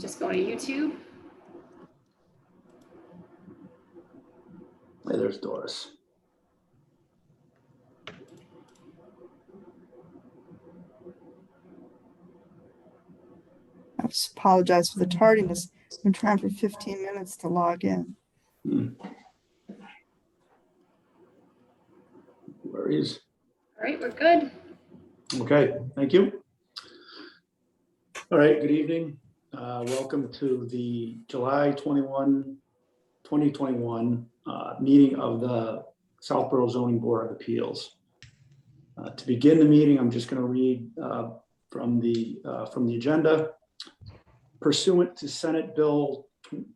Just going to YouTube. Hey, there's Doris. I just apologize for the tardiness. I've been trying for 15 minutes to log in. Worries. All right, we're good. Okay, thank you. All right, good evening. Welcome to the July 21, 2021 meeting of the Southborough Zoning Board of Appeals. To begin the meeting, I'm just going to read from the agenda. Pursuant to Senate Bill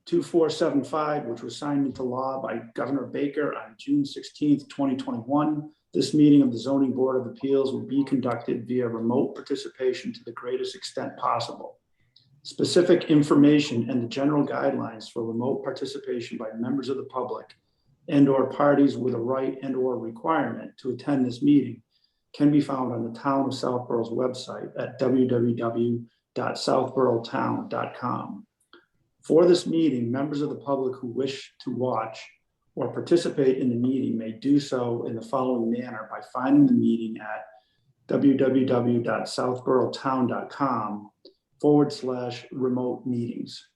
2475, which was signed into law by Governor Baker on June 16th, 2021, this meeting of the Zoning Board of Appeals will be conducted via remote participation to the greatest extent possible. Specific information and the general guidelines for remote participation by members of the public and/or parties with a right and/or requirement to attend this meeting can be found on the Town of Southborough's website at www.southboroughtown.com. For this meeting, members of the public who wish to watch or participate in the meeting may do so in the following manner by finding the meeting at www.southboroughtown.com/remote meetings.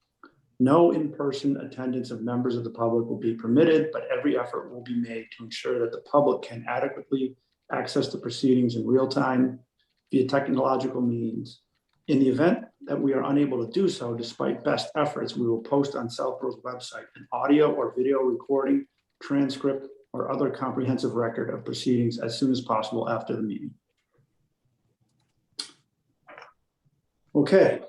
No in-person attendance of members of the public will be permitted, but every effort will be made to ensure that the public can adequately access the proceedings in real time via technological means. In the event that we are unable to do so, despite best efforts, we will post on Southborough's website an audio or video recording, transcript, or other comprehensive record of proceedings as soon as possible after the meeting. Okay.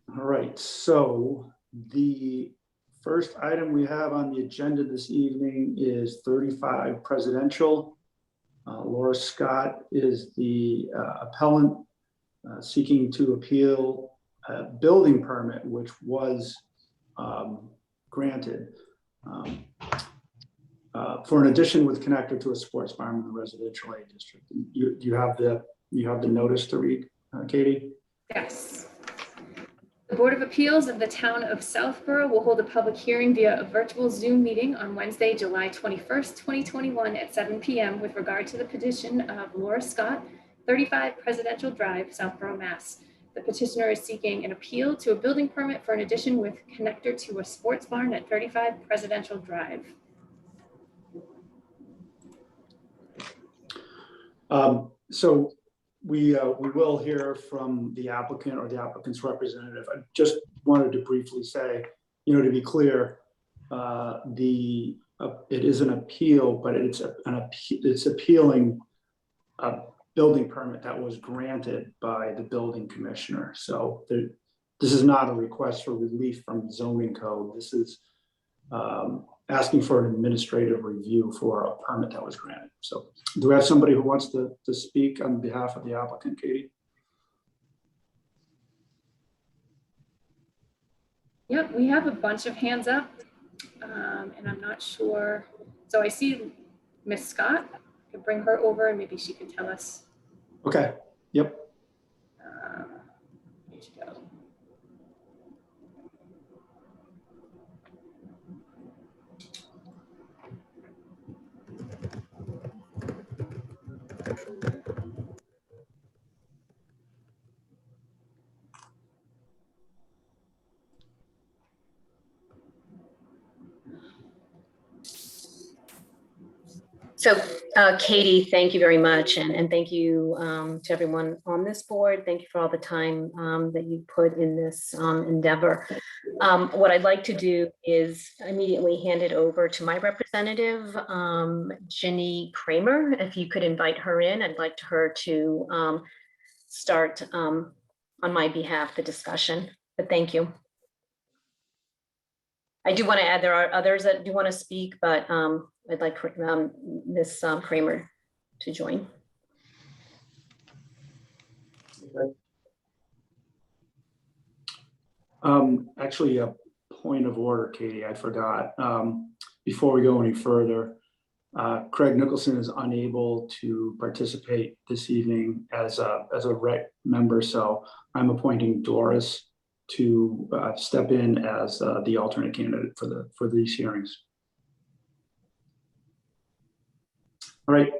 All right. So the first item we have on the agenda this evening is 35 Presidential. Laura Scott is the appellant seeking to appeal a building permit which was granted for an addition with connector to a sports farm in the residential A district. You have the notice to read, Katie? Yes. The Board of Appeals of the Town of Southborough will hold a public hearing via a virtual Zoom meeting on Wednesday, July 21st, 2021 at 7 p.m. with regard to the petition of Laura Scott, 35 Presidential Drive, Southborough, Mass. The petitioner is seeking an appeal to a building permit for an addition with connector to a sports barn at 35 Presidential Drive. So we will hear from the applicant or the applicant's representative. I just wanted to briefly say, to be clear, it is an appeal, but it's appealing a building permit that was granted by the building commissioner. So this is not a request for relief from the zoning code. This is asking for an administrative review for a permit that was granted. So do we have somebody who wants to speak on behalf of the applicant, Katie? Yep, we have a bunch of hands up and I'm not sure. So I see Miss Scott. I could bring her over and maybe she could tell us. Okay, yep. Here she goes. So Katie, thank you very much. And thank you to everyone on this board. Thank you for all the time that you put in this endeavor. What I'd like to do is immediately hand it over to my representative, Ginny Kramer. If you could invite her in, I'd like her to start on my behalf the discussion, but thank you. I do want to add, there are others that do want to speak, but I'd like Ms. Kramer to join. Okay. Actually, a point of order, Katie, I forgot. Before we go any further, Craig Nicholson is unable to participate this evening as a REC member, so I'm appointing Doris to step in as the alternate candidate for these hearings. All right,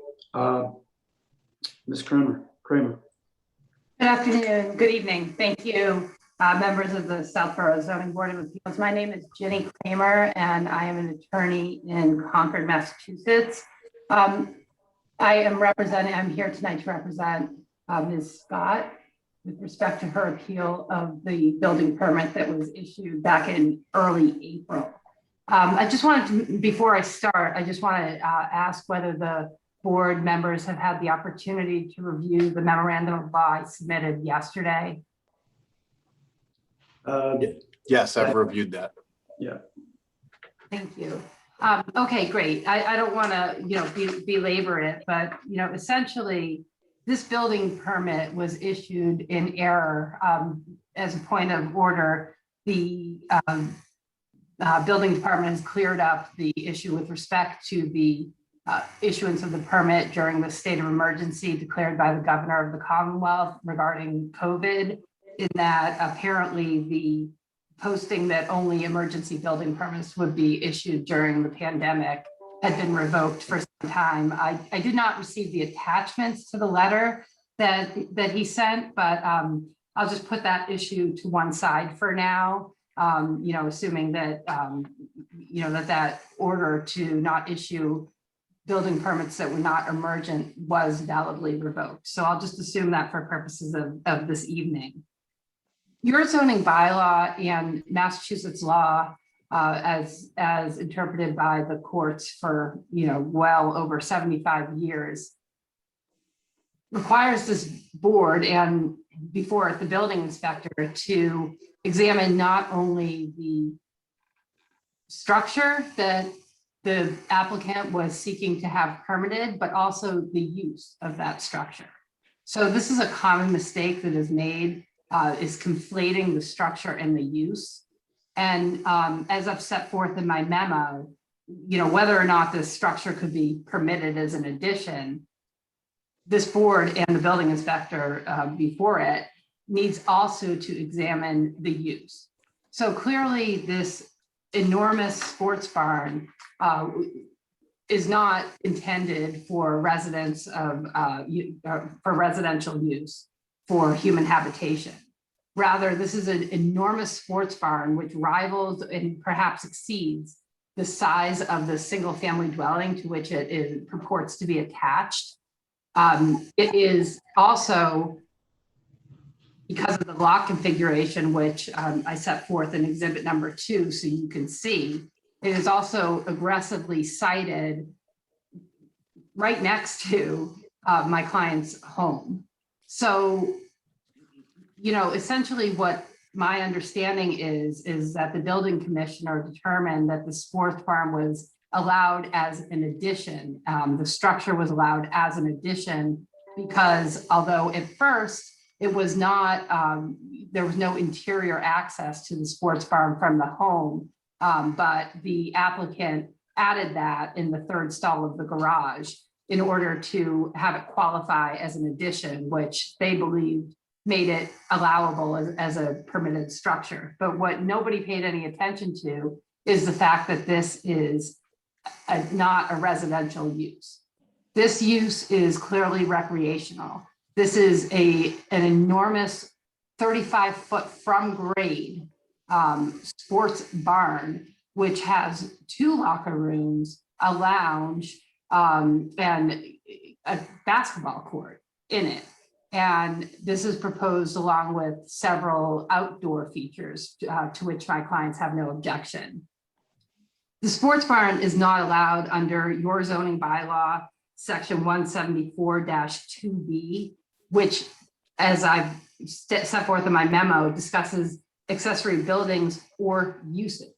Ms. Kramer. Good afternoon, good evening. Thank you, members of the Southborough Zoning Board of Appeals. My name is Jenny Kramer, and I am an attorney in Concord, Massachusetts. I'm here tonight to represent Ms. Scott with respect to her appeal of the building permit that was issued back in early April. I just wanted to, before I start, I just want to ask whether the board members have had the opportunity to review the memorandum of law I submitted yesterday. Yes, I've reviewed that. Yeah. Thank you. Okay, great. I don't want to, belabor it, but, essentially this building permit was issued in error. As a point of order, the building department has cleared up the issue with respect to the issuance of the permit during the state of emergency declared by the governor of the Commonwealth regarding COVID, in that apparently the posting that only emergency building permits would be issued during the pandemic had been revoked for some time. I did not receive the attachments to the letter that he sent, but I'll just put that issue to one side for now, assuming that, that order to not issue building permits that were not emergent was validly revoked. So I'll just assume that for purposes of this evening. Your zoning bylaw and Massachusetts law, as interpreted by the courts for well over 75 years, requires this board and before it the building inspector to examine not only the structure that the applicant was seeking to have permitted, but also the use of that structure. So this is a common mistake that is made, is conflating the structure and the use. And as I've set forth in my memo, whether or not this structure could be permitted as an addition, this board and the building inspector before it needs also to examine the use. So clearly this enormous sports barn is not intended for residents of for residential use for human habitation. Rather, this is an enormous sports barn which rivals and perhaps exceeds the size of the single family dwelling to which it purports to be attached. It is also, because of the lot configuration, which I set forth in exhibit number 2, so you can see, it is also aggressively sited right next to my client's home. So, essentially what my understanding is that the building commissioner determined that the sports farm was allowed as an addition. The structure was allowed as an addition because although at first it was not, there was no interior access to the sports farm from the home, but the applicant added that in the third stall of the garage in order to have it qualify as an addition, which they believed made it allowable as a permitted structure. But what nobody paid any attention to is the fact that this is not a residential use. This use is clearly recreational. This is an enormous 35-foot from grade sports barn, which has 2 locker rooms, a lounge, and a basketball court in it. And this is proposed along with several outdoor features to which my clients have no objection. The sports barn is not allowed under your zoning bylaw, section 174-2B, which, as I've set forth in my memo, discusses accessory buildings or uses.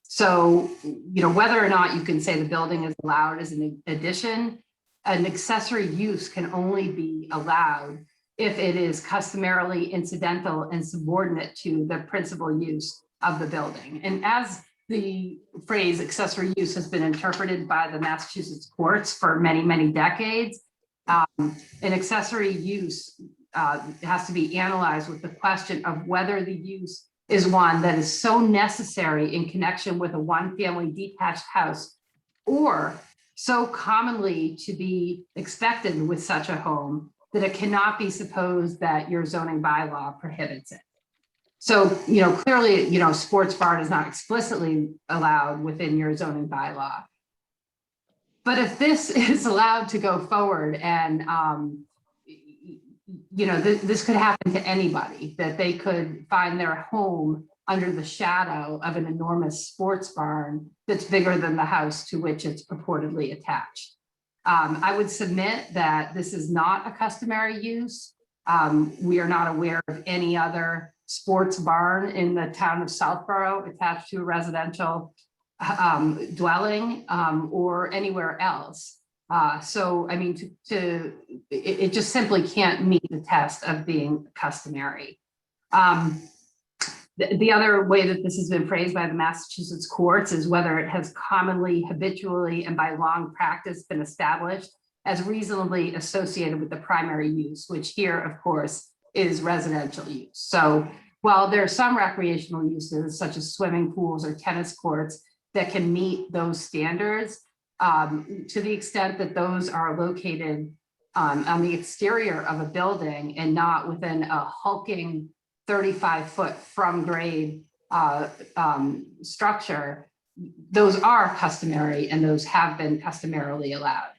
So, whether or not you can say the building is allowed as an addition, an accessory use can only be allowed if it is customarily incidental and subordinate to the principal use of the building. And as the phrase accessory use has been interpreted by the Massachusetts courts for many, many decades, an accessory use has to be analyzed with the question of whether the use is one that is so necessary in connection with a one-family detached house, or so commonly to be expected with such a home that it cannot be supposed that your zoning bylaw prohibits it. So, clearly, sports barn is not explicitly allowed within your zoning bylaw. But if this is allowed to go forward and, this could happen to anybody, that they could find their home under the shadow of an enormous sports barn that's bigger than the house to which it's purportedly attached. I would submit that this is not a customary use. We are not aware of any other sports barn in the town of Southborough attached to a residential dwelling or anywhere else. So, I mean, it just simply can't meet the test of being customary. The other way that this has been phrased by the Massachusetts courts is whether it has commonly, habitually, and by long practice been established as reasonably associated with the primary use, which here, of course, is residential use. So while there are some recreational uses, such as swimming pools or tennis courts, that can meet those standards, to the extent that those are located on the exterior of a building and not within a hulking 35-foot from grade structure, those are customary and those have been customarily allowed.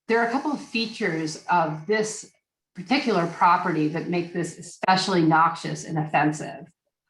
There are a couple of features of this particular property that make this especially noxious and offensive.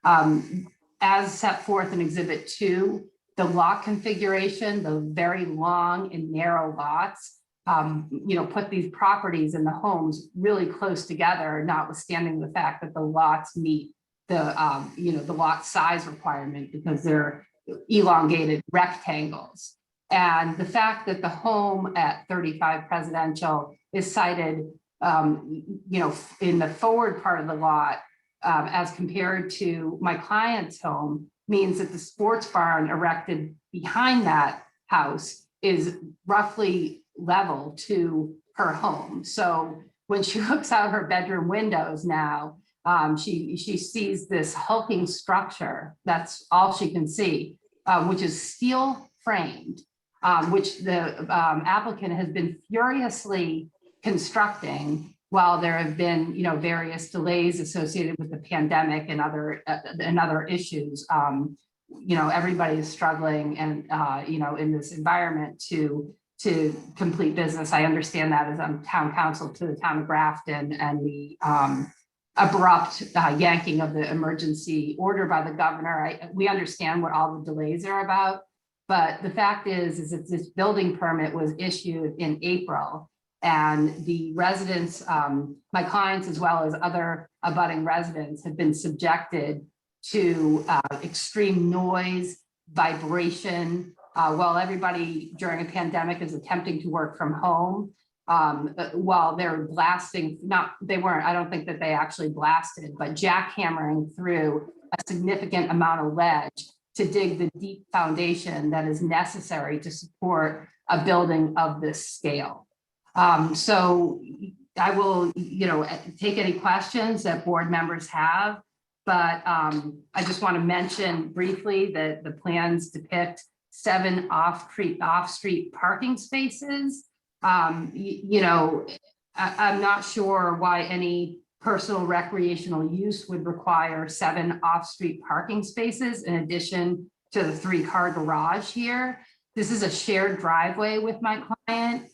As set forth in Exhibit 2, the lot configuration, the very long and narrow lots, put these properties and the homes really close together, notwithstanding the fact that the lots meet the, the lot size requirement because they're elongated rectangles. And the fact that the home at 35 Presidential is sited, in the forward part of the lot, as compared to my client's home, means that the sports barn erected behind that house is roughly level to her home. So when she looks out her bedroom windows now, she sees this hulking structure. That's all she can see, which is steel framed, which the applicant has been furiously constructing while there have been, various delays associated with the pandemic and other issues. Everybody is struggling and, in this environment to complete business. I understand that as I'm town council to the town of Grafton, and the abrupt yanking of the emergency order by the governor. We understand what all the delays are about, but the fact is that this building permit was issued in April, and the residents, my clients, as well as other abutting residents, have been subjected to extreme noise, vibration, while everybody during a pandemic is attempting to work from home, while they're blasting, I don't think that they actually blasted, but jackhammering through a significant amount of ledge to dig the deep foundation that is necessary to support a building of this scale. So I will, take any questions that board members have, but I just want to mention briefly that the plans depict 7 off-street parking spaces. I'm not sure why any personal recreational use would require 7 off-street parking spaces in addition to the 3-car garage here. This is a shared driveway with my client.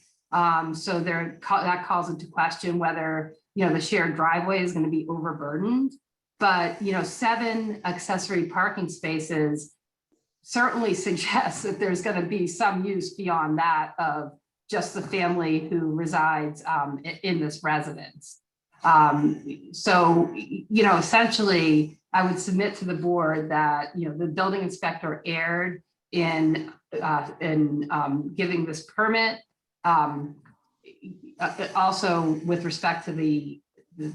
So that calls into question whether, the shared driveway is going to be overburdened. But, 7 accessory parking spaces certainly suggests that there's going to be some use beyond that of just the family who resides in this residence. So, essentially, I would submit to the board that, the building inspector erred in giving this permit. Also, with respect to the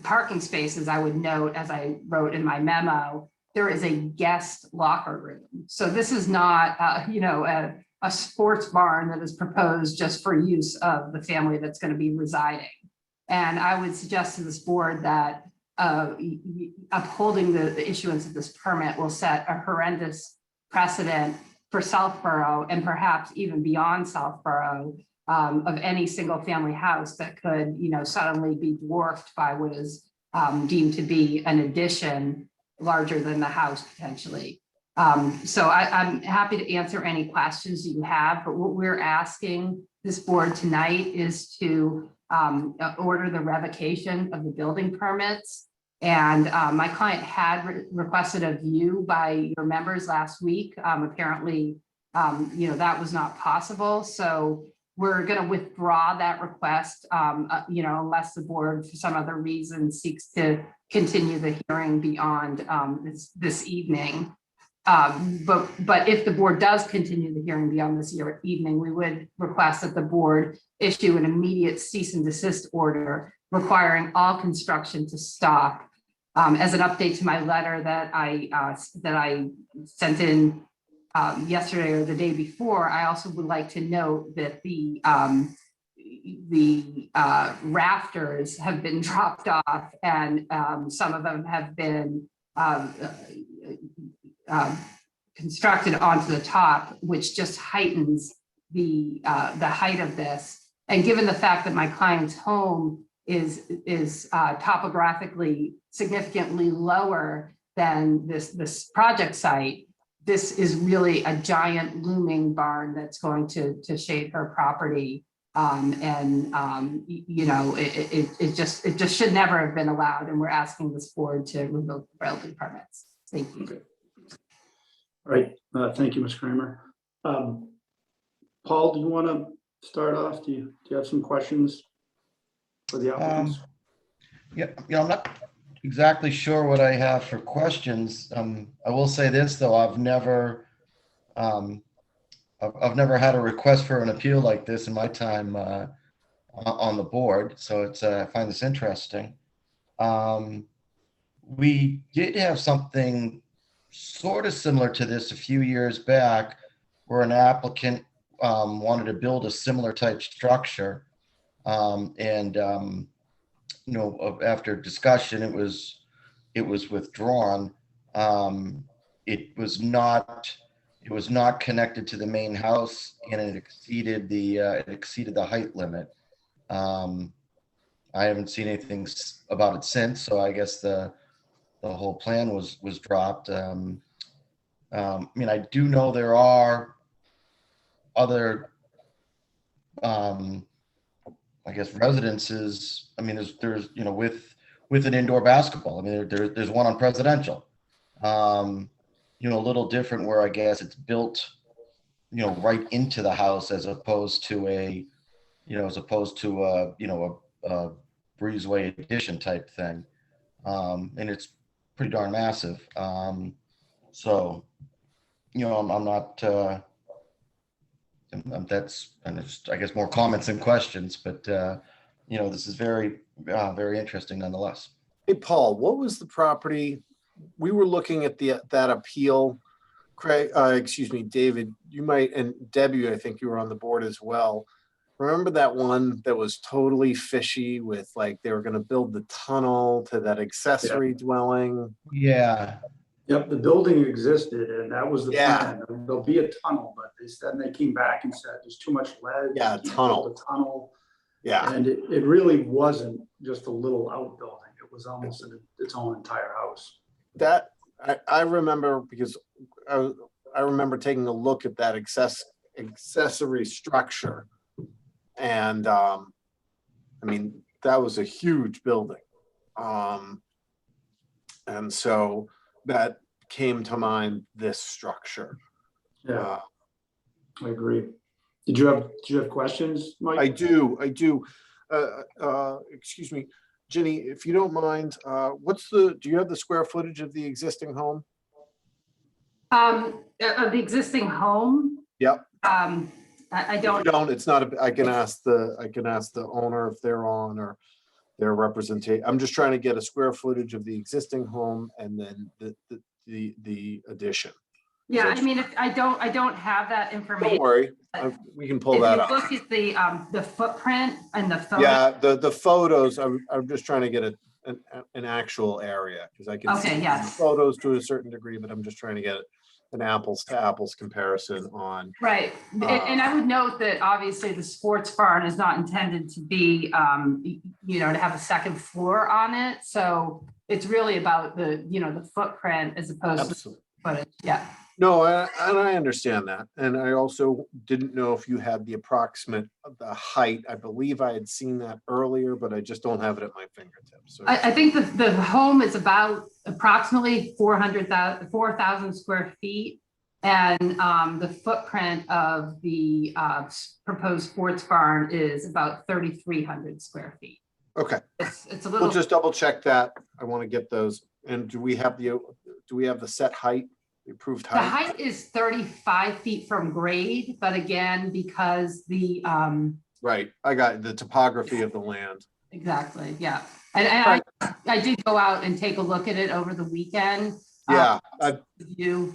parking spaces, I would note, as I wrote in my memo, there is a guest locker room. So this is not, a sports barn that is proposed just for use of the family that's going to be residing. And I would suggest to this board that upholding the issuance of this permit will set a horrendous precedent for Southborough and perhaps even beyond Southborough, of any single family house that could, suddenly be dwarfed by what is deemed to be an addition larger than the house potentially. So I'm happy to answer any questions you have, but what we're asking this board tonight is to order the revocation of the building permits. And my client had requested a view by your members last week. Apparently, that was not possible. So we're going to withdraw that request, unless the board for some other reason seeks to continue the hearing beyond this evening. But if the board does continue the hearing beyond this evening, we would request that the board issue an immediate cease and desist order requiring all construction to stop. As an update to my letter that I sent in yesterday or the day before, I also would like to note that the rafters have been dropped off, and some of them have been constructed onto the top, which just heightens the height of this. And given the fact that my client's home is topographically significantly lower than this project site, this is really a giant looming barn that's going to shade her property. It just should never have been allowed. And we're asking this board to revoke the building permits. Thank you. Okay. All right. Thank you, Ms. Kramer. Paul, do you want to start off? Do you have some questions for the applicants? Yeah, I'm not exactly sure what I have for questions. I will say this though, I've never had a request for an appeal like this in my time on the board, so I find this interesting. We did have something sort of similar to this a few years back, where an applicant wanted to build a similar type structure, after discussion, it was withdrawn. It was not connected to the main house, and it exceeded the height limit. I haven't seen anything about it since, so I guess the whole plan was dropped. I do know there are other residences. There's with an indoor basketball. There's one on Presidential. A little different, where I guess it's built, right into the house as opposed to a breezeway addition type thing. And it's pretty darn massive. I'm not. It's, I guess, more comments than questions, but this is very, very interesting nonetheless. Hey, Paul, what was the property? We were looking at that appeal. Craig, David, you might, and Debbie, I think you were on the board as well. Remember that one that was totally fishy with, like, they were going to build the tunnel to that accessory dwelling? Yeah. Yep, the building existed, and that was the Yeah. plan. There'll be a tunnel, but they came back and said there's too much lead. Yeah, tunnel. The tunnel. Yeah. And it really wasn't just a little outbuilding. It was almost its own entire house. That I remember, because I remember taking a look at that accessory structure, and that was a huge building, and so that came to mind, this structure. Yeah, I agree. Did you have questions, Mike? I do. Excuse me, Ginny, if you don't mind, do you have the square footage of the existing home? Of the existing home? Yep. I don't. If you don't, it's not. I can ask the owner if they're on, or their representation. I'm just trying to get a square footage of the existing home and then the addition. Yeah, if I don't have that information. Don't worry, we can pull that up. If you look at the footprint and the photo. Yeah, the photos. I'm just trying to get an actual area, because I can Okay, see yes. photos to a certain degree, but I'm just trying to get an apples to apples comparison on. Right, and I would note that obviously the sports barn is not intended to be, to have a second floor on it. So it's really about the footprint as opposed to Absolutely. footage, yeah. No, and I understand that. And I also didn't know if you had the approximate of the height. I believe I had seen that earlier, but I just don't have it at my fingertips. So I think the home is about approximately 4,000 square feet. And the footprint of the proposed sports barn is about 3,300 square feet. okay, It's a little. we'll just double check that. I want to get those. And do we have the set height, the approved The height? height is 35 feet from grade, but again, because the, Right, I got the topography of the land. exactly, yeah. And I did go out and take a look at it over the weekend. Yeah, View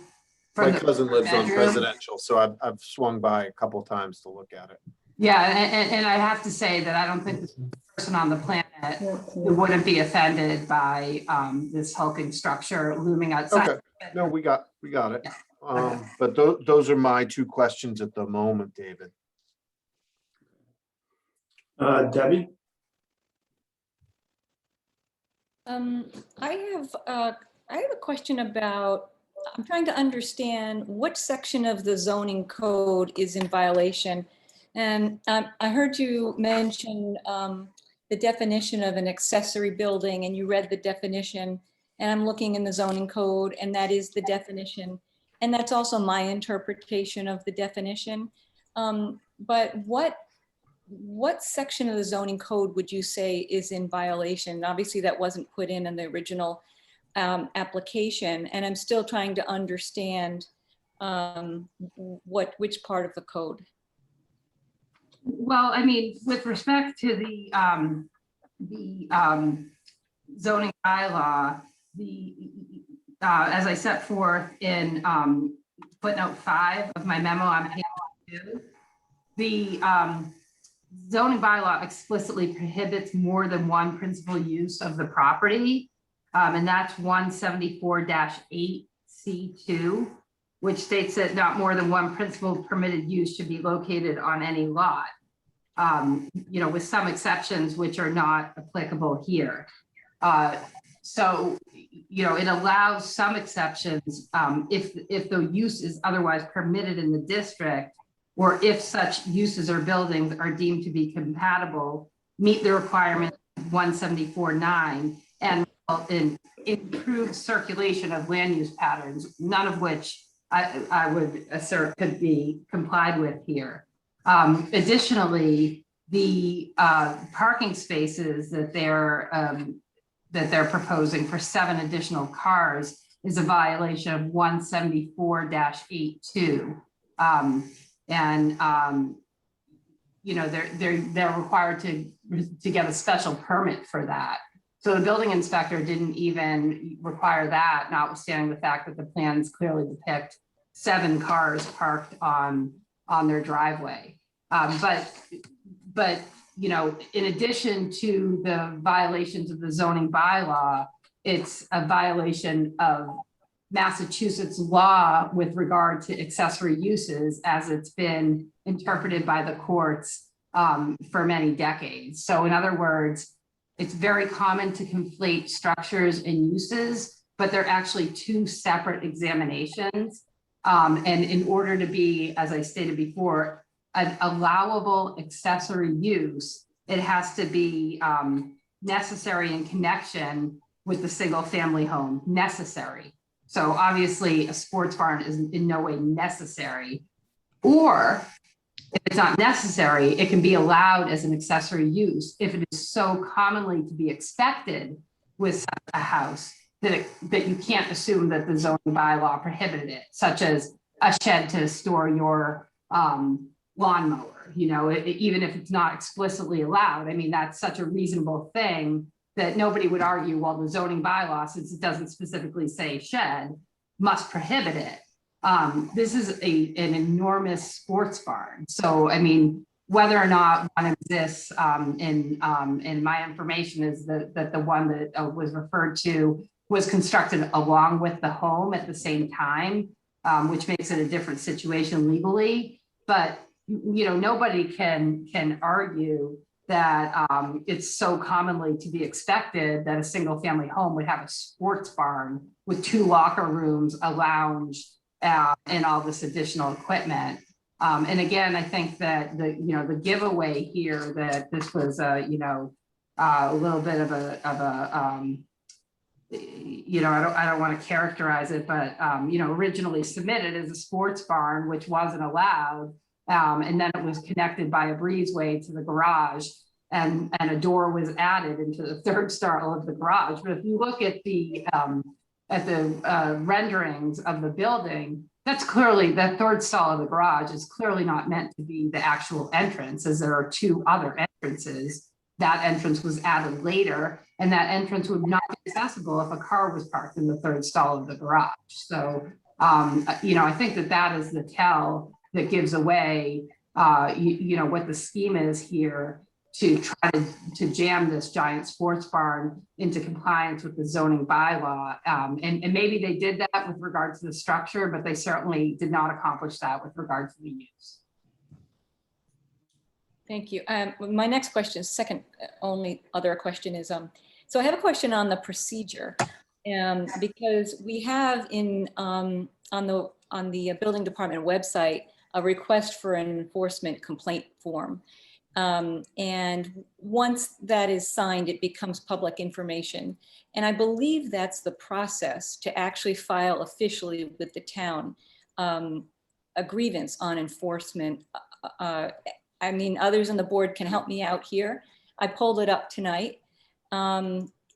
my from the cousin lives on bedroom. Presidential, so I've swung by a couple times to look at it. Yeah, and I have to say that I don't think this person on the planet wouldn't be offended by this hulking structure looming outside. Okay, no, we got it. Okay. But those are my two questions at the moment, David. Debbie? I have a question about, I'm trying to understand what section of the zoning code is in violation. And I heard you mention the definition of an accessory building, and you read the definition, and I'm looking in the zoning code, and that is the definition. And that's also my interpretation of the definition. But what section of the zoning code would you say is in violation? Obviously, that wasn't put in the original application, and I'm still trying to understand which part of the code. Well, I mean, with respect to the zoning bylaw, as I set forth in footnote 5 of my memo on page 2, the zoning bylaw explicitly prohibits more than one principal use of the property. And that's 174-8C2, which states that not more than one principal permitted use should be located on any lot, with some exceptions which are not applicable here. So, it allows some exceptions if the use is otherwise permitted in the district, or if such uses or buildings are deemed to be compatible, meet the requirements of 174-9, and in improved circulation of land use patterns, none of which I would assert could be complied with here. Additionally, the parking spaces that they're proposing for 7 additional cars is a violation of 174-82. They're required to get a special permit for that. So the building inspector didn't even require that, notwithstanding the fact that the plans clearly depict 7 cars parked on their driveway. But in addition to the violations of the zoning bylaw, it's a violation of Massachusetts law with regard to accessory uses as it's been interpreted by the courts for many decades. So in other words, it's very common to conflate structures and uses, but they're actually 2 separate examinations. And in order to be, as I stated before, an allowable accessory use, it has to be necessary in connection with the single family home, necessary. So obviously a sports barn is in no way necessary, or if it's not necessary, it can be allowed as an accessory use if it is so commonly to be expected with a house that you can't assume that the zoning bylaw prohibited it, such as a shed to store your lawnmower, even if it's not explicitly allowed. I mean, that's such a reasonable thing that nobody would argue, well, the zoning bylaw, since it doesn't specifically say shed, must prohibit it. This is an enormous sports barn. So, I mean, Whether or not one exists in my information is that the one that was referred to was constructed along with the home at the same time, which makes it a different situation legally. But nobody can argue that it's so commonly to be expected that a single family home would have a sports barn with 2 locker rooms, a lounge, and all this additional equipment. And again, I think that the giveaway here that this was a little bit of a I don't want to characterize it, but originally submitted as a sports barn, which wasn't allowed. And then it was connected by a breezeway to the garage, and a door was added into the 3rd stall of the garage. But if you look at the renderings of the building, that's clearly, the 3rd stall of the garage is clearly not meant to be the actual entrance, as there are 2 other entrances. That entrance was added later, and that entrance would not be accessible if a car was parked in the 3rd stall of the garage. So, I think that is the tell that gives away, what the scheme is here to try to jam this giant sports barn into compliance with the zoning bylaw. And maybe they did that with regard to the structure, but they certainly did not accomplish that with regard to the use. Thank you. My next question, second only other question is, so I have a question on the procedure, because we have on the building department website a request for an enforcement complaint form. And once that is signed, it becomes public information. And I believe that's the process to actually file officially with the town a grievance on enforcement. I mean, others on the board can help me out here. I pulled it up tonight.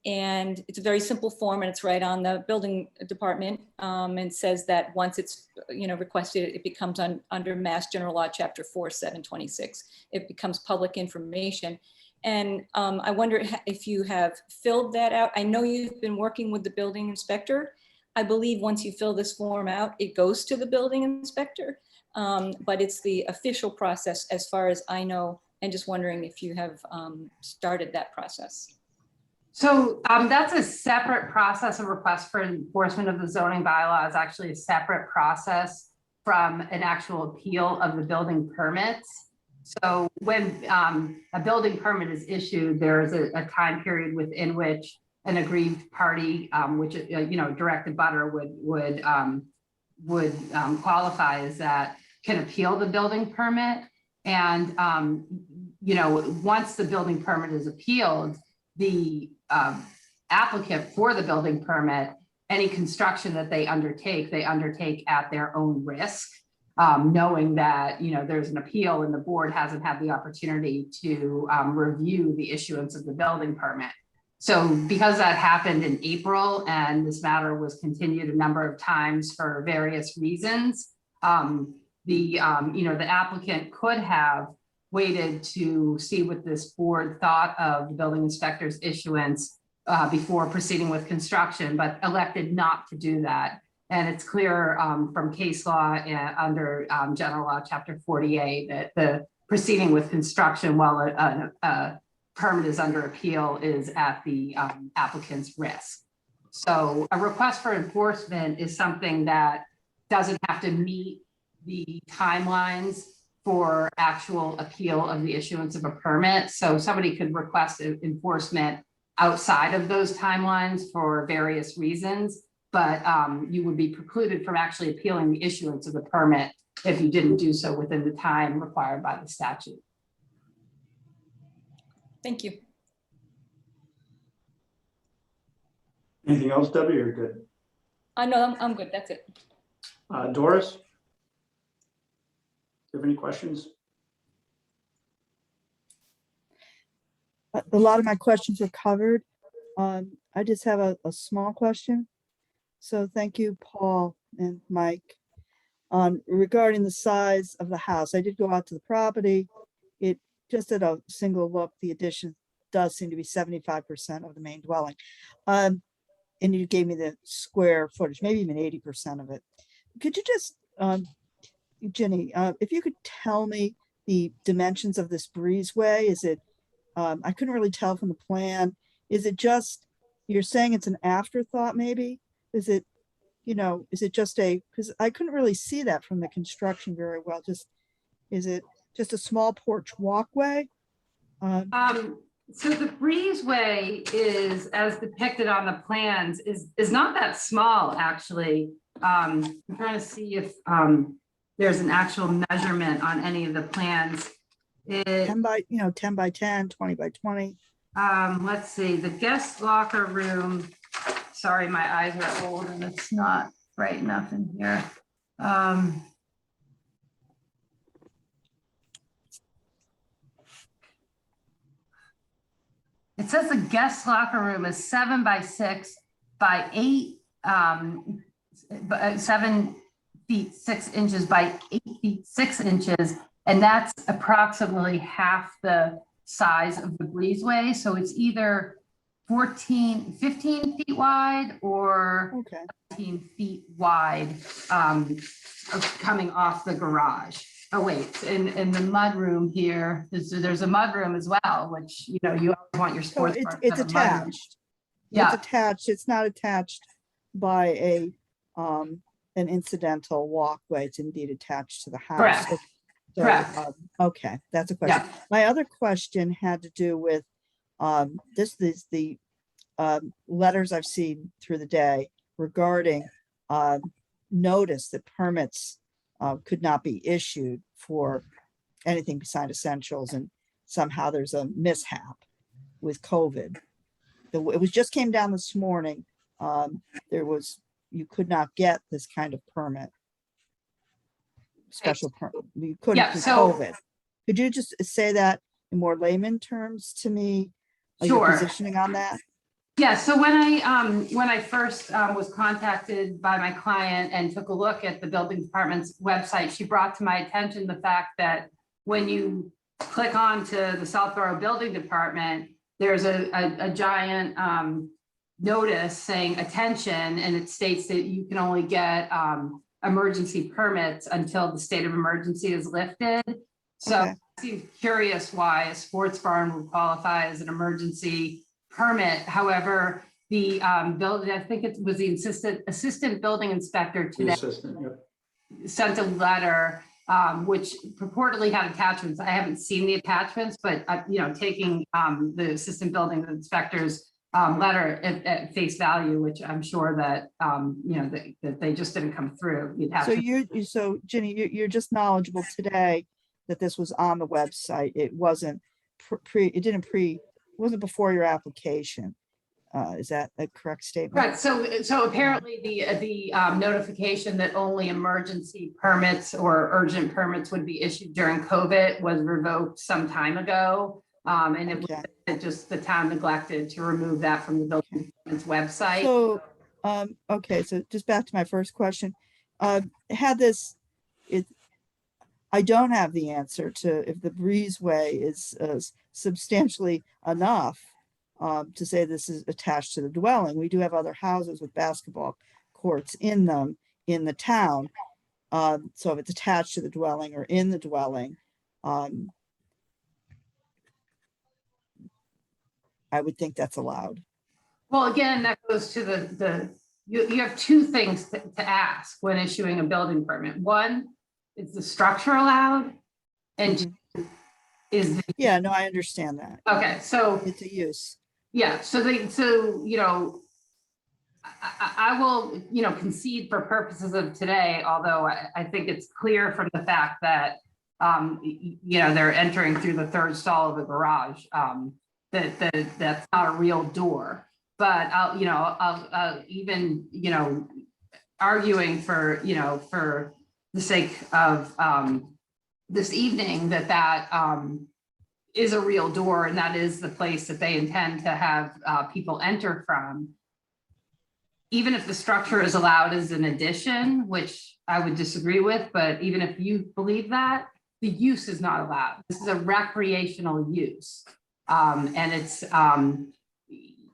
And it's a very simple form, and it's right on the building department, and says that once it's requested, it becomes under Mass General Law, Chapter 4(7)26. It becomes public information. And I wonder if you have filled that out. I know you've been working with the building inspector. I believe once you fill this form out, it goes to the building inspector. But it's the official process as far as I know, and just wondering if you have started that process. So that's a separate process. A request for enforcement of the zoning bylaw is actually a separate process from an actual appeal of the building permits. So when a building permit is issued, there is a time period within which an aggrieved party, which direct abutter would qualify as that, can appeal the building permit. And once the building permit is appealed, the applicant for the building permit, any construction that they undertake at their own risk, knowing that there's an appeal and the board hasn't had the opportunity to review the issuance of the building permit. So because that happened in April and this matter was continued a number of times for various reasons, the applicant could have waited to see what this board thought of the building inspector's issuance before proceeding with construction, but elected not to do that. And it's clear from case law under General Law, Chapter 48, that the proceeding with construction while a permit is under appeal is at the applicant's risk. So a request for enforcement is something that doesn't have to meet the timelines for actual appeal of the issuance of a permit. So somebody could request enforcement outside of those timelines for various reasons, but you would be precluded from actually appealing the issuance of the permit if you didn't do so within the time required by the statute. Thank you. Anything else, Debbie, or good? No, I'm good. That's it. Doris? Do you have any questions? A lot of my questions are covered. I just have a small question. So thank you, Paul and Mike. Regarding the size of the house, I did go out to the property. It just at a single look, the addition does seem to be 75% of the main dwelling. And you gave me the square footage, maybe even 80% of it. Could you just, Jenny, if you could tell me the dimensions of this breezeway? Is it, I couldn't really tell from the plan. Is it just, you're saying it's an afterthought maybe? Is it, is it just because I couldn't really see that from the construction very well. Is it just a small porch walkway? So the breezeway is, as depicted on the plans, is not that small, actually. I'm trying to see if there's an actual measurement on any of the plans. 10 by 10, 20 by 20. Let's see, the guest locker room. Sorry, my eyes are old and it's not bright enough in here. It says the guest locker room is 7 by 6 by 8, 7 feet 6 inches by 8 feet 6 inches, and that's approximately half the size of the breezeway. So it's either 15 feet wide or Okay. 15 feet wide, coming off the garage. Oh wait, in the mudroom here, there's a mudroom as well, which you always want your So sports. it's bar to have a mudroom. attached. Yeah. It's attached. It's not attached by an incidental walkway. It's indeed attached to the house. Correct. Correct. Okay, that's a question. Yeah. My other question had to do with this is the letters I've seen through the day regarding notice that permits could not be issued for anything beside essentials, and somehow there's a mishap with COVID. It was just came down this morning. You could not get this kind of permit. Special permit. You couldn't Yeah, through so- COVID. Could you just say that in more layman terms to me? Your Sure. positioning on that? Yeah, so when I first was contacted by my client and took a look at the building department's website, she brought to my attention the fact that when you click on to the Southborough Building Department, there's a giant notice saying attention, and it states that you can only get emergency permits until the state of emergency is lifted. So Okay. I seem curious why a sports barn would qualify as an emergency permit. However, the building, I think it was the assistant building inspector The today assistant, yep. sent a letter which purportedly had attachments. I haven't seen the attachments, but taking the assistant building inspector's letter at face value, which I'm sure that that they just didn't come through. You'd have to. So Ginny, you're just knowledgeable today that this was on the website. It wasn't wasn't before your application. Is that a correct statement? Right. So apparently the notification that only emergency permits or urgent permits would be issued during COVID was revoked some time ago. And it Okay. was just the town neglected to remove that from the building department's website. So, okay, so just back to my first question. I don't have the answer to if the breezeway is substantially enough to say this is attached to the dwelling. We do have other houses with basketball courts in them in the town. So if it's attached to the dwelling or in the dwelling, I would think that's allowed. Well, again, that goes to you have two things to ask when issuing a building permit. One, is the structure allowed? And two, is the, Yeah, no, I understand that. okay, so It's a use. yeah, I will, concede for purposes of today, although I think it's clear from the fact that, they're entering through the third stall of the garage, that's not a real door. But I'll even, arguing for the sake of this evening that is a real door, and that is the place that they intend to have people enter from. Even if the structure is allowed as an addition, which I would disagree with, but even if you believe that, the use is not allowed. This is a recreational use. And it's,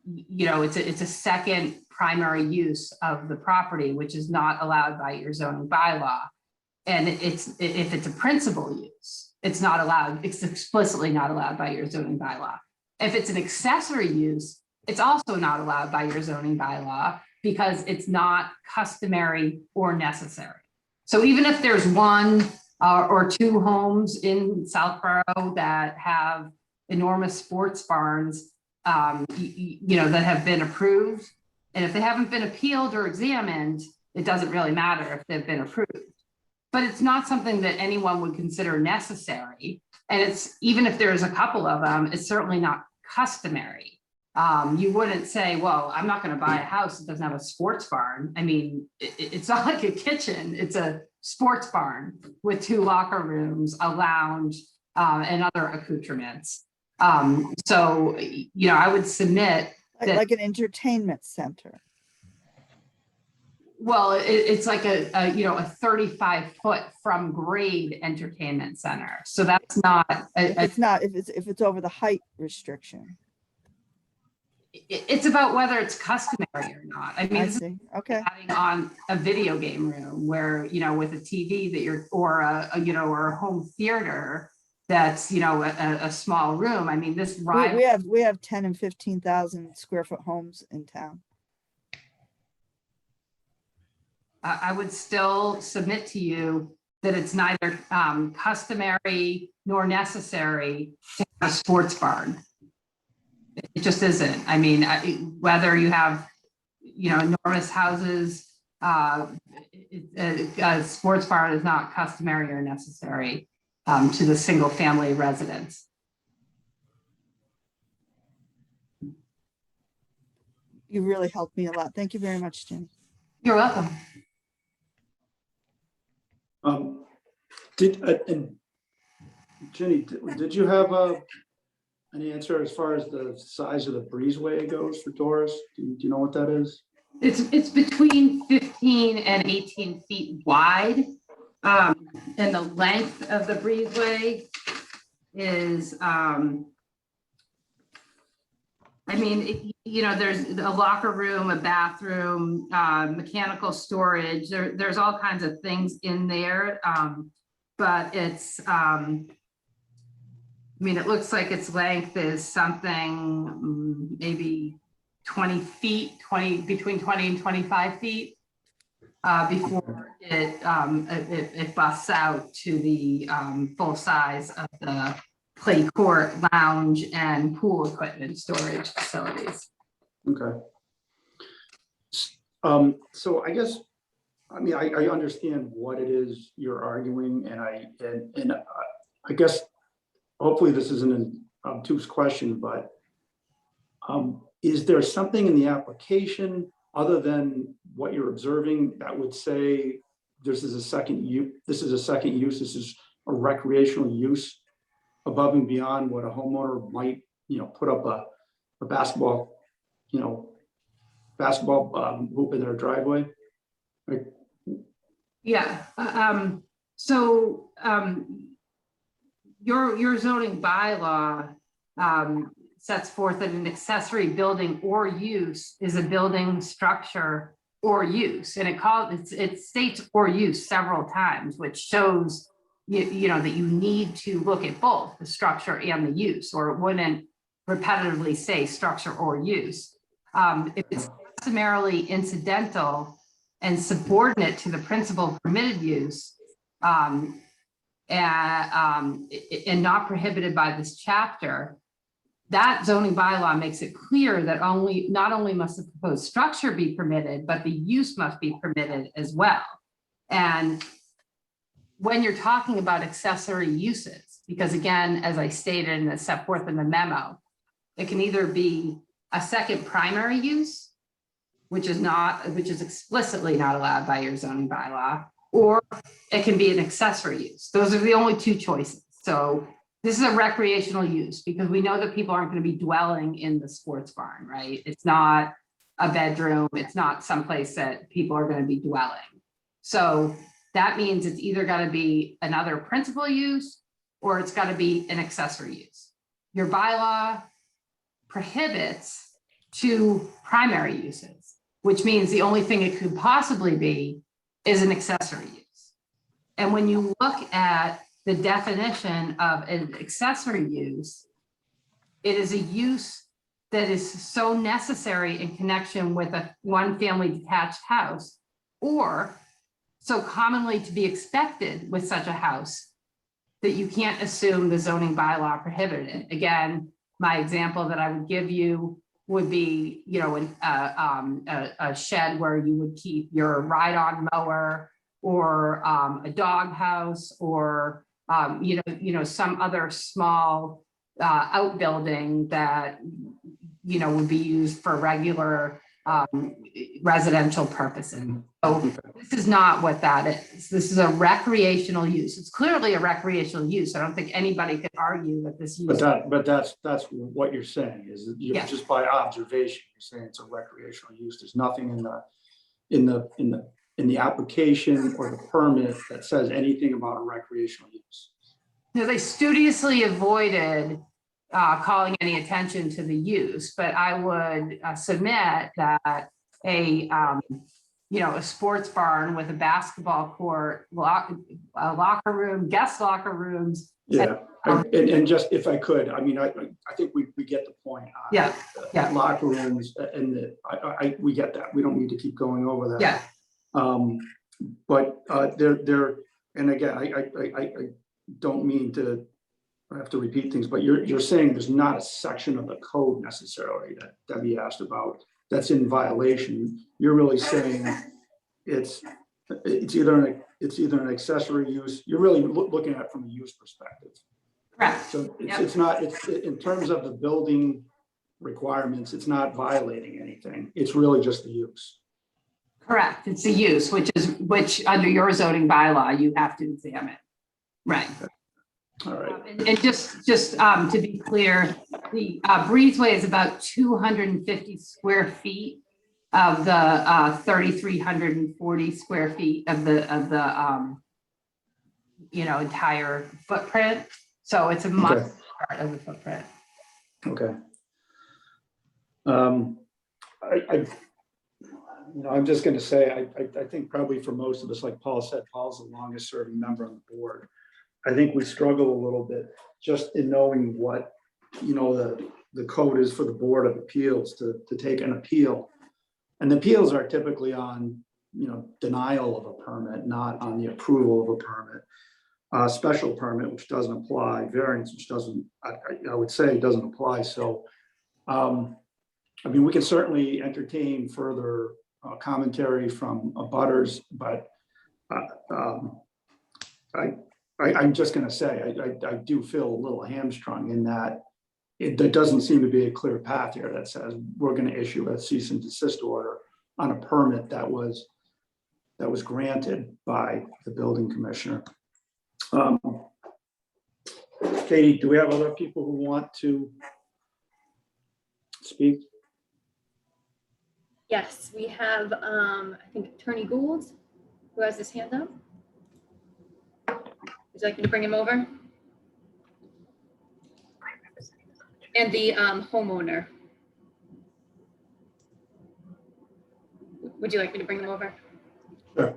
it's a second primary use of the property, which is not allowed by your zoning bylaw. And if it's a principal use, it's not allowed. It's explicitly not allowed by your zoning bylaw. If it's an accessory use, it's also not allowed by your zoning bylaw because it's not customary or necessary. So even if there's one or two homes in Southborough that have enormous sports barns, that have been approved, and if they haven't been appealed or examined, it doesn't really matter if they've been approved. But it's not something that anyone would consider necessary. And it's, even if there's a couple of them, it's certainly not customary. You wouldn't say, well, I'm not going to buy a house that doesn't have a sports barn. I mean, it's not like a kitchen, it's a sports barn with 2 locker rooms, a lounge, and other accoutrements. So, I would submit that, Like an entertainment center. well, it's like a 35-foot from grade entertainment center. So that's not, If it's over the height restriction. it's about whether it's customary or not. I mean, I this is see. Okay. adding on a video game room where, with a TV that or a home theater that's, a small room. I mean, this We have 10 and 15,000 square foot homes in town. I would still submit to you that it's neither customary nor necessary to have a sports barn. It just isn't. I mean, whether you have, enormous houses, a sports barn is not customary or necessary to the single family residence. You really helped me a lot. Thank you very much, Jenny. You're welcome. Jenny, did you have an answer as far as the size of the breezeway goes for doors? Do you know what that is? It's between 15 and 18 feet wide. And the length of the breezeway is, there's a locker room, a bathroom, mechanical storage. There's all kinds of things in there. But it's, it looks like its length is something maybe 20 feet, between 20 and 25 feet before it busts out to the full size of the play court, lounge, and pool equipment storage facilities. Okay. So I guess, I understand what it is you're arguing, and I guess hopefully this isn't an obtuse question, but is there something in the application other than what you're observing that would say this is a second use, this is a recreational use above and beyond what a homeowner might, put up a basketball, hoop in their driveway? Right? Yeah. Your zoning bylaw sets forth that an accessory building or use is a building, structure, or use, and it states or use several times, which shows that you need to look at both the structure and the use, or it wouldn't repetitively say structure or use. If it's customarily incidental and subordinate to the principal permitted use, and not prohibited by this chapter, that zoning bylaw makes it clear that not only must the proposed structure be permitted, but the use must be permitted as well. And when you're talking about accessory uses, because again, as I stated and as set forth in the memo, it can either be a second primary use, which is explicitly not allowed by your zoning bylaw, or it can be an accessory use. Those are the only two choices. So this is a recreational use because we know that people aren't going to be dwelling in the sports barn, right? It's not a bedroom. It's not someplace that people are going to be dwelling. So that means it's either got to be another principal use or it's got to be an accessory use. Your bylaw prohibits 2 primary uses, which means the only thing it could possibly be is an accessory use. And when you look at the definition of an accessory use, it is a use that is so necessary in connection with a one-family detached house, or so commonly to be expected with such a house that you can't assume the zoning bylaw prohibited it. Again, my example that I would give you would be, you know, a shed where you would keep your ride-on mower, or a dog house, or you know, some other small outbuilding that, you know, would be used for regular residential purposes. So this is not what that is. This is a recreational use. It's clearly a recreational use. I don't think anybody could argue that this use. But that's what you're saying, is that you're Yeah. just by observation, you're saying it's a recreational use. There's nothing in the application or the permit that says anything about a recreational use. No, they studiously avoided calling any attention to the use, but I would submit that you know, a sports barn with a basketball court, a locker room, guest locker rooms. Yeah, and just if I could, I mean, I think we get the point. Yeah, yeah. Locker rooms and we get that. We don't need to keep going over that. Yeah. But and again, I don't mean to have to repeat things, but you're saying there's not a section of the code necessarily that Debbie asked about that's in violation. You're really saying it's either an accessory use. You're really looking at it from a use perspective. Correct. So it's not, in terms of the building requirements, it's not violating anything. It's really just the use. Correct. It's the use, which under your zoning bylaw, you have to examine. Right. All right. And just to be clear, the breezeway is about 250 square feet of the 3,340 square feet of the you know, entire footprint. So it's a much part of the footprint. Okay. You know, I'm just going to say, I think probably for most of us, like Paul said, Paul's the longest serving member on the board. I think we struggle a little bit just in knowing what, you know, the code is for the Board of Appeals to take an appeal. And the appeals are typically on, you know, denial of a permit, not on the approval of a permit. Special permit, which doesn't apply, variance, which doesn't, I would say doesn't apply. So, I mean, we can certainly entertain further commentary from abutters, but I'm just going to say, I do feel a little hamstrung in that there doesn't seem to be a clear path here that says we're going to issue a cease and desist order on a permit that was granted by the building commissioner. Katie, do we have other people who want to speak? Yes, we have, I think Attorney Gould, who has his hand up. Would you like me to bring him over? And the homeowner. Would you like me to bring them over? Sure.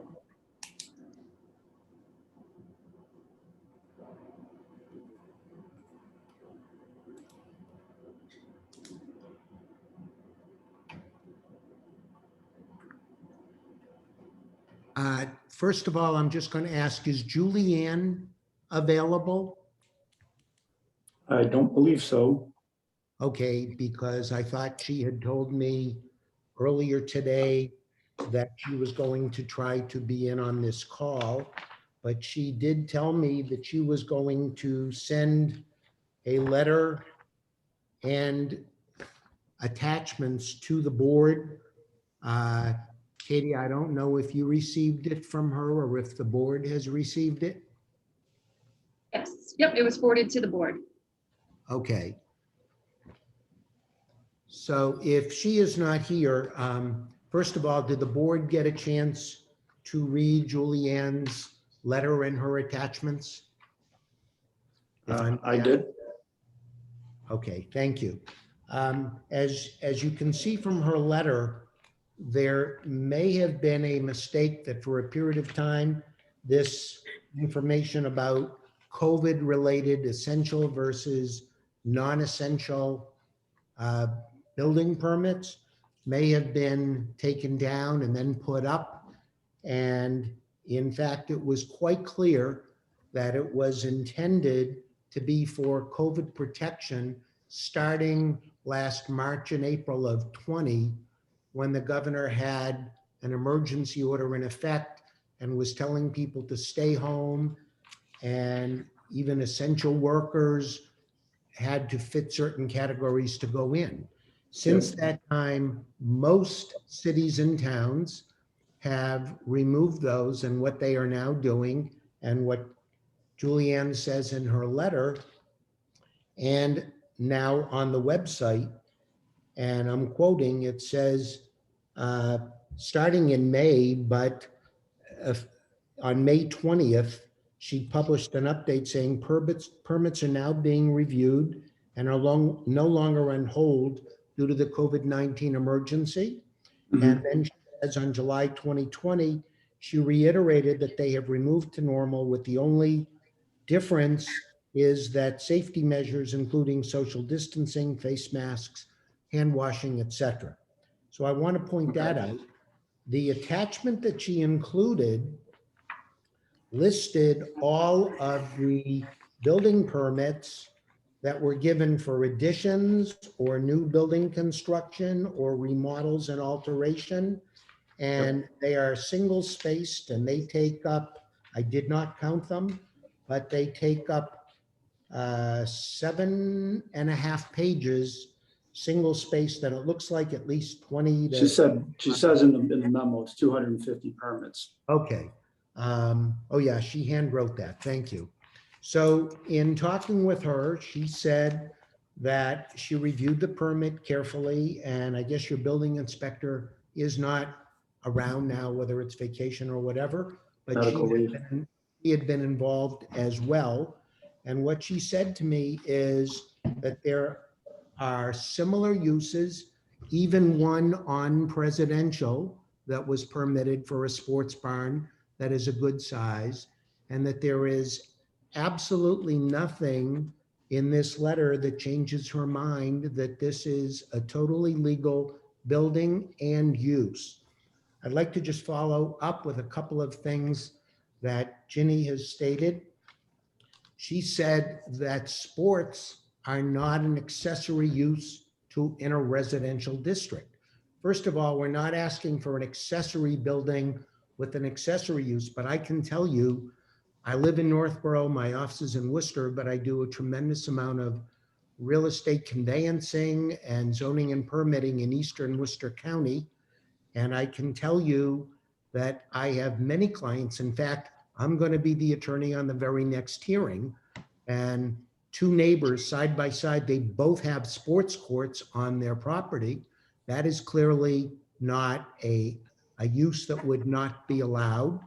First of all, I'm just going to ask, is Julianne available? I don't believe so. Okay, because I thought she had told me earlier today that she was going to try to be in on this call, but she did tell me that she was going to send a letter and attachments to the board. Katie, I don't know if you received it from her or if the board has received it. Yes, yep, it was forwarded to the board. Okay. So if she is not here, first of all, did the board get a chance to read Julianne's letter and her attachments? I did. Okay, thank you. As you can see from her letter, there may have been a mistake that for a period of time, this information about COVID-related essential versus non-essential uh, building permits may have been taken down and then put up. And in fact, it was quite clear that it was intended to be for COVID protection starting last March and April of 20, when the governor had an emergency order in effect and was telling people to stay home, and even essential workers had to fit certain categories to go in. Since that time, most cities and towns have removed those, and what they are now doing, and what Julianne says in her letter, and now on the website, and I'm quoting, it says, starting in May, but on May 20th, she published an update saying permits are now being reviewed and are no longer on hold due to the COVID-19 emergency. And then she says on July 2020, she reiterated that they have removed to normal, with the only difference is that safety measures, including social distancing, face masks, hand washing, etc. So I want to point that out. The attachment that she included listed all of the building permits that were given for additions or new building construction or remodels and alteration. And they are single spaced, and they take up, I did not count them, but they take up 7.5 pages, single spaced, and it looks like at least 20 to. She says in the memo, it's 250 permits. Okay. Oh yeah, she hand wrote that. Thank you. So in talking with her, she said that she reviewed the permit carefully, and I guess your building inspector is not around now, whether it's vacation or whatever, but he had been involved as well. And what she said to me is that there are similar uses, even one on Presidential that was permitted for a sports barn that is a good size, and that there is absolutely nothing in this letter that changes her mind that this is a totally legal building and use. I'd like to just follow up with a couple of things that Ginny has stated. She said that sports are not an accessory use in a residential district. First of all, we're not asking for an accessory building with an accessory use, but I can tell you, I live in Northborough, my office is in Worcester, but I do a tremendous amount of real estate conveyancing and zoning and permitting in Eastern Worcester County. And I can tell you that I have many clients. In fact, I'm going to be the attorney on the very next hearing, and two neighbors side by side, they both have sports courts on their property. That is clearly not a use that would not be allowed.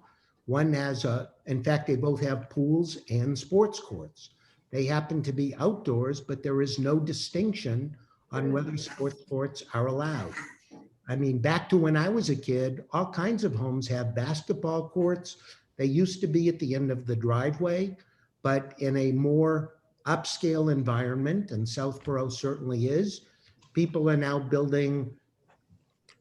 One has in fact, they both have pools and sports courts. They happen to be outdoors, but there is no distinction on whether sports courts are allowed. I mean, back to when I was a kid, all kinds of homes have basketball courts. They used to be at the end of the driveway, but in a more upscale environment, and Southborough certainly is, people are now building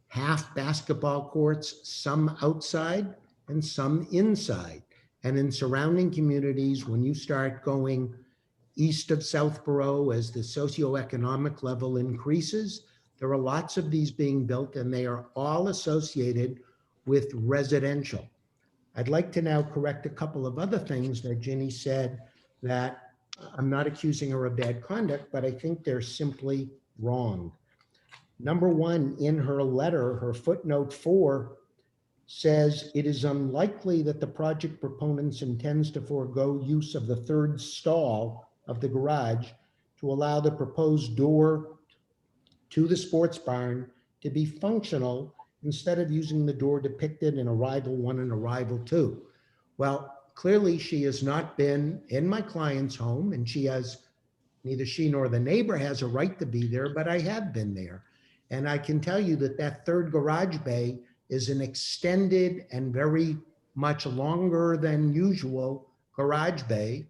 half basketball courts, some outside and some inside. And in surrounding communities, when you start going east of Southborough as the socioeconomic level increases, there are lots of these being built, and they are all associated with residential. I'd like to now correct a couple of other things that Ginny said that I'm not accusing her of bad conduct, but I think they're simply wrong. Number one, in her letter, her footnote 4 says it is unlikely that the project proponents intends to forego use of the third stall of the garage to allow the proposed door to the sports barn to be functional instead of using the door depicted in Arrival 1 and Arrival 2. Well, clearly she has not been in my client's home, and neither she nor the neighbor has a right to be there, but I have been there. And I can tell you that that third garage bay is an extended and very much longer than usual garage bay.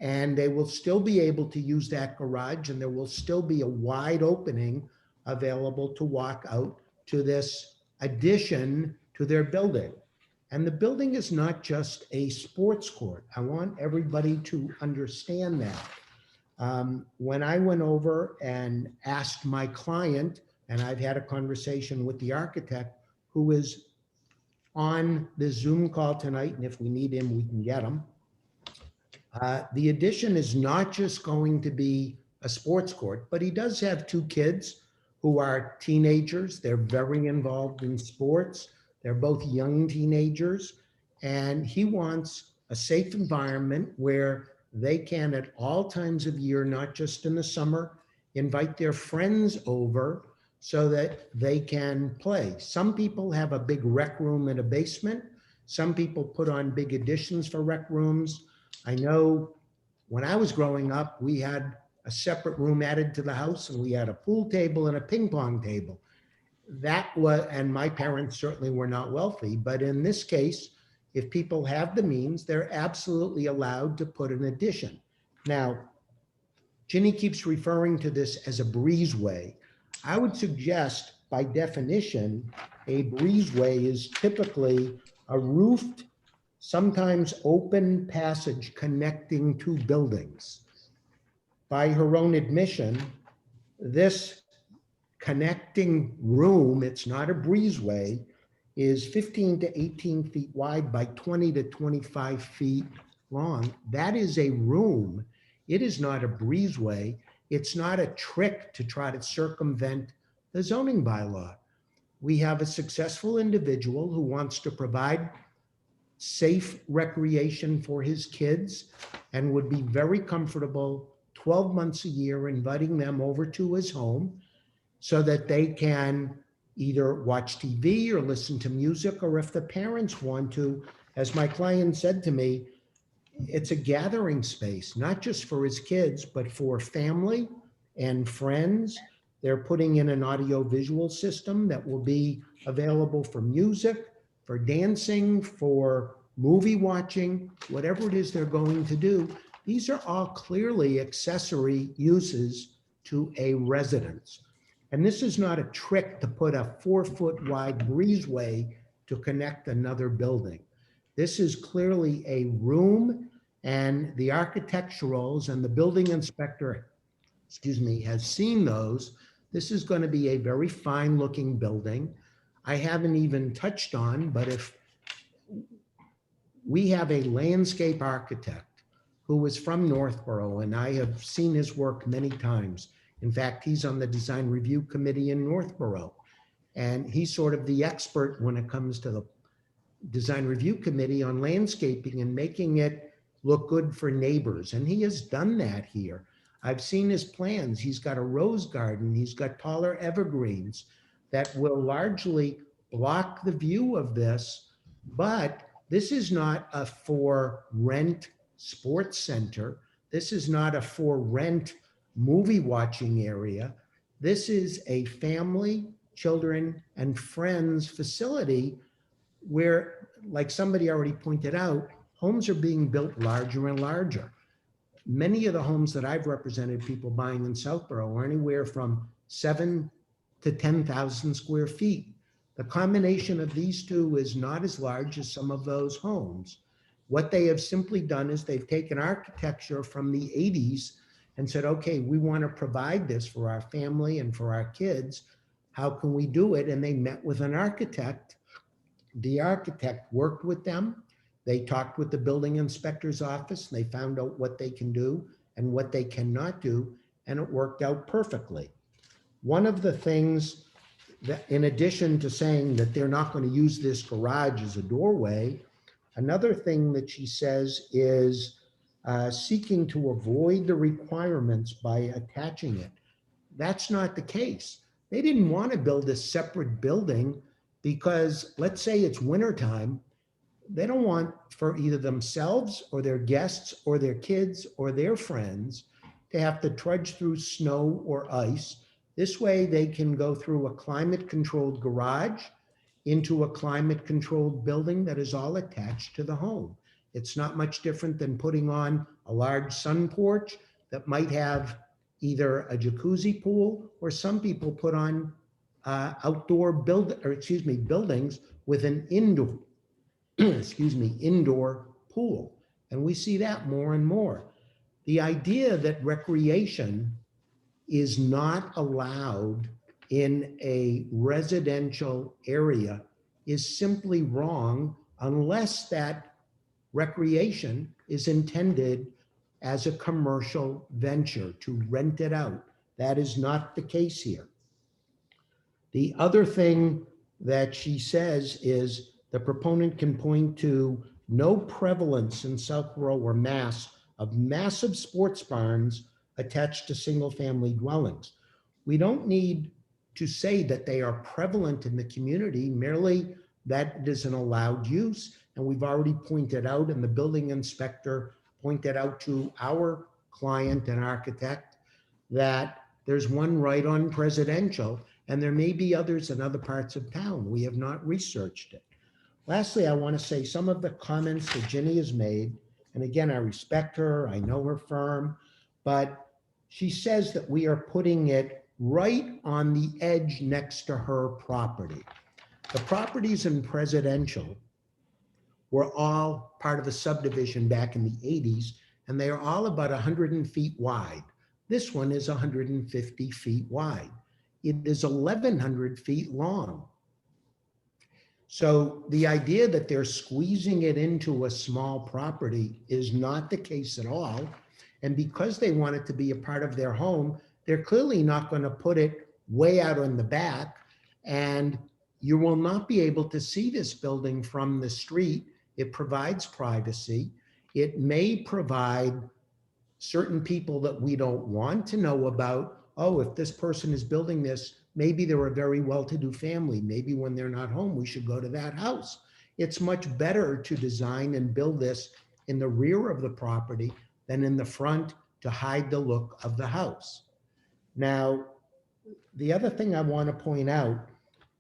And they will still be able to use that garage, and there will still be a wide opening available to walk out to this addition to their building. And the building is not just a sports court. I want everybody to understand that. When I went over and asked my client, and I've had a conversation with the architect who is on the Zoom call tonight, and if we need him, we can get him. The addition is not just going to be a sports court, but he does have two kids who are teenagers. They're very involved in sports. They're both young teenagers. And he wants a safe environment where they can, at all times of year, not just in the summer, invite their friends over so that they can play. Some people have a big rec room in a basement. Some people put on big additions for rec rooms. I know when I was growing up, we had a separate room added to the house, and we had a pool table and a ping pong table. That was, and my parents certainly were not wealthy, but in this case, if people have the means, they're absolutely allowed to put an addition. Now, Ginny keeps referring to this as a breezeway. I would suggest, by definition, a breezeway is typically a roofed, sometimes open passage connecting two buildings. By her own admission, this connecting room, it's not a breezeway, is 15 to 18 feet wide by 20 to 25 feet long. That is a room. It is not a breezeway. It's not a trick to try to circumvent the zoning bylaw. We have a successful individual who wants to provide safe recreation for his kids and would be very comfortable 12 months a year inviting them over to his home so that they can either watch TV or listen to music, or if the parents want to, as my client said to me, it's a gathering space, not just for his kids, but for family and friends. They're putting in an audio-visual system that will be available for music, for dancing, for movie watching, whatever it is they're going to do. These are all clearly accessory uses to a residence. And this is not a trick to put a 4-foot wide breezeway to connect another building. This is clearly a room, and the architecturals and the building inspector, has seen those. This is going to be a very fine looking building. I haven't even touched on, but if we have a landscape architect who is from Northborough, and I have seen his work many times. In fact, he's on the design review committee in Northborough, and he's sort of the expert when it comes to the design review committee on landscaping and making it look good for neighbors. And he has done that here. I've seen his plans. He's got a rose garden. He's got taller evergreens that will largely block the view of this. But this is not a for rent sports center. This is not a for rent movie watching area. This is a family, children, and friends facility where, like somebody already pointed out, homes are being built larger and larger. Many of the homes that I've represented people buying in Southborough are anywhere from 7 to 10,000 square feet. The combination of these two is not as large as some of those homes. What they have simply done is they've taken architecture from the 80s and said, okay, we want to provide this for our family and for our kids. How can we do it? And they met with an architect. The architect worked with them. They talked with the building inspector's office. And they found out what they can do and what they cannot do, and it worked out perfectly. One of the things that, in addition to saying that they're not going to use this garage as a doorway, another thing that she says is seeking to avoid the requirements by attaching it. That's not the case. They didn't want to build a separate building because, let's say it's wintertime, they don't want for either themselves or their guests or their kids or their friends to have to trudge through snow or ice. This way they can go through a climate-controlled garage into a climate-controlled building that is all attached to the home. It's not much different than putting on a large sun porch that might have either a jacuzzi pool, or some people put on outdoor buildings with an indoor, indoor pool. And we see that more and more. The idea that recreation is not allowed in a residential area is simply wrong unless that recreation is intended as a commercial venture to rent it out. That is not the case here. The other thing that she says is the proponent can point to no prevalence in Southborough or Mass of massive sports barns attached to single-family dwellings. We don't need to say that they are prevalent in the community, merely that it is an allowed use. And we've already pointed out, and the building inspector pointed out to our client and architect, that there's one right on Presidential, and there may be others in other parts of town. We have not researched it. Lastly, I want to say some of the comments that Ginny has made, and again, I respect her, I know her firm, but she says that we are putting it right on the edge next to her property. The properties in Presidential were all part of a subdivision back in the 80s, and they are all about 100 feet wide. This one is 150 feet wide. It is 1,100 feet long. So the idea that they're squeezing it into a small property is not the case at all. And because they want it to be a part of their home, they're clearly not going to put it way out on the back. And you will not be able to see this building from the street. It provides privacy. It may provide certain people that we don't want to know about. Oh, if this person is building this, maybe they're a very well-to-do family. Maybe when they're not home, we should go to that house. It's much better to design and build this in the rear of the property than in the front to hide the look of the house. Now, the other thing I want to point out,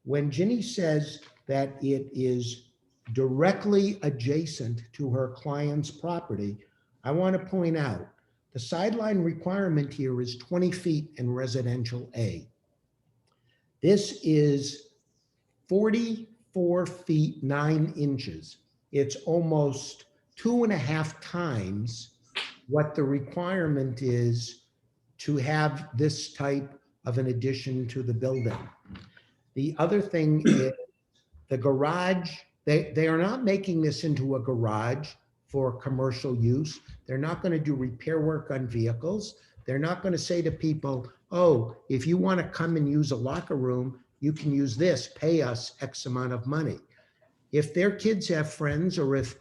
when Ginny says that it is directly adjacent to her client's property, I want to point out the sideline requirement here is 20 feet in residential A. This is 44 feet 9 inches. It's almost 2.5 times what the requirement is to have this type of an addition to the building. The other thing is the garage, they are not making this into a garage for commercial use. They're not going to do repair work on vehicles. They're not going to say to people, oh, if you want to come and use a locker room, you can use this, pay us X amount of money. If their kids have friends, or if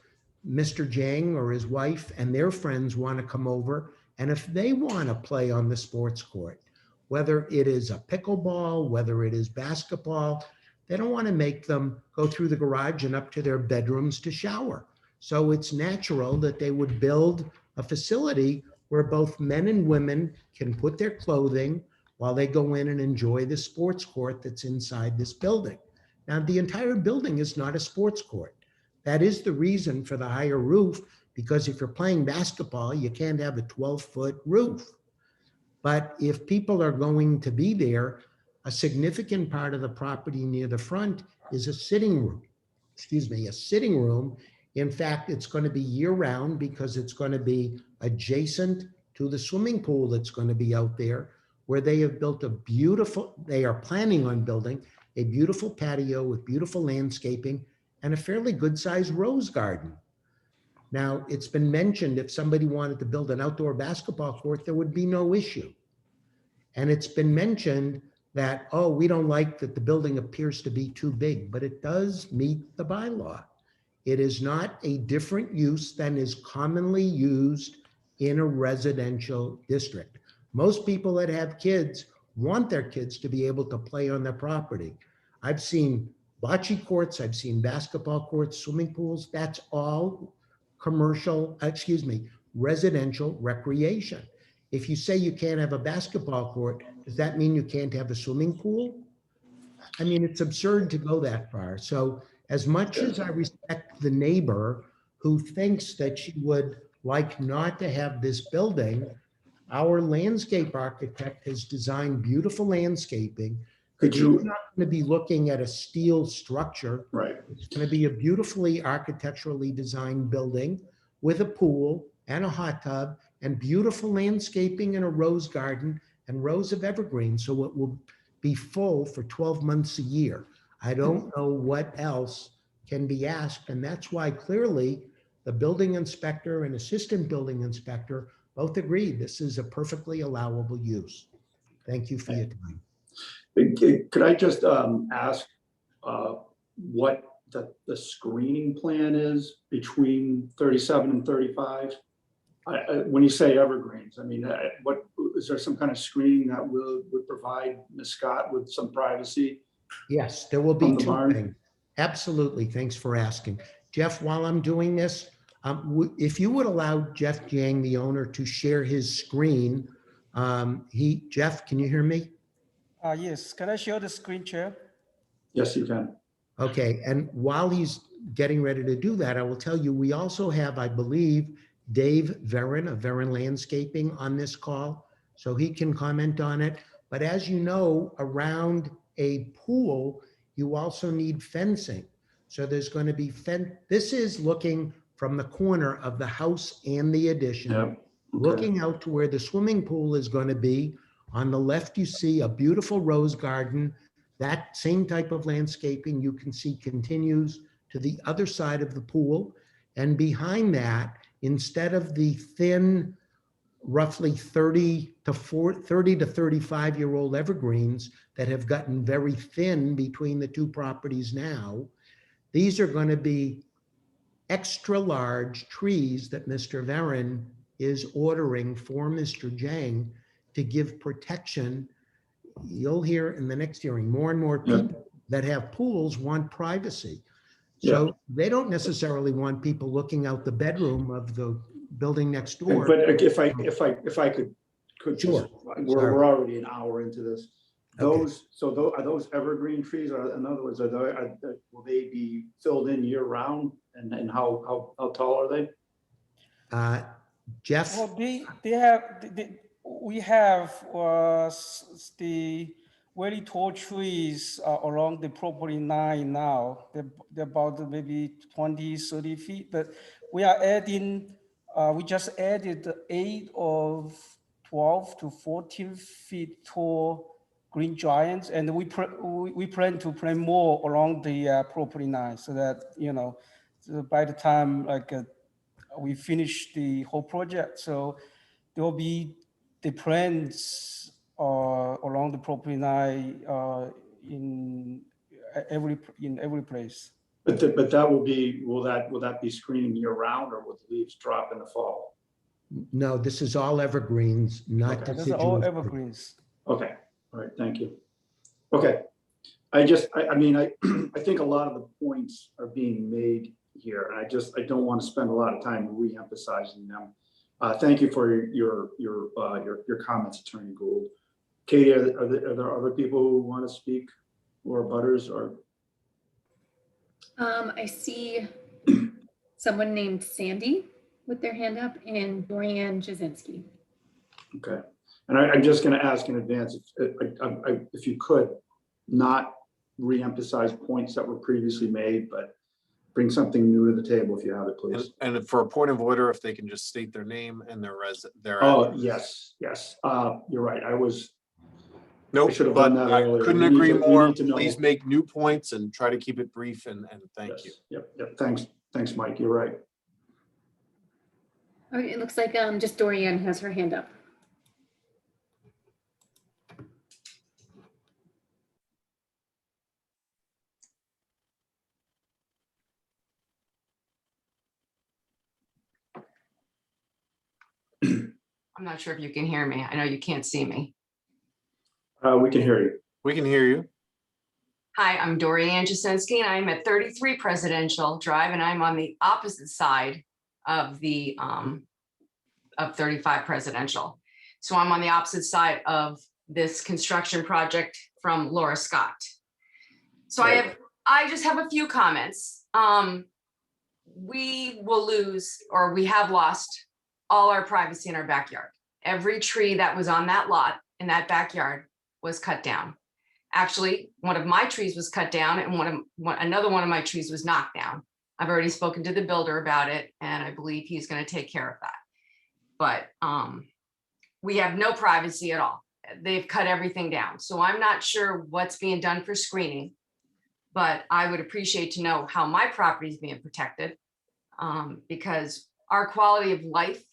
Mr. Jang or his wife and their friends want to come over, and if they want to play on the sports court, whether it is a pickleball, whether it is basketball, they don't want to make them go through the garage and up to their bedrooms to shower. So it's natural that they would build a facility where both men and women can put their clothing while they go in and enjoy the sports court that's inside this building. Now, the entire building is not a sports court. That is the reason for the higher roof, because if you're playing basketball, you can't have a 12-foot roof. But if people are going to be there, a significant part of the property near the front is a sitting room. A sitting room. In fact, it's going to be year-round because it's going to be adjacent to the swimming pool that's going to be out there, where they have built they are planning on building a beautiful patio with beautiful landscaping and a fairly good-sized rose garden. Now, it's been mentioned if somebody wanted to build an outdoor basketball court, there would be no issue. And it's been mentioned that, oh, we don't like that the building appears to be too big, but it does meet the bylaw. It is not a different use than is commonly used in a residential district. Most people that have kids want their kids to be able to play on their property. I've seen bocce courts, I've seen basketball courts, swimming pools. That's all residential recreation. If you say you can't have a basketball court, does that mean you can't have a swimming pool? I mean, it's absurd to go that far. So as much as I respect the neighbor who thinks that she would like not to have this building. Our landscape architect has designed beautiful landscaping. Could It's you, not going to be looking at a steel structure. right, It's going to be a beautifully architecturally designed building with a pool and a hot tub and beautiful landscaping and a rose garden and rows of evergreens. So it will be full for 12 months a year. I don't know what else can be asked. And that's why clearly the building inspector and assistant building inspector both agreed this is a perfectly allowable use. Thank you for your time. could I just ask what the screening plan is between 37 and 35? When you say evergreens, I mean, what, is there some kind of screening that would provide Ms. Scott with some privacy? Yes, there will be From the two barn? things. Absolutely. Thanks for asking. Jeff, while I'm doing this, if you would allow Jeff Jang, the owner, to share his screen. Jeff, can you hear me? Yes, can I share the screen, Chair? Yes, you can. Okay, and while he's getting ready to do that, I will tell you, we also have, I believe, Dave Veron of Veron Landscaping on this call, so he can comment on it. But as you know, around a pool, you also need fencing. So there's going to be this is looking from the corner of the house and the addition, Yep. Okay. looking out to where the swimming pool is going to be. On the left, you see a beautiful rose garden. That same type of landscaping you can see continues to the other side of the pool. And behind that, instead of the thin, roughly 30 to 35-year-old evergreens that have gotten very thin between the two properties now, these are going to be extra large trees that Mr. Veron is ordering for Mr. Jang to give protection. You'll hear in the next hearing, more and more people that have pools want privacy. So they don't necessarily want people looking out the bedroom of the building next door. But if I could Sure. we're already an hour into this. Okay. Are those evergreen trees? Or in other words, will they be filled in year round? And how tall are they? Jeff? Well, we have the very tall trees along the property line now. They're about maybe 20, 30 feet, but we are adding, we just added 8 of 12 to 14 feet tall green giants, and we plan to plant more along the property line so that, so by the time we finish the whole project, so there will be the plants along the property line in every place. But that will that be screening year round, or will the leaves drop in the fall? No, this is all evergreens, not Okay. Those are all deciduous. evergreens. Okay, all right, thank you. Okay, I think a lot of the points are being made here, and I don't want to spend a lot of time re-emphasizing them. Thank you for your comments, Attorney Gould. Katie, are there other people who want to speak, or butters, or? I see someone named Sandy with their hand up, and Dorian Jasinski. Okay, and I'm just going to ask in advance if you could not re-emphasize points that were previously made, but bring something new to the table if you have it, please. And for a point of order, if they can just state their name and their Oh, address. yes. You're right. I Nope, should have but done that I earlier. couldn't We need agree to- we more. need to know. Please make new points and try to keep it brief, and thank you. Yep. Thanks, Mike. You're right. All right, it looks like just Dorian has her hand up. I'm not sure if you can hear me. I know you can't see me. We can hear you. We can hear you. Hi, I'm Dorian Jasinski, and I'm at 33 Presidential Drive, and I'm on the opposite side of the of 35 Presidential. So I'm on the opposite side of this construction project from Laura Scott. So Right. I just have a few comments. we will lose, or we have lost, all our privacy in our backyard. Every tree that was on that lot in that backyard was cut down. Actually, one of my trees was cut down and another one of my trees was knocked down. I've already spoken to the builder about it, and I believe he's going to take care of that. But we have no privacy at all. They've cut everything down. So I'm not sure what's being done for screening, but I would appreciate to know how my property is being protected, because our quality of life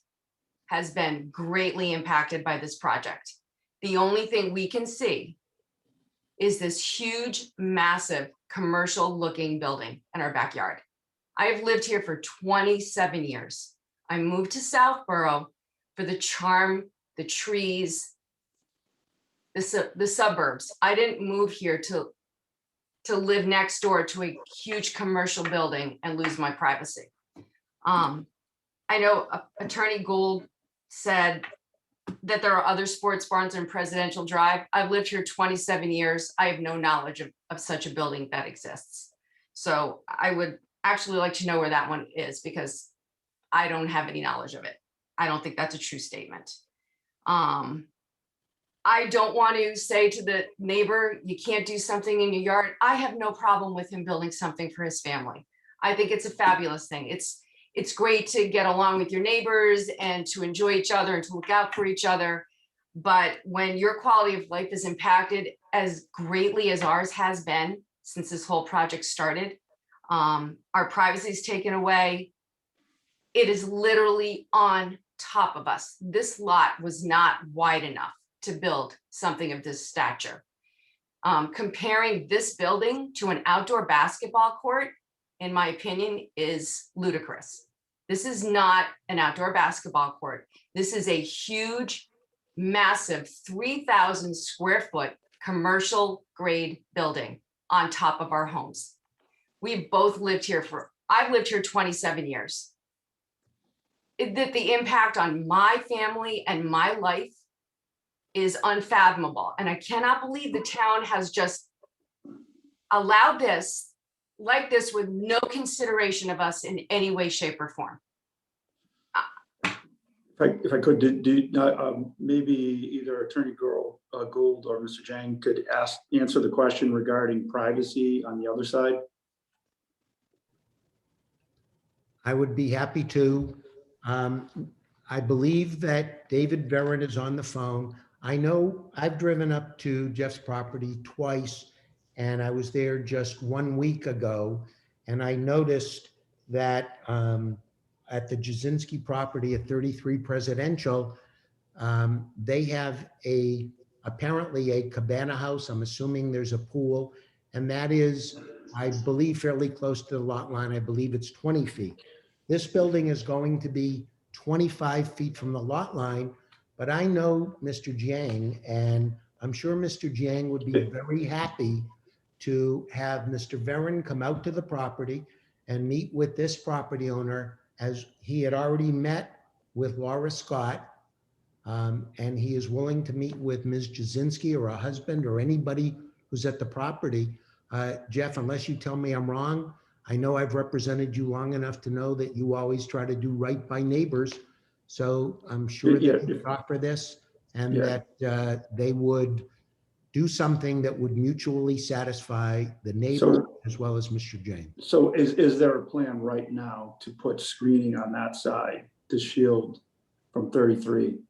has been greatly impacted by this project. The only thing we can see is this huge, massive commercial looking building in our backyard. I've lived here for 27 years. I moved to Southborough for the charm, the trees, the suburbs. I didn't move here to live next door to a huge commercial building and lose my privacy. I know Attorney Gould said that there are other sports barns in Presidential Drive. I've lived here 27 years. I have no knowledge of such a building that exists. So I would actually like to know where that one is, because I don't have any knowledge of it. I don't think that's a true statement. I don't want to say to the neighbor, you can't do something in your yard. I have no problem with him building something for his family. I think it's a fabulous thing. It's great to get along with your neighbors and to enjoy each other and to look out for each other. But when your quality of life is impacted as greatly as ours has been since this whole project started, our privacy is taken away. It is literally on top of us. This lot was not wide enough to build something of this stature. Comparing this building to an outdoor basketball court, in my opinion, is ludicrous. This is not an outdoor basketball court. This is a huge, massive 3,000 square foot commercial grade building on top of our homes. We've both lived here I've lived here 27 years. The impact on my family and my life is unfathomable. And I cannot believe the town has just allowed this like this with no consideration of us in any way, shape, or form. If I could, maybe either Attorney Gould or Mr. Jang could answer the question regarding privacy on the other side. I would be happy to. I believe that David Veron is on the phone. I know I've driven up to Jeff's property twice, and I was there just 1 week ago, and I noticed that at the Jasinski property at 33 Presidential, they have apparently a cabana house. I'm assuming there's a pool, and that is, I believe, fairly close to the lot line. I believe it's 20 feet. This building is going to be 25 feet from the lot line, but I know Mr. Jiang, and I'm sure Mr. Jiang would be very happy to have Mr. Veron come out to the property and meet with this property owner, as he had already met with Laura Scott, and he is willing to meet with Ms. Jasinski or her husband or anybody who's at the property. Jeff, unless you tell me I'm wrong, I know I've represented you long enough to know that you always try to do right by neighbors. So I'm sure that you offer this and that they would do something that would mutually satisfy the neighbor as well as Mr. Jane. So is there a plan right now to put screening on that side to shield from 33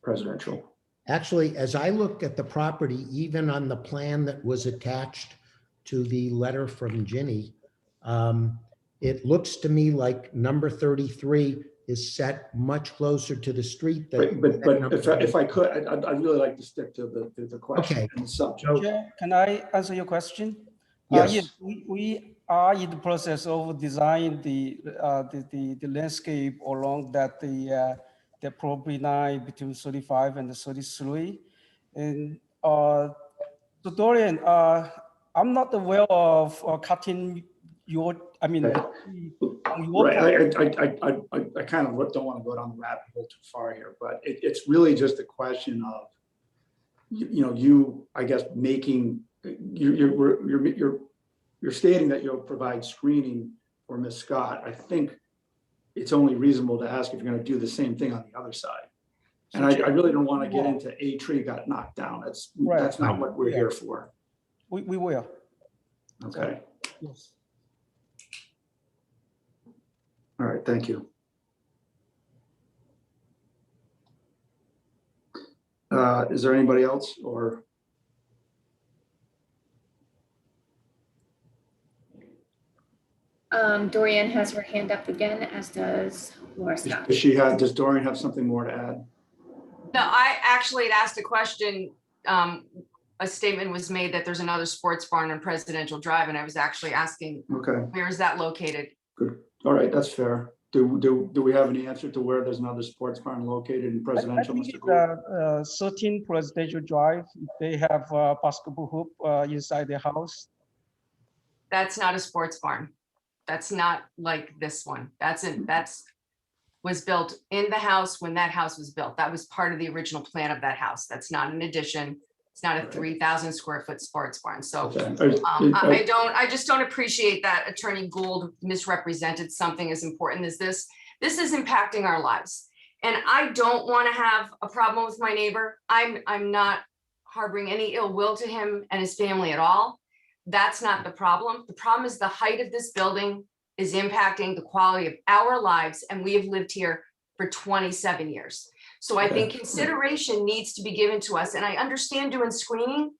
Presidential? Actually, as I looked at the property, even on the plan that was attached to the letter from Ginny, it looks to me like number 33 is set much closer to the street. But if I could, I'd really like to stick to the question Okay. and the subject. Chair, can I answer your question? Yes. Yes, we are in the process of designing the landscape along that the property line between 35 and 33. And so Dorian, I'm not aware of cutting your, I mean, the tree on your Right, property. I kind of don't want to go down the rabbit hole too far here, but it's really just a question of, you, I guess, making, you're stating that you'll provide screening or Ms. Scott, I think it's only reasonable to ask if you're gonna do the same thing on the other side. And I really don't want to get into a tree got knocked down. That's not what we're here for. We will. Okay, Yes. all right, thank you. Is there anybody else or? Dorian has her hand up again, as does Laura Scott. Does Dorian have something more to add? No, I actually had asked a question. A statement was made that there's another sports barn on Presidential Drive, and I was actually asking, Okay, where is that located? good. All right, that's fair. Do we have any answer to where there's another sports barn located in I Presidential, think Mr. it's Gould? 13 Presidential Drive. They have a basketball hoop inside their house. That's not a sports barn. That's not like this one. That's was built in the house when that house was built. That was part of the original plan of that house. That's not an addition. It's not a 3,000 square foot sports barn. So Okay. I just don't appreciate that Attorney Gould misrepresented something as important as this. This is impacting our lives. And I don't want to have a problem with my neighbor. I'm not harboring any ill will to him and his family at all. That's not the problem. The problem is the height of this building is impacting the quality of our lives, and we have lived here for 27 years. So I think consideration needs to be given to us, and I understand doing screening,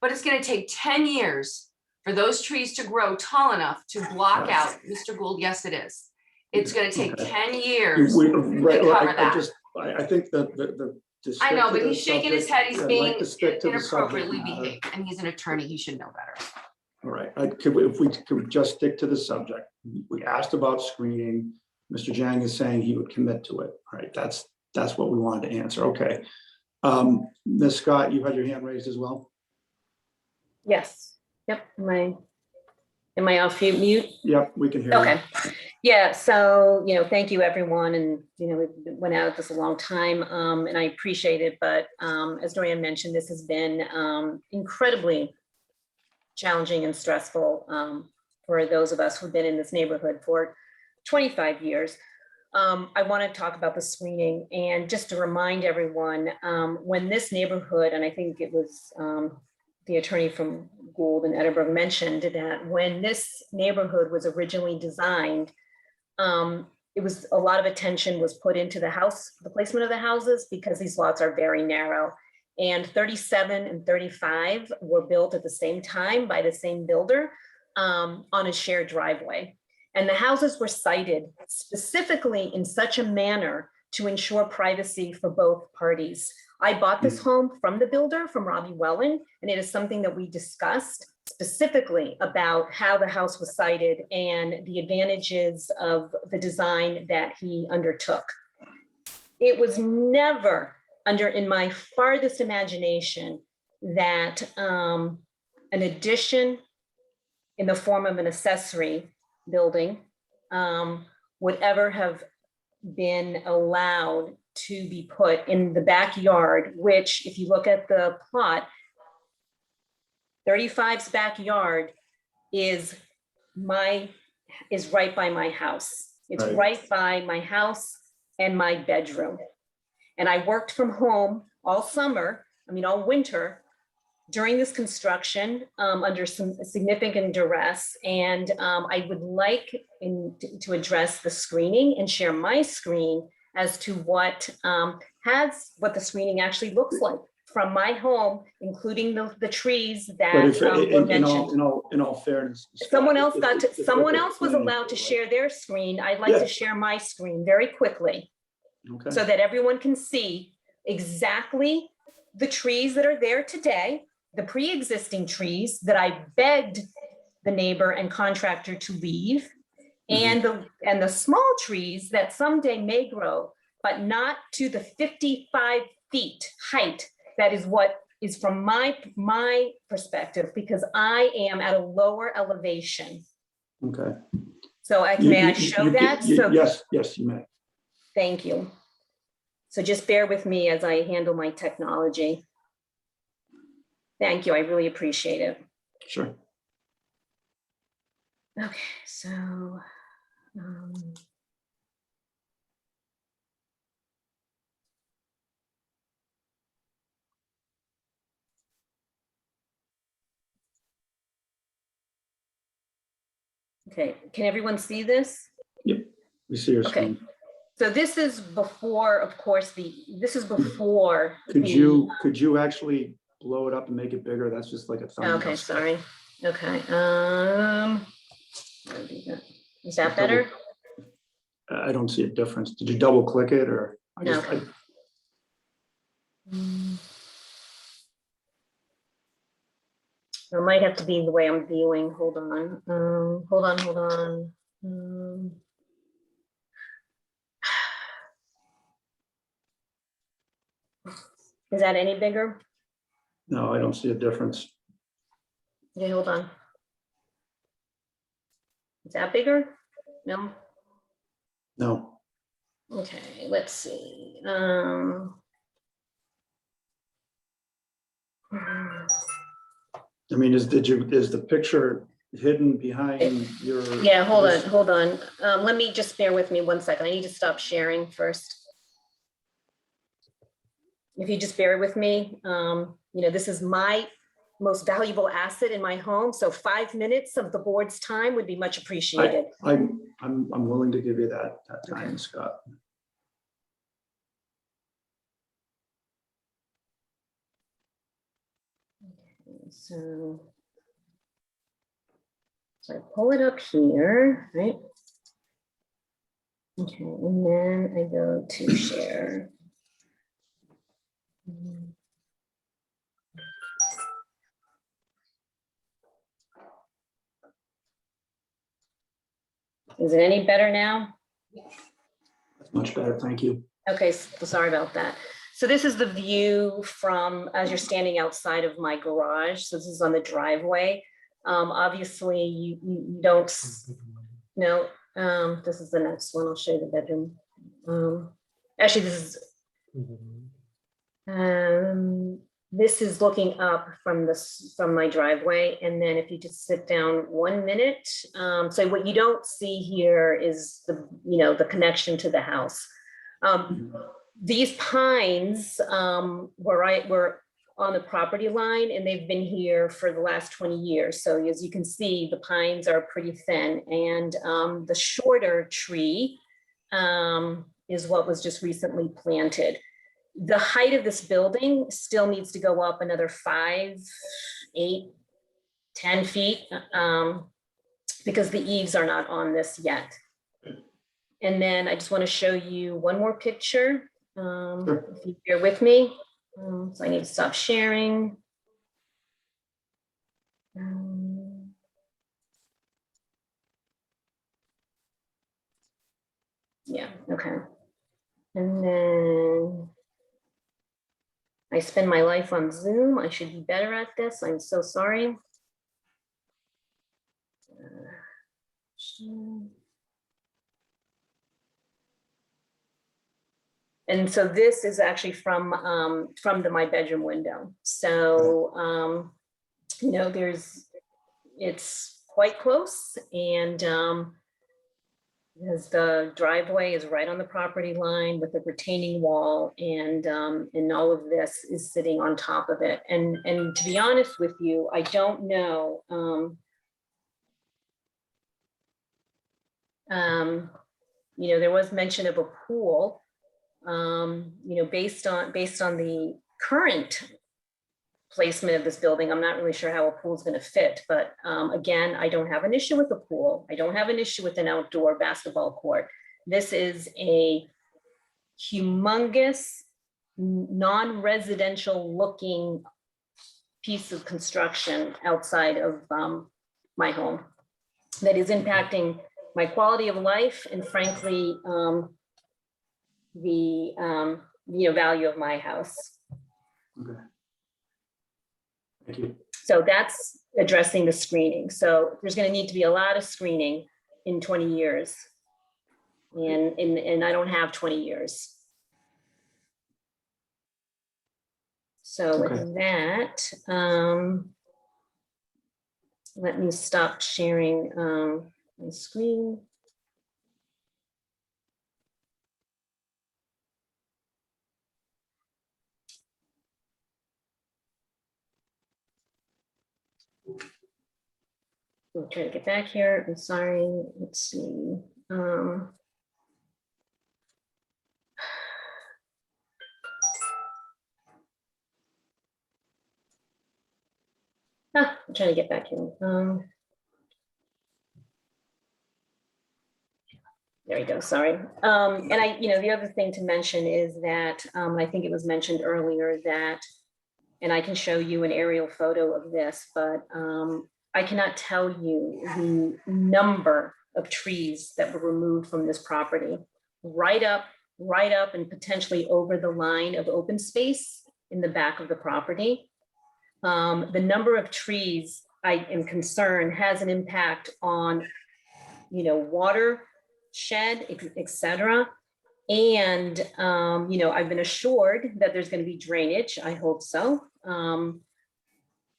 but it's going to take 10 years for those trees to grow tall enough to block out, Mr. Gould, yes, it is. It's going to take 10 years to cover that. I think that I know, but he's shaking his head. He's being inappropriately inappropriately behaved, and he's an attorney. He should know better. All right, if we could just stick to the subject. We asked about screening. Mr. Jang is saying he would commit to it. All right, that's what we wanted to answer. Okay. Ms. Scott, you had your hand raised as well? Yes. Yep. Am I off mute? Yep, we can hear you. Okay. Yeah. So, thank you, everyone. And, we went out this a long time and I appreciate it. But as Dorian mentioned, this has been incredibly challenging and stressful for those of us who've been in this neighborhood for 25 years. I want to talk about the screening, and just to remind everyone, when this neighborhood, and I think it was the attorney from Gould and Edinburgh mentioned that when this neighborhood was originally designed, it was a lot of attention was put into the placement of the houses, because these lots are very narrow. And 37 and 35 were built at the same time by the same builder on a shared driveway. And the houses were sited specifically in such a manner to ensure privacy for both parties. I bought this home from the builder, from Robbie Wellen, and it is something that we discussed specifically about how the house was sited and the advantages of the design that he undertook. It was never in my farthest imagination that an addition in the form of an accessory building would ever have been allowed to be put in the backyard, which, if you look at the plot, 35's backyard is right by my house. It's right by my house and my bedroom. And I worked from home all winter during this construction under some significant duress. And I would like to address the screening and share my screen as to what the screening actually looks like from my home, including the trees that were mentioned. In all fairness, someone else was allowed to share their screen. I'd like to share my screen very quickly. Okay. So that everyone can see exactly the trees that are there today, the pre-existing trees that I begged the neighbor and contractor to leave, and the small trees that someday may grow, but not to the 55 feet height. That is what is from my perspective, because I am at a lower elevation. Okay. So may I show that? Yes, you may. Thank you. So just bear with me as I handle my technology. Thank you. I really appreciate it. Sure. Okay, so Um, Okay, can everyone see this? We see your Okay. screen. So this is before, of course, this is before. Could you actually blow it up and make it bigger? That's just like a thumbnail. Okay, sorry. Okay. Is that Double- better? I don't see a difference. Did you double click it or? No. It might have to be the way I'm viewing. Hold on. Hold on. Is that any bigger? No, I don't see a difference. Okay, hold on. Is that bigger? No? No. Okay, let's see. I mean, is the picture hidden behind your? Yeah, hold on. Let me just bear with me 1 second. I need to stop sharing first. If you just bear with me, this is my most valuable asset in my home. So 5 minutes of the board's time would be much appreciated. I'm willing to give you that time, Okay. Scott. So I pull it up here, right? Okay, and then I go to share. Is it any better now? That's much better. Thank you. Okay, so sorry about that. So this is the view from, as you're standing outside of my garage. So this is on the driveway. Obviously, you don't know. This is the next one. I'll show you the bedroom. Actually, this is looking up from my driveway. And then if you just sit down 1 minute, so what you don't see here is the connection to the house. These pines were on the property line, and they've been here for the last 20 years. So as you can see, the pines are pretty thin, and the shorter tree is what was just recently planted. The height of this building still needs to go up another 5, 8, 10 feet because the eaves are not on this yet. And then I just want to show you one more picture. Sure. If you bear with me. So I need to stop sharing. Yeah, okay. And then I spend my life on Zoom. I should be better at this. I'm so sorry. And so this is actually from my bedroom window. So, it's quite close, and as the driveway is right on the property line with a retaining wall, and all of this is sitting on top of it. And to be honest with you, I don't know. There was mention of a pool. Based on the current placement of this building, I'm not really sure how a pool is going to fit. But again, I don't have an issue with the pool. I don't have an issue with an outdoor basketball court. This is a humongous, non-residential looking piece of construction outside of my home that is impacting my quality of life and, frankly, the value of my house. Okay. Thank you. So that's addressing the screening. So there's going to need to be a lot of screening in 20 years. And I don't have 20 years. So with that, let me stop sharing my screen. I'm trying to get back here. I'm sorry. Let's see. I'm trying to get back here. There we go, sorry. And the other thing to mention is that, I think it was mentioned earlier that, and I can show you an aerial photo of this, but I cannot tell you the number of trees that were removed from this property, right up and potentially over the line of open space in the back of the property. The number of trees, I am concerned, has an impact on, water shed, etc. And, I've been assured that there's going to be drainage. I hope so.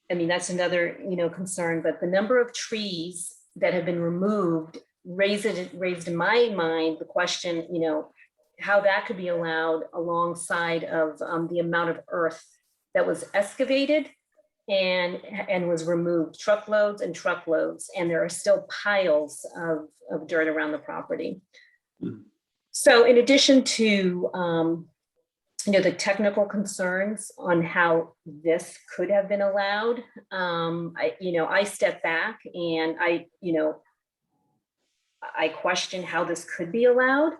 That's another, concern, but the number of trees that have been removed raised in my mind the question, how that could be allowed alongside of the amount of earth that was excavated and was removed, truckloads and truckloads, and there are still piles of dirt around the property. So in addition to the technical concerns on how this could have been allowed, I step back and I question how this could be allowed,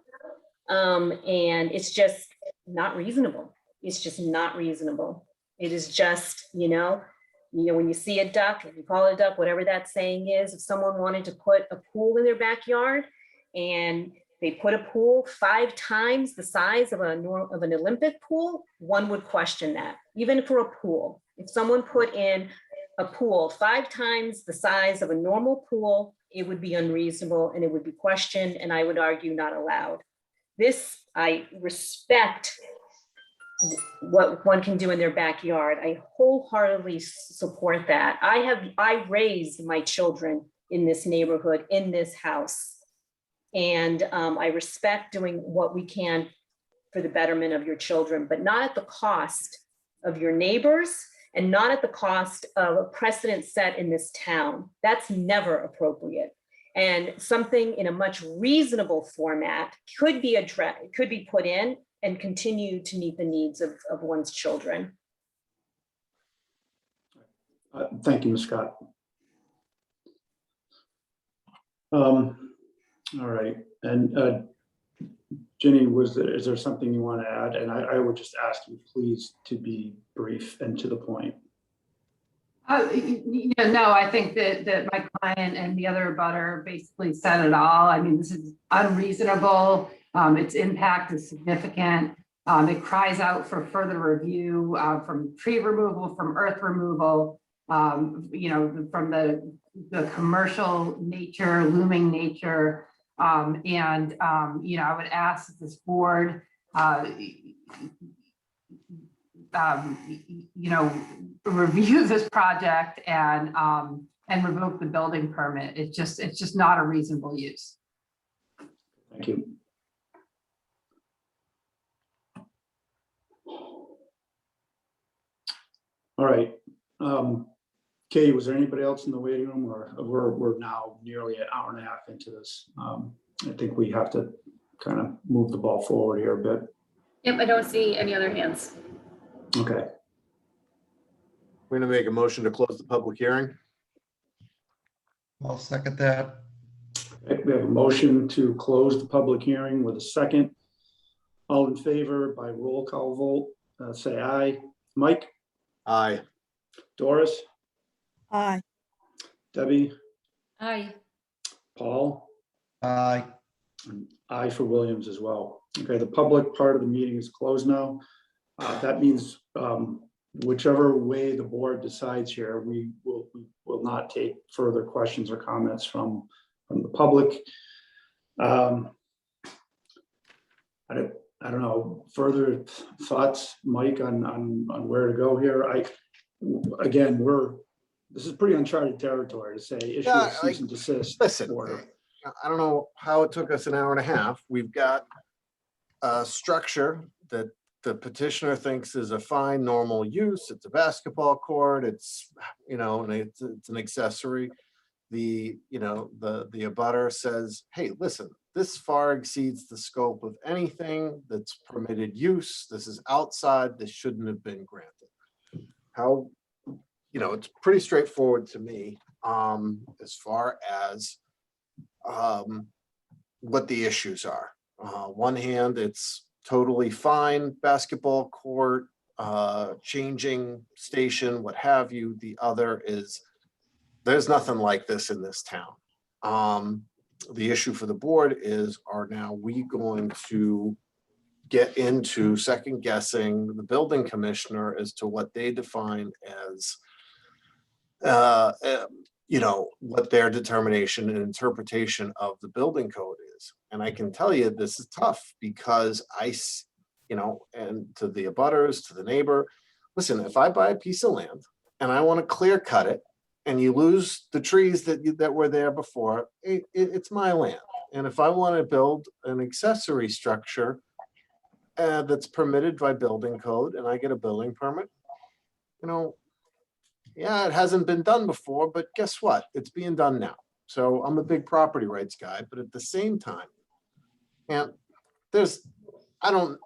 and it's just not reasonable. It's just not reasonable. It is just, when you see a duck, if you call it a duck, whatever that saying is, if someone wanted to put a pool in their backyard and they put a pool 5 times the size of an Olympic pool, one would question that, even for a pool. If someone put in a pool 5 times the size of a normal pool, it would be unreasonable and it would be questioned, and I would argue not allowed. This, I respect what one can do in their backyard. I wholeheartedly support that. I raised my children in this neighborhood, in this house. And I respect doing what we can for the betterment of your children, but not at the cost of your neighbors and not at the cost of a precedent set in this town. That's never appropriate. And something in a much reasonable format could be addressed, could be put in and continue to meet the needs of one's children. Thank you, Ms. Scott. All right, and Jenny, is there something you want to add? And I would just ask you please to be brief and to the point. No, I think that my client and the other abutter basically said it all. I mean, this is unreasonable. Its impact is significant. It cries out for further review from tree removal, from earth removal, from the commercial nature, looming nature. I would ask that this board, review this project and revoke the building permit. It's just not a reasonable use. Thank you. All right. Katie, was there anybody else in the waiting room, or we're now nearly an hour and a half into this? I think we have to kind of move the ball forward here a bit. Yep, I don't see any other hands. Okay. We're going to make a motion to close the public hearing. I'll second that. Okay, we have a motion to close the public hearing with a second. All in favor by roll call vote, say aye. Mike? Aye. Doris? Aye. Debbie? Aye. Paul? Aye. And aye for Williams as well. Okay, the public part of the meeting is closed now. That means whichever way the board decides here, we will not take further questions or comments from the public. I don't know, further thoughts, Mike, on where to go here? This is pretty uncharted territory to say issue a cease and desist order. I don't know how it took us an hour and a half. We've got a structure that the petitioner thinks is a fine, normal use. It's a basketball court. It's, and it's an accessory. The abutter says, hey, listen, this far exceeds the scope of anything that's permitted use. This is outside. This shouldn't have been granted. How, it's pretty straightforward to me, as far as what the issues are. One hand, it's totally fine, basketball court, changing station, what have you. The other is, there's nothing like this in this town. The issue for the board is, are now we going to get into second guessing the building commissioner as to what they define as, what their determination and interpretation of the building code is. And I can tell you, this is tough because and to the abutters, to the neighbor, listen, if I buy a piece of land and I want to clear cut it, and you lose the trees that were there before, it's my land. And if I want to build an accessory structure that's permitted by building code and I get a building permit, yeah, it hasn't been done before, but guess what? It's being done now. So I'm a big property rights guy, but at the same time, and there's no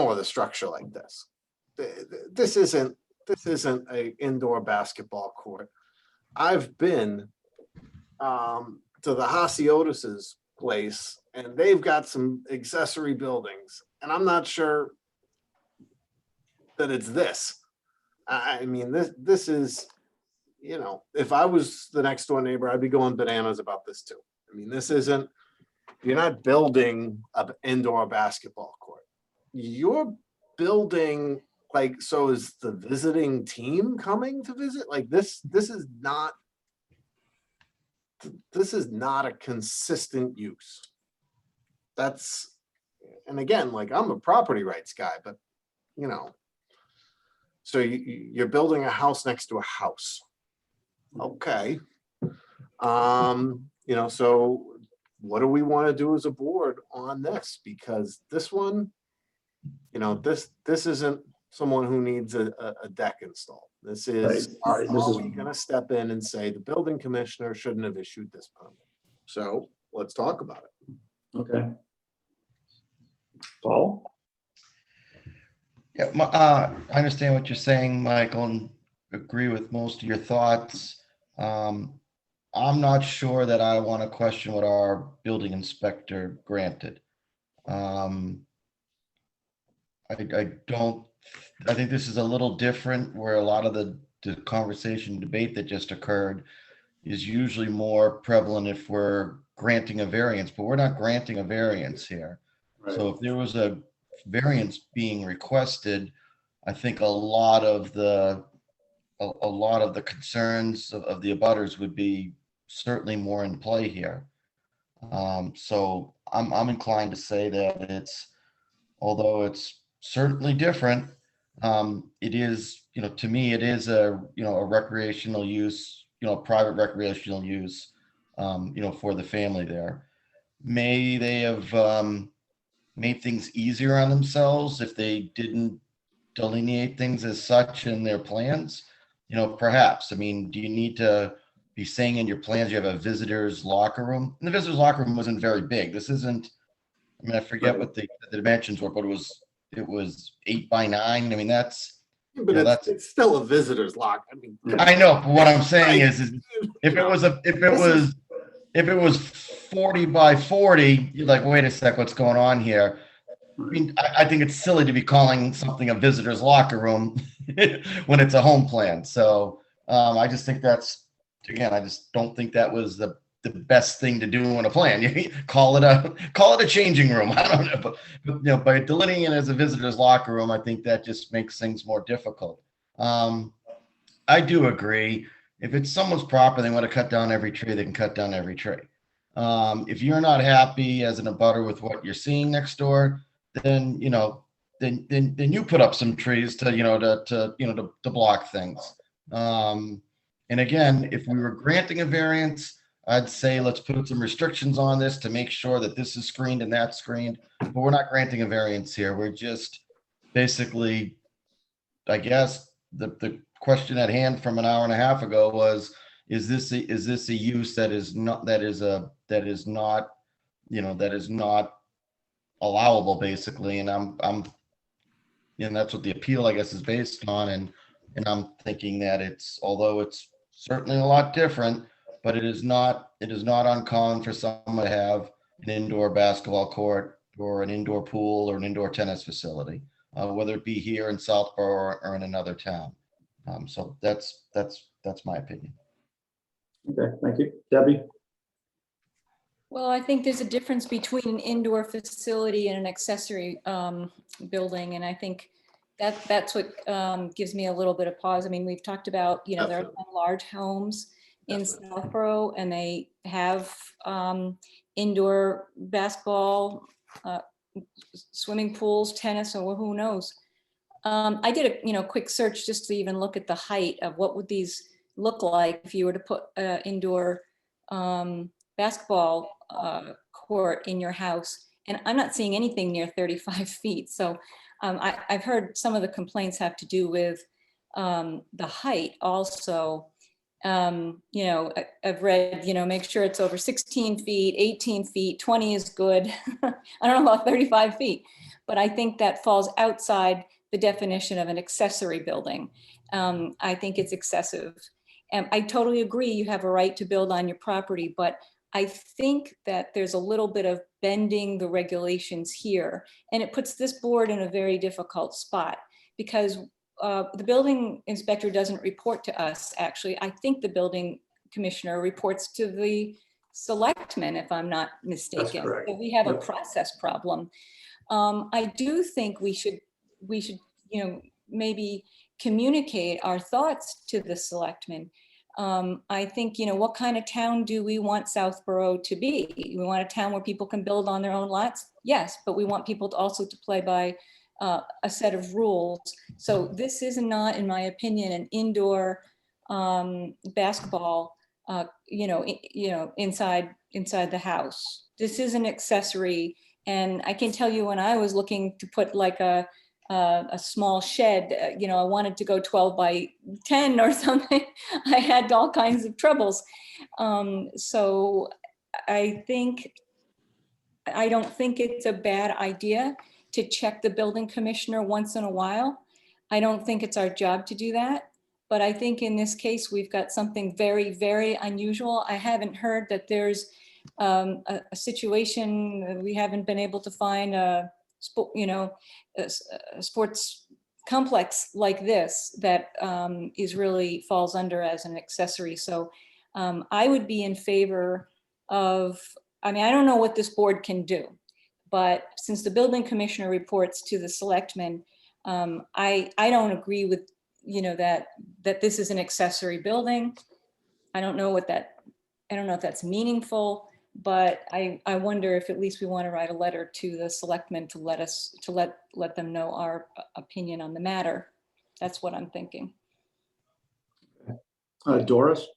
other structure like this. This isn't a indoor basketball court. I've been to the Hasiotis's place and they've got some accessory buildings and I'm not sure that it's this. I mean, this is, if I was the next door neighbor, I'd be going bananas about this too. I mean, you're not building an indoor basketball court. You're building, so is the visiting team coming to visit? This is not a consistent use. And again, I'm a property rights guy, but so you're building a house next to a house. Okay. So what do we want to do as a board on this? Because this one, this isn't someone who needs a deck installed. This is, are we going to step in and say the building commissioner shouldn't have issued this permit? So let's talk about it. Okay. Paul? Yeah, I understand what you're saying, Michael, and agree with most of your thoughts. I'm not sure that I want to question what our building inspector granted. I think this is a little different, where a lot of the conversation debate that just occurred is usually more prevalent if we're granting a variance, but we're not granting a variance here. Right. So if there was a variance being requested, I think a lot of the concerns of the abutters would be certainly more in play here. So I'm inclined to say that although it's certainly different, it is, to me, it is a recreational use, private recreational use, for the family there. May they have made things easier on themselves if they didn't delineate things as such in their plans? Perhaps. I mean, do you need to be saying in your plans you have a visitor's locker room? And the visitor's locker room wasn't very big. This isn't, I forget what the dimensions were, but it was 8 by 9. I mean, but it's still a visitor's locker. I mean, I know, but what I'm saying is if it was 40 by 40, you're like, wait a sec, what's going on here? I mean, I think it's silly to be calling something a visitor's locker room when it's a home plan. So I just think I just don't think that was the best thing to do in a plan. You call it a changing room. I don't know, but by delineating it as a visitor's locker room, I think that just makes things more difficult. I do agree. If it's someone's property, they want to cut down every tree, they can cut down every tree. If you're not happy as an abutter with what you're seeing next door, then then you put up some trees to block things. And again, if we were granting a variance, I'd say let's put some restrictions on this to make sure that this is screened and that's screened. But we're not granting a variance here. We're just basically, I guess the question at hand from an hour and a half ago was, is this a use that is not, allowable, basically? And and that's what the appeal, I guess, is based on. And I'm thinking that although it's certainly a lot different, but it is not uncommon for someone to have an indoor basketball court or an indoor pool or an indoor tennis facility, whether it be here in Southborough or in another town. So that's my opinion. Okay, thank you. Debbie? Well, I think there's a difference between an indoor facility and an accessory building. And I think that's what gives me a little bit of pause. I mean, we've talked about, there are Definitely. some large homes in Definitely. Southborough, and they have indoor basketball, swimming pools, tennis, or who knows. I did a quick search just to even look at the height of what would these look like if you were to put indoor basketball court in your house. And I'm not seeing anything near 35 feet. So I've heard some of the complaints have to do with the height also. I've read, make sure it's over 16 feet, 18 feet, 20 is good. I don't know about 35 feet, but I think that falls outside the definition of an accessory building. I think it's excessive. And I totally agree, you have a right to build on your property, but I think that there's a little bit of bending the regulations here, and it puts this board in a very difficult spot because the building inspector doesn't report to us, actually. I think the building commissioner reports to the selectmen, if I'm not mistaken. correct. So we have a Yep. process problem. I do think we should, maybe communicate our thoughts to the selectmen. I think, what kind of town do we want Southborough to be? We want a town where people can build on their own lots? Yes, but we want people to also to play by a set of rules. So this is not, in my opinion, an indoor basketball, inside the house. This is an accessory. And I can tell you, when I was looking to put like a small shed, I wanted to go 12 by 10 or something. I had all kinds of troubles. So I don't think it's a bad idea to check the building commissioner once in a while. I don't think it's our job to do that. But I think in this case, we've got something very, very unusual. I haven't heard that there's a situation, we haven't been able to find a sports complex like this that is really falls under as an accessory. So I would be in favor of, I mean, I don't know what this board can do, but since the building commissioner reports to the selectmen, I don't agree with, that this is an accessory building. I don't know if that's meaningful, but I wonder if at least we want to write a letter to the selectmen to let them know our opinion on the matter. That's what I'm thinking. Doris?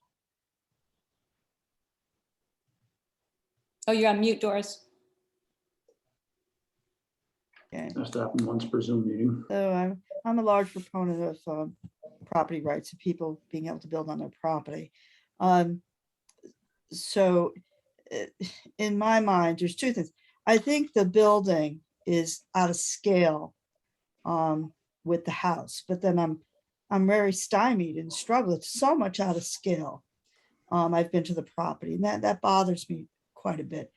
Oh, you're on mute, Doris. Okay. That's happened once per Zoom meeting. So I'm a large proponent of property rights and people being able to build on their property. So in my mind, there's two things. I think the building is out of scale with the house, but then I'm very stymied and struggle. It's so much out of scale. I've been to the property, and that bothers me quite a bit.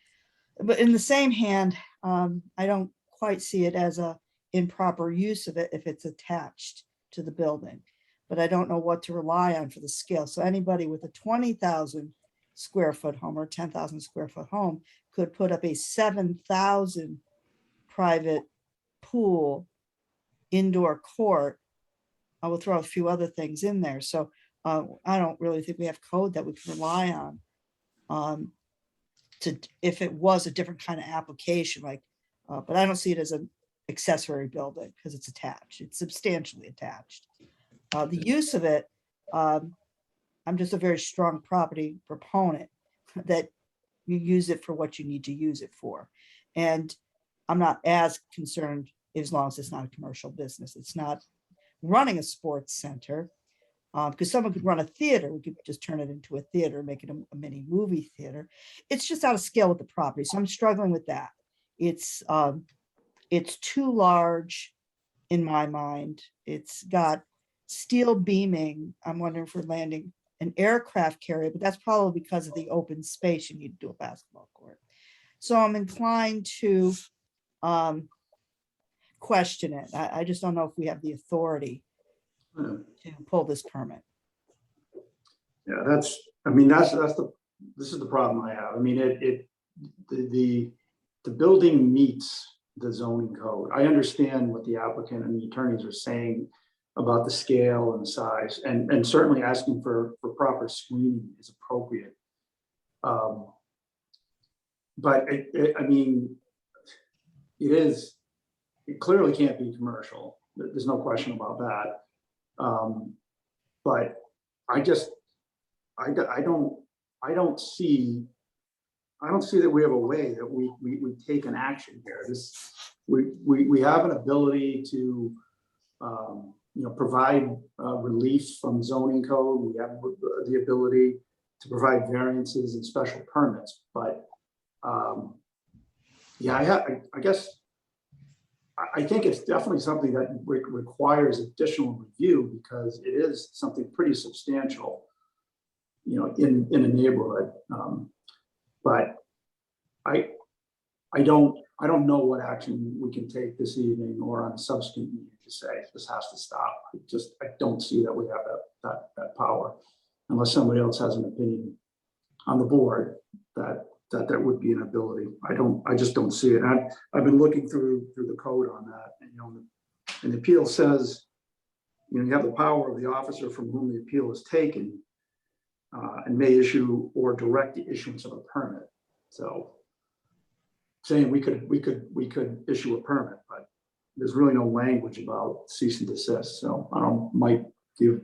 But in the same hand, I don't quite see it as a improper use of it if it's attached to the building. But I don't know what to rely on for the scale. So anybody with a 20,000 square foot home or 10,000 square foot home could put up a 7,000 private pool, indoor court. I will throw a few other things in there. So I don't really think we have code that we can rely on to, if it was a different kind of application, like, but I don't see it as an accessory building because it's attached. It's substantially attached. The use of it, I'm just a very strong property proponent that you use it for what you need to use it for. And I'm not as concerned as long as it's not a commercial business. It's not running a sports center. Because someone could run a theater, we could just turn it into a theater, make it a mini movie theater. It's just out of scale with the property. So I'm struggling with that. It's too large in my mind. It's got steel beaming. I'm wondering if we're landing an aircraft carrier, but that's probably because of the open space you need to do a basketball court. So I'm inclined to question it. I just don't know if we have the authority to pull this permit. Yeah, this is the problem I have. I mean, the building meets the zoning code. I understand what the applicant and the attorneys are saying about the scale and the size, and certainly asking for proper screening is appropriate. But I mean, it clearly can't be commercial. There's no question about that. But I don't see that we have a way that we take an action here. We have an ability to provide relief from zoning code. We have the ability to provide variances and special permits, but I think it's definitely something that requires additional review, because it is something pretty substantial, in a neighborhood. But I don't know what action we can take this evening or on a subsequent meeting to say this has to stop. I don't see that we have that power, unless somebody else has an opinion on the board that would be an ability. I just don't see it. And I've been looking through the code on that, and the appeal says, you have the power of the officer from whom the appeal is taken, and may issue or direct the issuance of a permit. So saying we could issue a permit, but there's really no language about cease and desist. So I don't, Mike, do you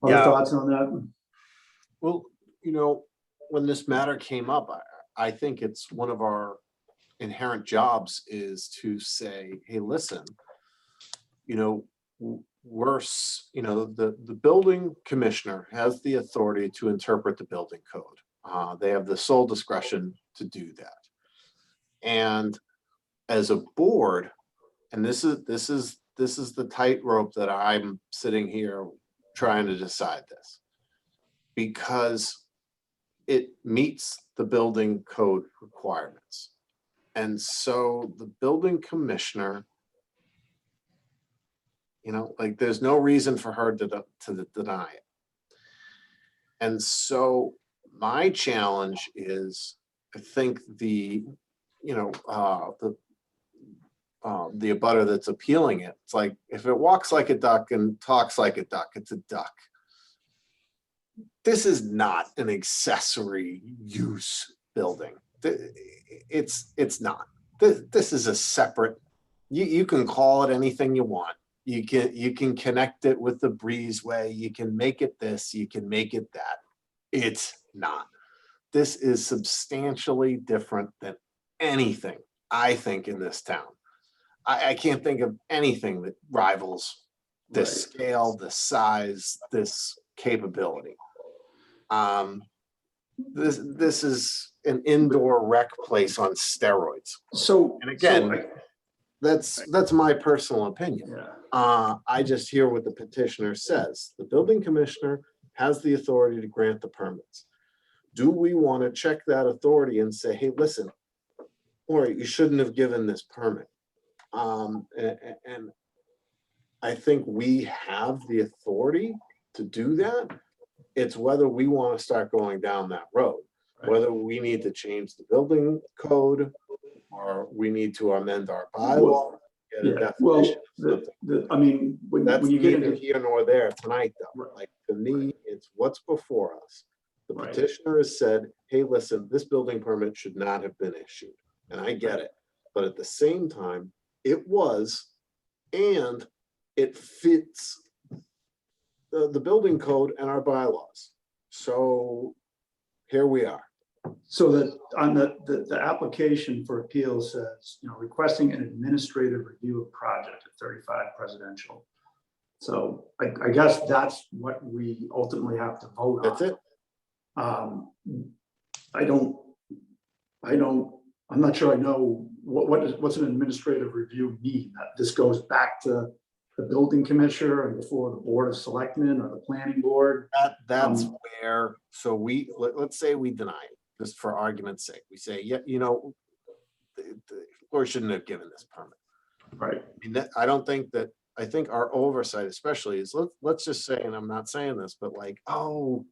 have other thoughts on that? Well, when this matter came up, I think it's one of our inherent jobs is to say, hey, listen, the building commissioner has the authority to interpret the building code. They have the sole discretion to do that. And as a board, and this is the tightrope that I'm sitting here trying to decide this, because it meets the building code requirements. And so the building commissioner, there's no reason for her to deny it. And so my challenge is, I think the abutter that's appealing it, it's like, if it walks like a duck and talks like a duck, it's a duck. This is not an accessory use building. It's not. This is a separate, you can call it anything you want. You can connect it with the breezeway. You can make it this, you can make it that. It's not. This is substantially different than anything, I think, in this town. I can't think of anything that rivals this scale, this size, this capability. This is an indoor rec place on steroids. So, and again, that's my personal opinion. Yeah. I just hear what the petitioner says. The building commissioner has the authority to grant the permits. Do we want to check that authority and say, hey, listen, or you shouldn't have given this permit? And I think we have the authority to do that. It's whether we want to start going down that road, whether we need to change the building code or we need to amend our bylaw. I mean, when you get neither into here nor there tonight, though. Like, to me, it's what's before us. The petitioner has said, hey, listen, this building permit should not have been issued. And I get it. But at the same time, it was, and it fits the building code and our bylaws. So here we are. So that on the application for appeal says, requesting an administrative review of project at 35 Presidential. So I guess that's what we ultimately have to vote on. That's it. I'm not sure I know what's an administrative review mean? That this goes back to the building commissioner and before the board of selectmen or the planning board? That's where, so let's say we deny it, just for argument's sake. We say, yeah, the Lord shouldn't have given this permit. Right. I mean, I think our oversight especially is, let's just say, and I'm not saying this, but like, oh,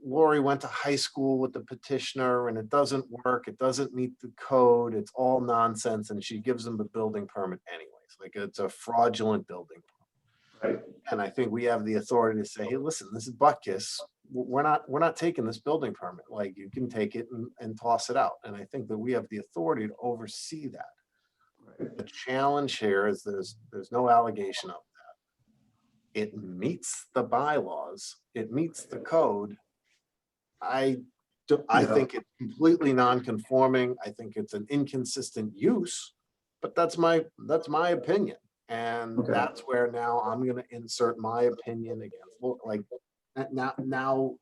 Lori went to high school with the petitioner and it doesn't work. It doesn't meet the code. It's all nonsense. And she gives them the building permit anyways. Like, it's a fraudulent building permit. Right. And I think we have the authority to say, hey, listen, this is butt kiss. We're not taking this building permit. Like, you can take it and toss it out. And I think that we have the authority to oversee that. Right. The challenge here is there's no allegation of that. It meets the bylaws. It meets the code. I think it's completely non-conforming. I think it's an inconsistent use, but that's my opinion. And that's where now I'm going to insert my opinion against, like, now,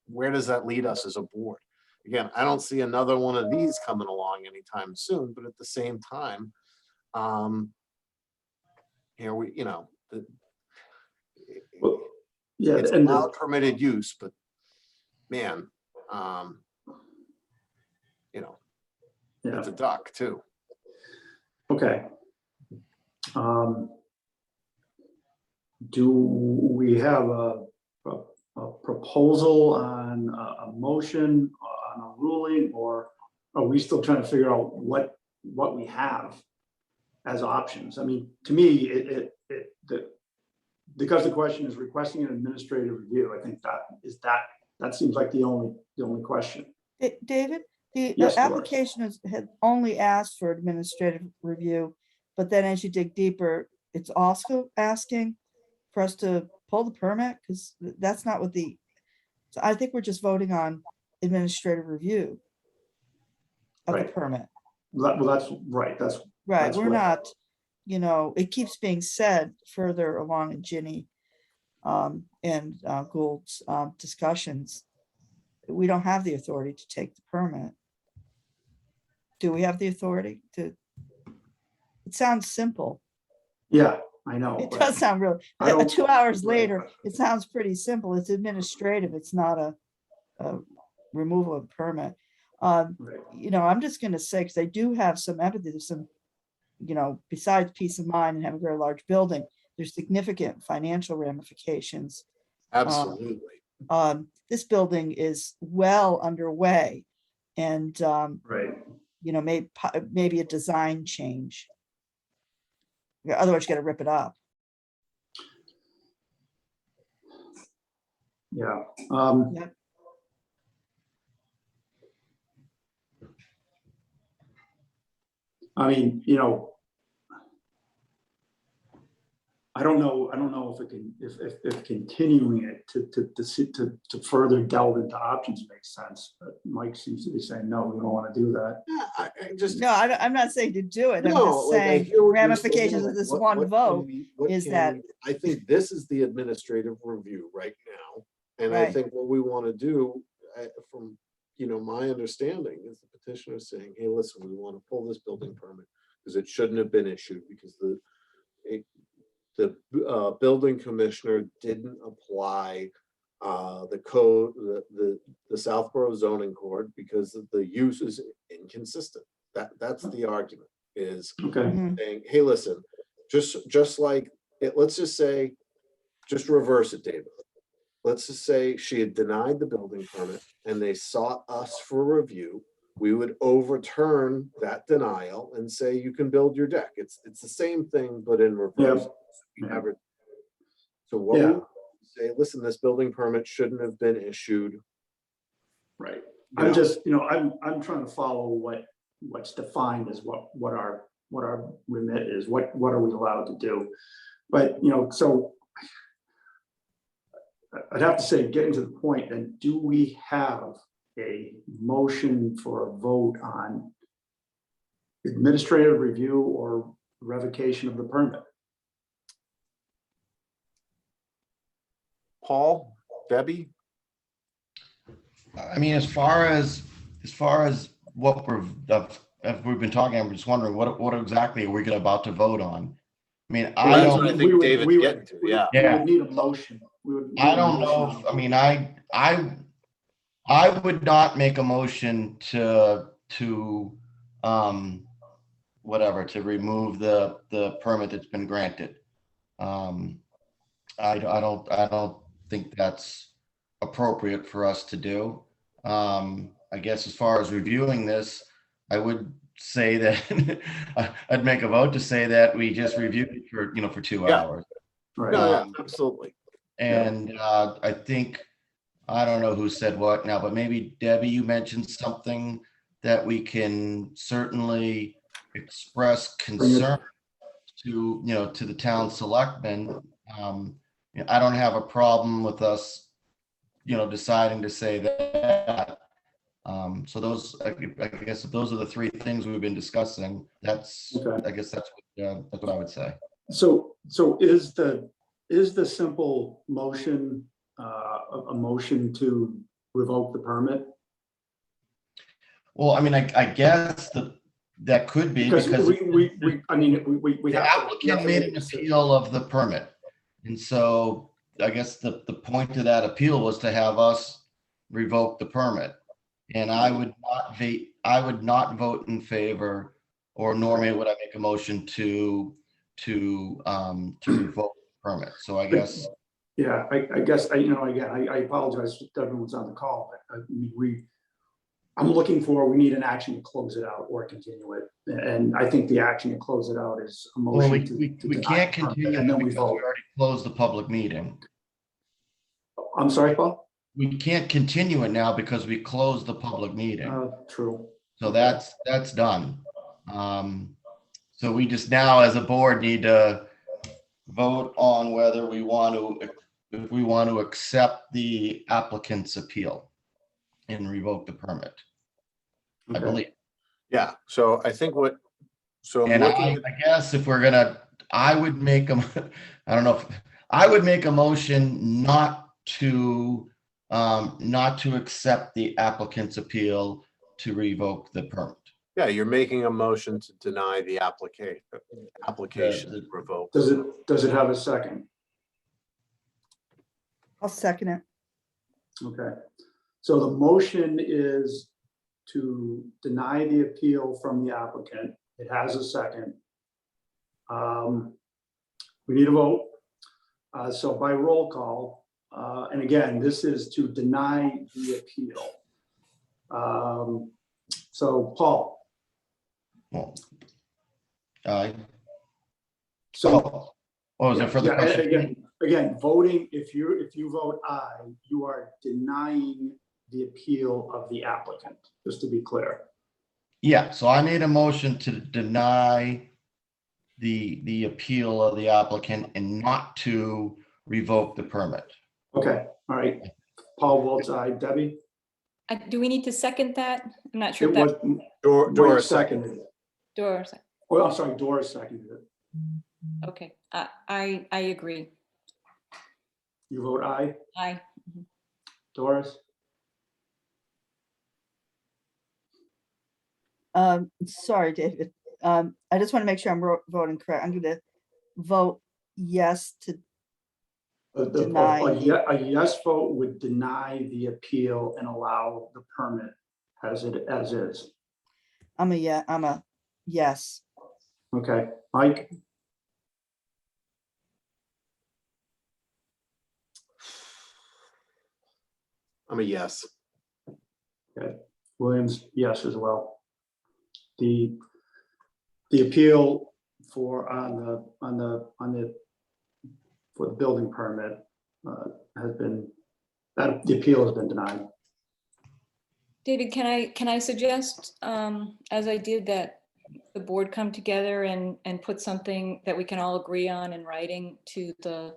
where does that lead us as a board? Again, I don't see another one of these coming along anytime soon, but at the same time, here we, it's allowed permitted use, but man, it's a duck too. Okay. Do we have a proposal on a motion, on a ruling, or are we still trying to figure out what we have as options? I mean, to me, because the question is requesting an administrative review, I think that seems like the only question. David, the Yes, application had only asked for administrative review, but then as you dig deeper, it's also asking for us to pull the permit, because that's not what so I think we're just voting on administrative review of the permit. Well, that's right. That's Right. We're what- not, it keeps being said further along in Ginny and Gould's discussions. We don't have the authority to take the permit. Do we have the authority to? It sounds simple. Yeah, I know. It but does sound really, I don't- 2 hours Right. later, it sounds pretty simple. It's administrative. It's not a removal of permit. Right. I'm just going to say, because I do have some empathy, there's some, besides peace of mind and having a very large building, there's significant financial ramifications. Absolutely. This building is well underway, and Right. maybe a design change. Otherwise, you got to rip it up. Yeah. Yep. I mean, I don't know if continuing it to further delve into options makes sense. But Mike seems to be saying, no, we don't want to do that. Yeah, I'm not saying to do it. I'm No, just like, I saying hear what you're ramifications saying, of this what- one what can vote. what is can that- I think this is the administrative review right now. And I Right. think what we want to do, from, my understanding is the petitioner saying, hey, listen, we want to pull this building permit because it shouldn't have been issued because the building commissioner didn't apply the code, the Southborough zoning code, because the use is inconsistent. That's the argument, is Okay. Mhm. saying, hey, listen, just like it, let's just say, just reverse it, David. Let's just say she had denied the building permit and they sought us for review. We would overturn that denial and say you can build your deck. It's the same thing, but in reverse. Yeah. So what Yeah. we say, listen, this building permit shouldn't have been issued. Right. You I'm know. just, I'm trying to follow what's defined as what our remit is, what are we allowed to do? But, so I'd have to say, getting to the point, and do we have a motion for a vote on administrative review or revocation of the permit. Paul, Debbie? I mean, as far as what we've been talking, I'm just wondering what exactly are we about to vote on? I mean, I That's don't. what I think David's getting to, yeah. We would need a motion. We would need I a don't know. motion. I mean, I would not make a motion to whatever, to remove the permit that's been granted. I don't think that's appropriate for us to do. I guess as far as reviewing this, I would say that I'd make a vote to say that we just reviewed it for 2 Yeah. hours. Right. No, yeah, absolutely. And I think, I don't know who said what now, but maybe Debbie, you mentioned something that we can certainly express concern to, to the town selectmen. I don't have a problem with us, deciding to say that. So those, I guess, if those are the three things we've been discussing, that's, Okay. I guess that's what I would say. So is the simple motion a motion to revoke the permit? Well, I mean, I guess that could be Because because we the have applicant made an appeal of the permit. And so I guess the point of that appeal was to have us revoke the permit. And I would not vote in favor, or nor would I make a motion to revoke the permit. So I guess. Yeah, I guess, again, I apologize if everyone's on the call, but we need an action to close it out or continue it. And I think the action to close it out is a Well, motion we to deny can't the permit, continue and then we because we vote. already closed the public meeting. I'm sorry, Paul? We can't continue it now because we closed the public meeting. True. So that's done. So we just now, as a board, need to vote on whether we want to accept the applicant's appeal and revoke the permit. I Okay. believe. Yeah, so I think I'm And looking I guess if we're gonna, I would make I would make a motion not to accept the applicant's appeal to revoke the permit. yeah, you're making a motion to deny the application to revoke. Does it have a second? I'll second it. Okay. So the motion is to deny the appeal from the applicant. It has a second. We need a vote. So by roll call, and again, this is to deny the appeal. So Paul. Well, aye. So What was it for the yeah, question? again, voting, if you vote aye, you are denying the appeal of the applicant, just to be clear. Yeah, so I made a motion to deny the appeal of the applicant and not to revoke the permit. Okay, all right. Paul votes aye. Debbie? Do we need to second that? I'm not sure It if that. was, Dora Dora seconded. seconded it. Doors. Oh, I'm sorry, Dora seconded it. Okay, I agree. You vote aye. Aye. Doris? Sorry, David. I just want to make sure I'm voting correct. I'm going to vote yes to deny. A yes vote would deny the appeal and allow the permit as is. I'm a yes. Okay, Mike? I'm a yes. Okay, Williams, yes as well. The appeal for the building permit the appeal has been denied. David, can I suggest, as I did, that the board come together and put something that we can all agree on in writing to the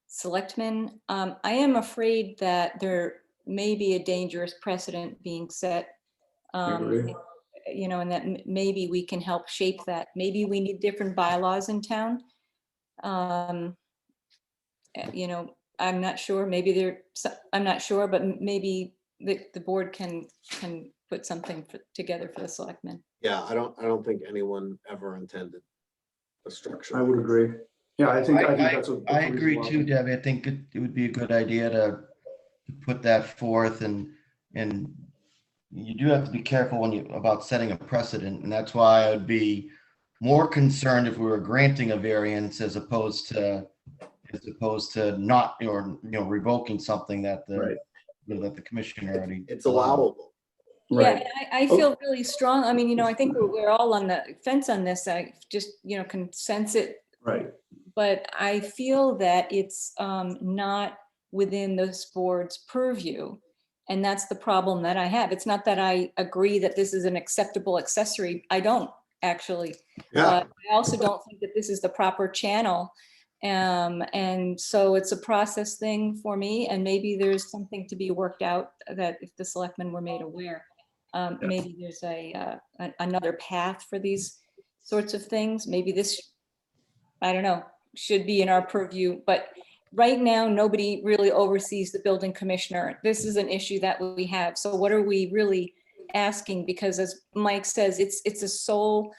selectmen? I am afraid that maybe a dangerous precedent being set. I agree. You know, and that maybe we can help shape that. Maybe we need different bylaws in town. You know, I'm not sure, maybe I'm not sure, but maybe the board can put something together for the selectmen. Yeah, I don't think anyone ever intended a structure. I would agree. Yeah, I think that's a. I agree too, Debbie. I think it would be a good idea to put that forth, and you do have to be careful about setting a precedent, and that's why I would be more concerned if we were granting a variance as opposed to not, or revoking something that Right. that the commission already. It's allowable. Yeah, Right. and I feel really strong. I mean, I think we're all on the fence on this. I just, can sense it. Right. But I feel that it's not within this board's purview. And that's the problem that I have. It's not that I agree that this is an acceptable accessory. I don't actually. Yeah. But I also don't think that this is the proper channel. And so it's a process thing for me. And maybe there's something to be worked out that if the selectmen were made aware, maybe there's another path for these sorts of things. Maybe this, I don't know, should be in our purview, but right now, nobody really oversees the building commissioner. This is an issue that we have. So what are we really asking? Because as Mike says, it's a sole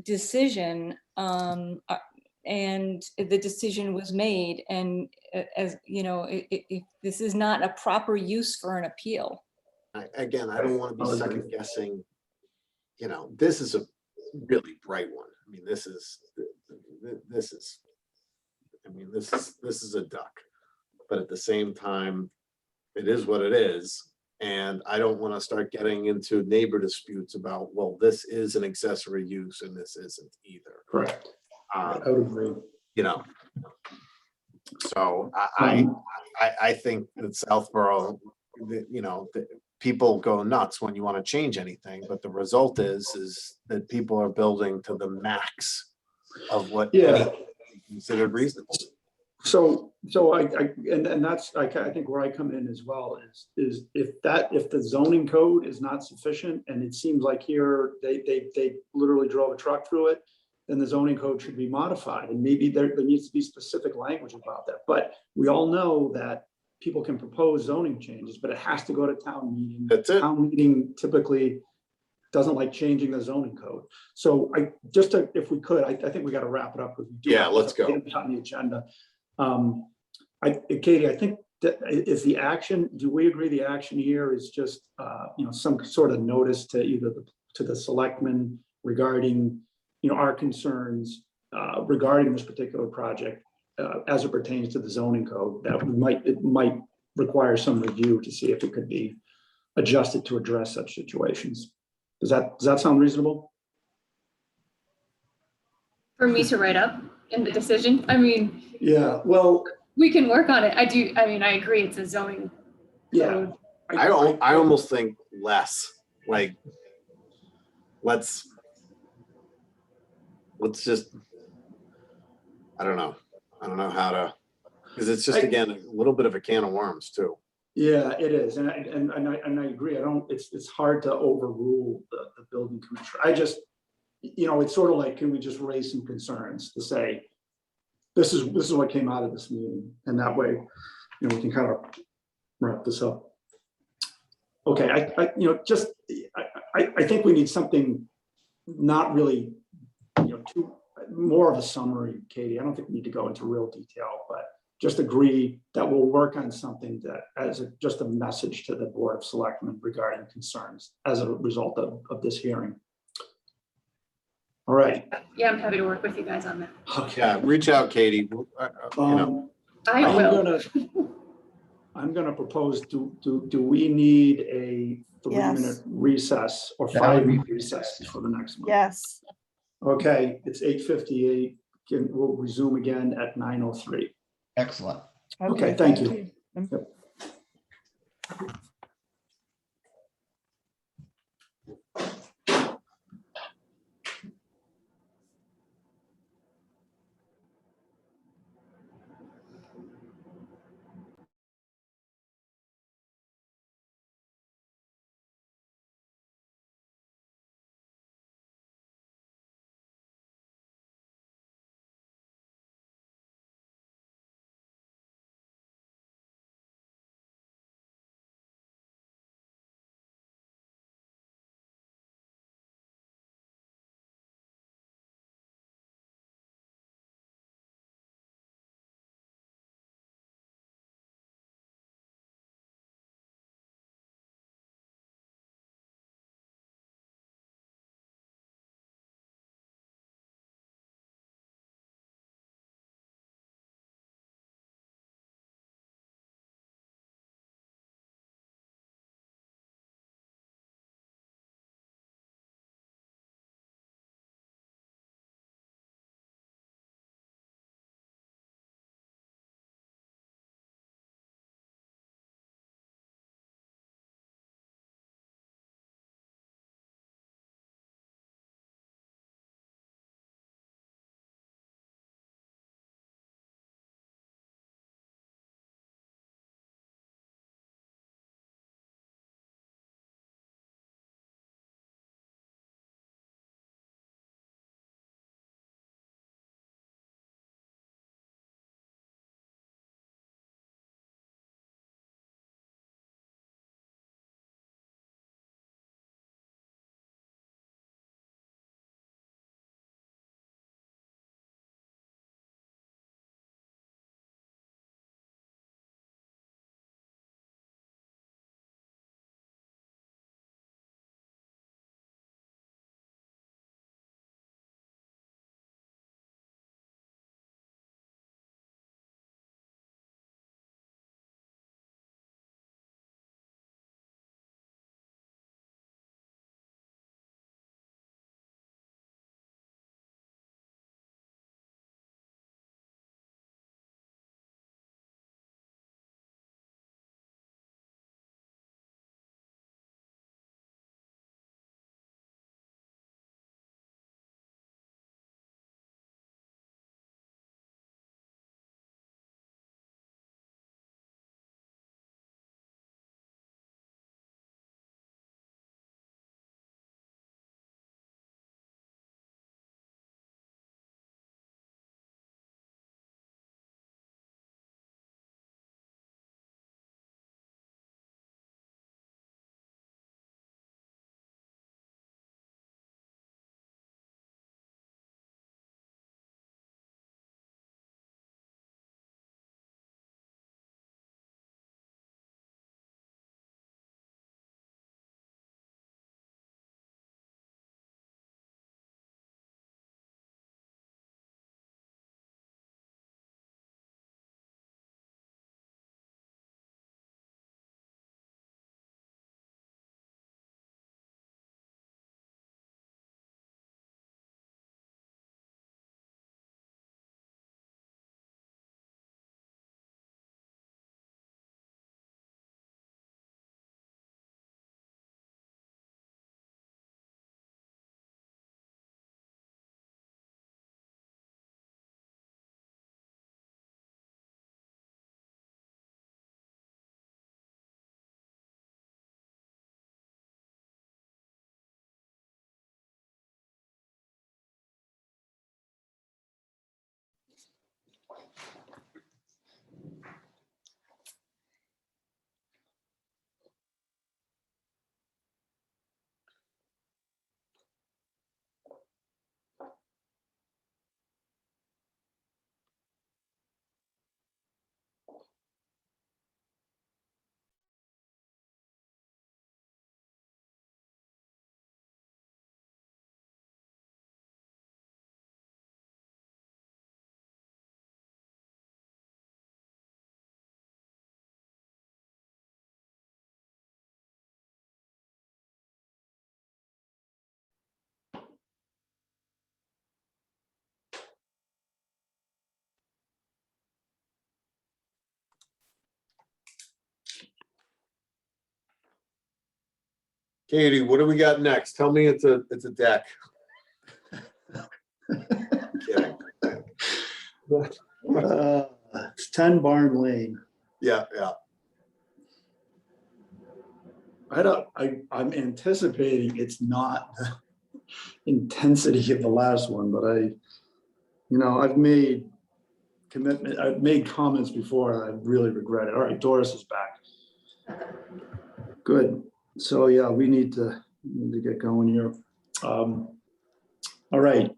decision, and the decision was made. And as you know, if this is not a proper use for an appeal. Again, I don't want to be second guessing. This is a really bright one. I mean, this is a duck, but at the same time, it is what it is. And I don't want to start getting into neighbor disputes about, well, this is an accessory use and this isn't either. Correct. I would agree. So I think that Southborough, the people go nuts when you want to change anything, but the result is that people are building to the max of what considered reasonable. So and that's I think where I come in as well is if the zoning code is not sufficient, and it seems like here they literally drove a truck through it, then the zoning code should be modified, and maybe there needs to be specific language about that. But we all know that people can propose zoning changes, but it has to go to town meeting. That's it. Town meeting typically doesn't like changing the zoning code. So if we could, I think we got to wrap it up. Let's go. On the agenda. Katie, I think that is the action. Do we agree the action here is just some sort of notice to either to the selectmen regarding our concerns regarding this particular project as it pertains to the zoning code, that it might require some review to see if it could be adjusted to address such situations. Does that sound reasonable? For me to write up in the decision, I mean. Yeah, well. We can work on it. I agree, it's a zoning code. I almost think less, like, let's just, I don't know how to, because it's just, again, a little bit of a can of worms too. Yeah, it is, and I agree. It's hard to overrule the building commissioner. I just, it's sort of like, can we just raise some concerns to say, this is what came out of this meeting, and that way, we can kind of wrap this up. Okay, I think we need something, not really, more of a summary, Katie. I don't think we need to go into real detail, but just agree that we'll work on something that as just a message to the Board of Selectmen regarding concerns as a result of this hearing. All right. Yeah, I'm happy to work with you guys on that. Okay. Yeah, reach out, Katie. I'm gonna propose, do we need a 3-minute recess or 5-minute recess for the next one? Yes. Okay, it's 8:58. We'll resume again at 9:03. Excellent. Okay, thank you. Yep. Katie, what do we got next? Tell me it's a deck. Kidding. It's 10 Barn Lane. Yeah. I'm anticipating it's not the intensity of the last one, but I've made comments before and I really regret it. All right, Doris is back. Good. So yeah, we need to get going here. All right.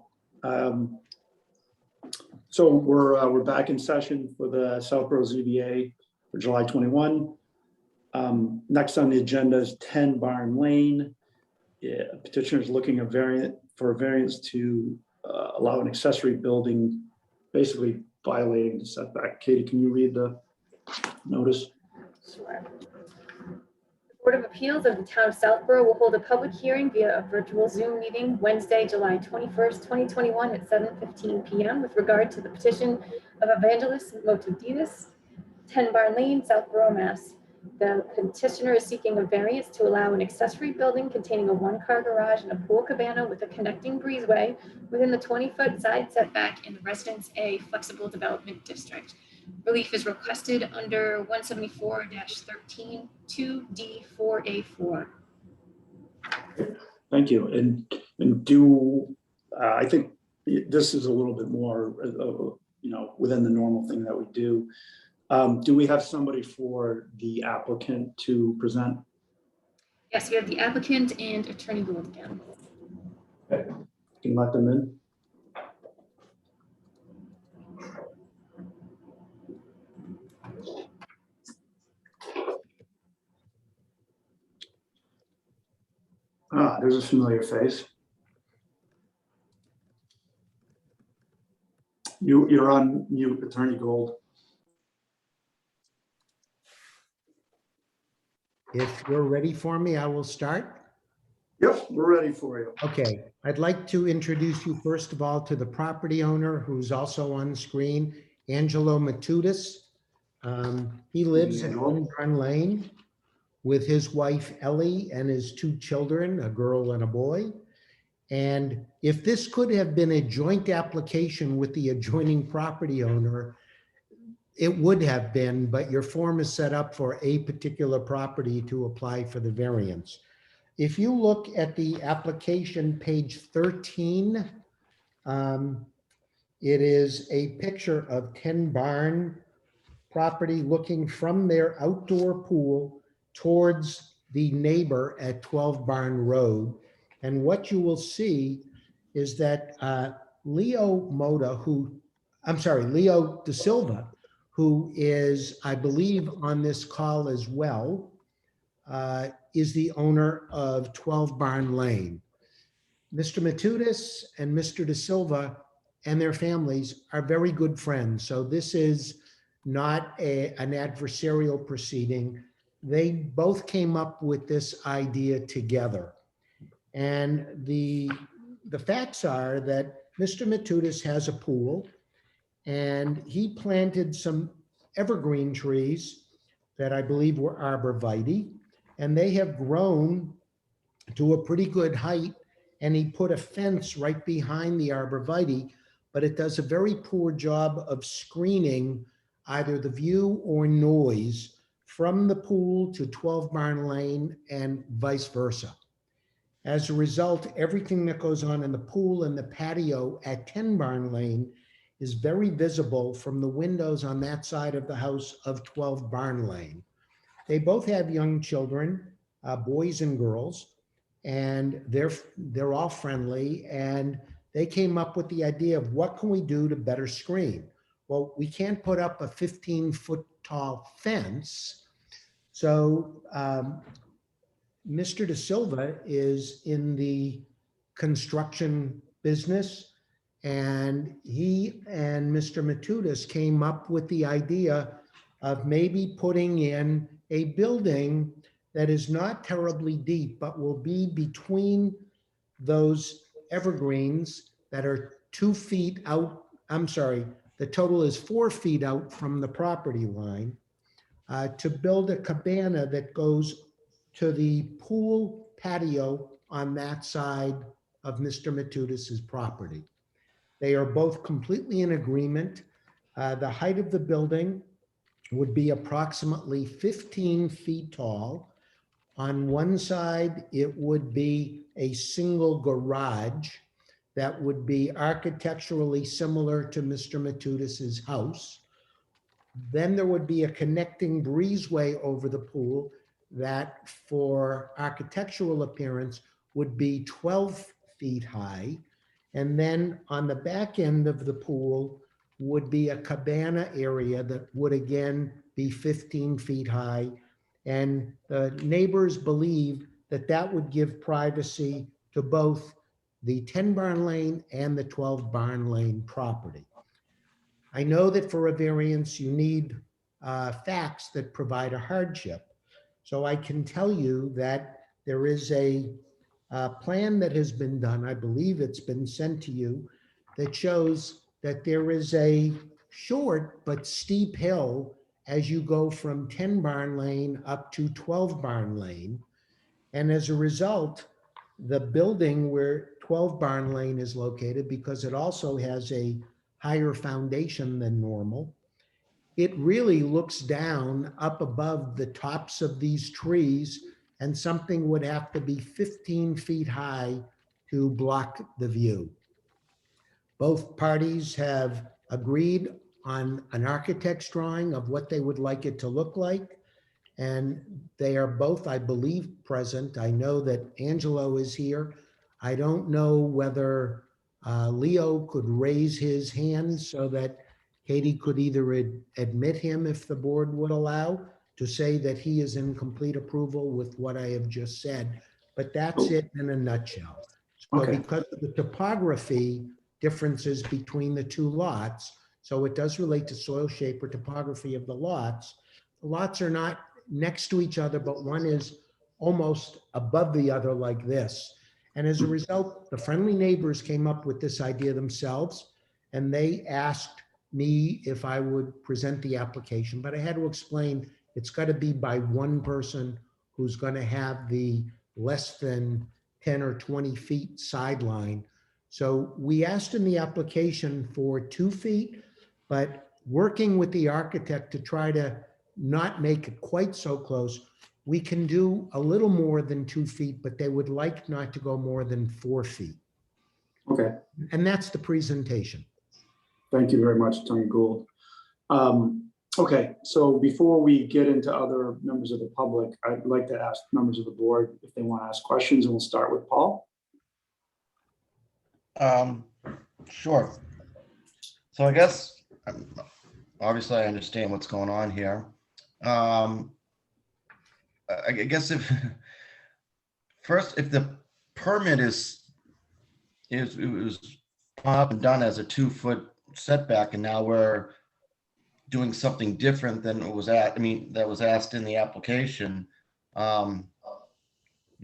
So we're back in session for the Southborough ZBA for July 21. Next on the agenda is 10 Barn Lane. Petitioner is looking for a variance to allow an accessory building, basically violating the setback. Katie, can you read the notice? Sure. The Board of Appeals of the Town of Southborough will hold a public hearing via a virtual Zoom meeting Wednesday, July 21st, 2021 at 7:15 p.m. with regard to the petition of Evangelos Motodidis, 10 Barn Lane, Southborough, Mass. The petitioner is seeking a variance to allow an accessory building containing a one-car garage and a pool cabana with a connecting breezeway within the 20-foot side setback in the Residence A Flexible Development District. Relief is requested under 174-13 2D4A4. Thank you. And I think this is a little bit more, within the normal thing that we do. Do we have somebody for the applicant to present? Yes, we have the applicant and Attorney Gould again. Okay. Can you let them in? There's a familiar face. You're on mute, Attorney Gould. If you're ready for me, I will start. Yep, we're ready for you. Okay, I'd like to introduce you first of all to the property owner who's also on screen, Angelo Matudis. He lives in 10 Barn Lane with his wife Ellie and his two children, a girl and a boy. And if this could have been a joint application with the adjoining property owner, it would have been, but your form is set up for a particular property to apply for the variance. If you look at the application, page 13, it is a picture of 10 Barn property looking from their outdoor pool towards the neighbor at 12 Barn Road. And what you will see is that Leo De Silva, who is, I believe, on this call as well, is the owner of 12 Barn Lane. Mr. Matudis and Mr. De Silva and their families are very good friends. So this is not an adversarial proceeding. They both came up with this idea together. And the facts are that Mr. Matudis has a pool and he planted some evergreen trees that I believe were arborvitae, and they have grown to a pretty good height. And he put a fence right behind the arborvitae, but it does a very poor job of screening either the view or noise from the pool to 12 Barn Lane and vice versa. As a result, everything that goes on in the pool and the patio at 10 Barn Lane is very visible from the windows on that side of the house of 12 Barn Lane. They both have young children, boys and girls, and they're all friendly, and they came up with the idea of what can we do to better screen? Well, we can't put up a 15-foot tall fence. So Mr. De Silva is in the construction business, and he and Mr. Matudis came up with the idea of maybe putting in a building that is not terribly deep, but will be between those evergreens that are 2 feet out. I'm sorry, the total is 4 feet out from the property line, to build a cabana that goes to the pool patio on that side of Mr. Matudis's property. They are both completely in agreement. The height of the building would be approximately 15 feet tall. On one side, it would be a single garage that would be architecturally similar to Mr. Matudis's house. Then there would be a connecting breezeway over the pool that for architectural appearance would be 12 feet high. And then on the back end of the pool would be a cabana area that would again be 15 feet high. And the neighbors believe that that would give privacy to both the 10 Barn Lane and the 12 Barn Lane property. I know that for a variance, you need facts that provide a hardship. So I can tell you that there is a plan that has been done, I believe it's been sent to you, that shows that there is a short but steep hill as you go from 10 Barn Lane up to 12 Barn Lane. And as a result, the building where 12 Barn Lane is located, because it also has a higher foundation than normal, it really looks down up above the tops of these trees, and something would have to be 15 feet high to block the view. Both parties have agreed on an architect's drawing of what they would like it to look like. And they are both, I believe, present. I know that Angelo is here. I don't know whether Leo could raise his hand so that Katie could either admit him, if the board would allow, to say that he is in complete approval with what I have just said. But that's it in a nutshell. So Okay. because of the topography differences between the two lots, so it does relate to soil shape or topography of the lots. The lots are not next to each other, but one is almost above the other like this. And as a result, the friendly neighbors came up with this idea themselves, and they asked me if I would present the application, but I had to explain it's got to be by one person who's going to have the less than 10 or 20 feet sideline. So we asked in the application for 2 feet, but working with the architect to try to not make it quite so close, we can do a little more than 2 feet, but they would like not to go more than 4 feet. Okay, And that's the presentation. thank you very much, Attorney Gould. Okay, so before we get into other members of the public, I'd like to ask members of the board if they want to ask questions, and we'll start with Paul. Sure. So I guess, obviously I understand what's going on here. I guess if the permit it was up and done as a 2-foot setback, and now we're doing something different than it was that was asked in the application.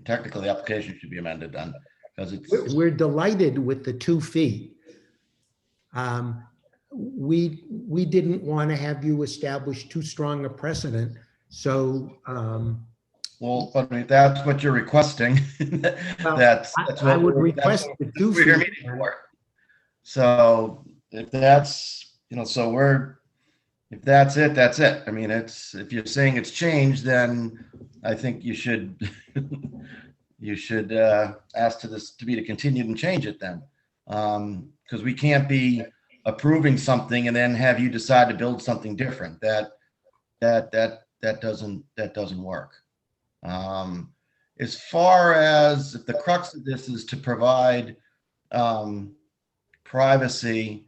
Technically, the application should be amended then, because it's. We're delighted with the 2 feet. We didn't want to have you establish too strong a precedent. So, Well, but I mean, that's what you're requesting. That's I would request the 2 what we're feet. meeting for. So if that's, if that's it, that's it. I mean, if you're saying it's changed, then I think you should ask to be continued and change it then. Because we can't be approving something and then have you decide to build something different. That doesn't work. As far as if the crux of this is to provide privacy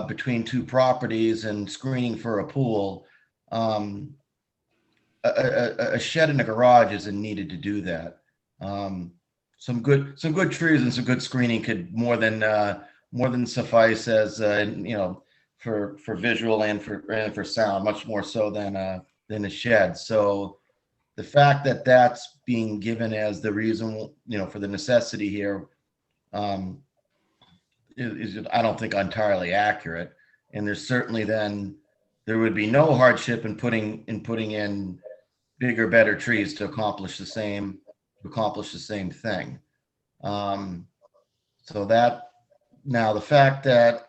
between two properties and screening for a pool, a shed and a garage isn't needed to do that. Some good trees and some good screening could more than suffice as for visual and for sound, much more so than a shed. So the fact that that's being given as the reason, for the necessity here, is I don't think entirely accurate. And there's certainly then there would be no hardship in putting in bigger, better trees to accomplish the same accomplish the same thing. So that, now the fact that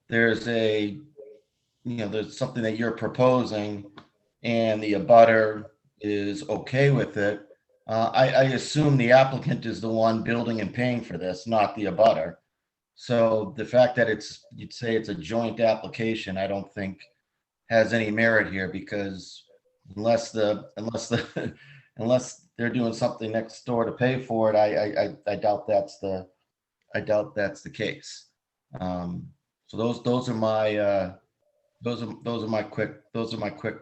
there's there's something that you're proposing and the abutter is okay with it, I assume the applicant is the one building and paying for this, not the abutter. So the fact that you'd say it's a joint application, I don't think has any merit here, because unless unless they're doing something next door to pay for it, I doubt that's the case. So those are my quick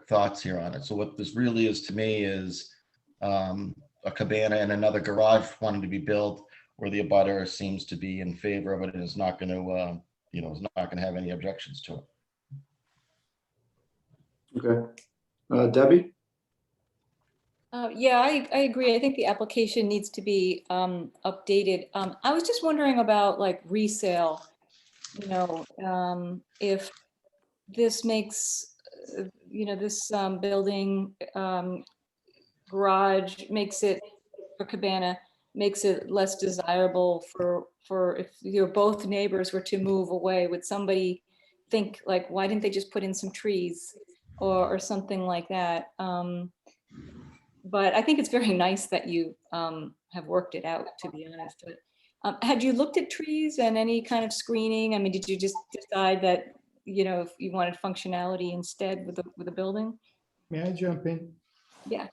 thoughts here on it. So what this really is to me is a cabana and another garage wanting to be built, where the abutter seems to be in favor of it and is not going to is not going to have any objections to it. Okay. Debbie? Yeah, I agree. I think the application needs to be updated. I was just wondering about like resale, if this makes, this building garage makes it, or cabana, makes it less desirable for if both neighbors were to move away, would somebody think like, why didn't they just put in some trees or something like that? But I think it's very nice that you have worked it out, to be honest. But, had you looked at trees and any kind of screening? I mean, did you just decide that, if you wanted functionality instead with the building? May I jump in? Yeah.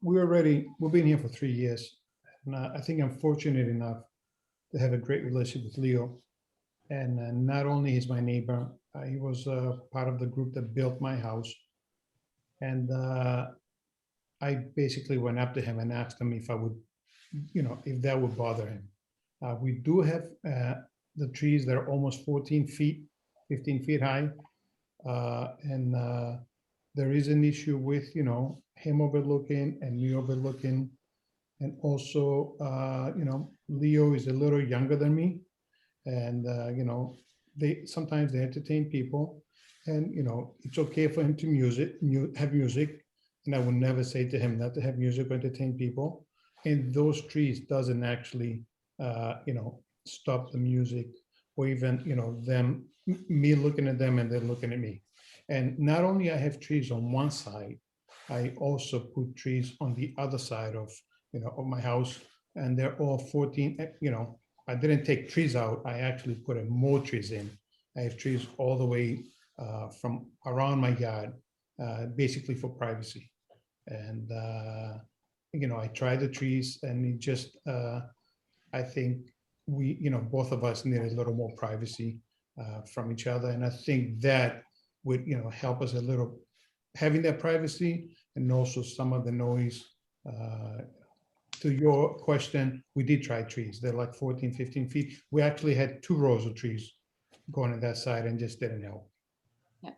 We've been here for 3 years. And I think I'm fortunate enough to have a great relationship with Leo. And not only is my neighbor, he was part of the group that built my house. And I basically went up to him and asked him if I would, if that would bother him. We do have the trees that are almost 14 feet, 15 feet high. And there is an issue with, him overlooking and me overlooking. And also, Leo is a little younger than me. And, sometimes they entertain people. And, it's okay for him to have music. And I would never say to him not to have music or entertain people. And those trees doesn't actually, stop the music, or even, me looking at them and they're looking at me. And not only I have trees on one side, I also put trees on the other side of my house, and they're all 14, I didn't take trees out. I actually put more trees in. I have trees all the way from around my yard, basically for privacy. And, I tried the trees, and it just, I think we, both of us need a little more privacy from each other. And I think that would, help us a little, having that privacy, and also some of the noise. To your question, we did try trees. They're like 14, 15 feet. We actually had 2 rows of trees going on that side and just didn't help. Yeah.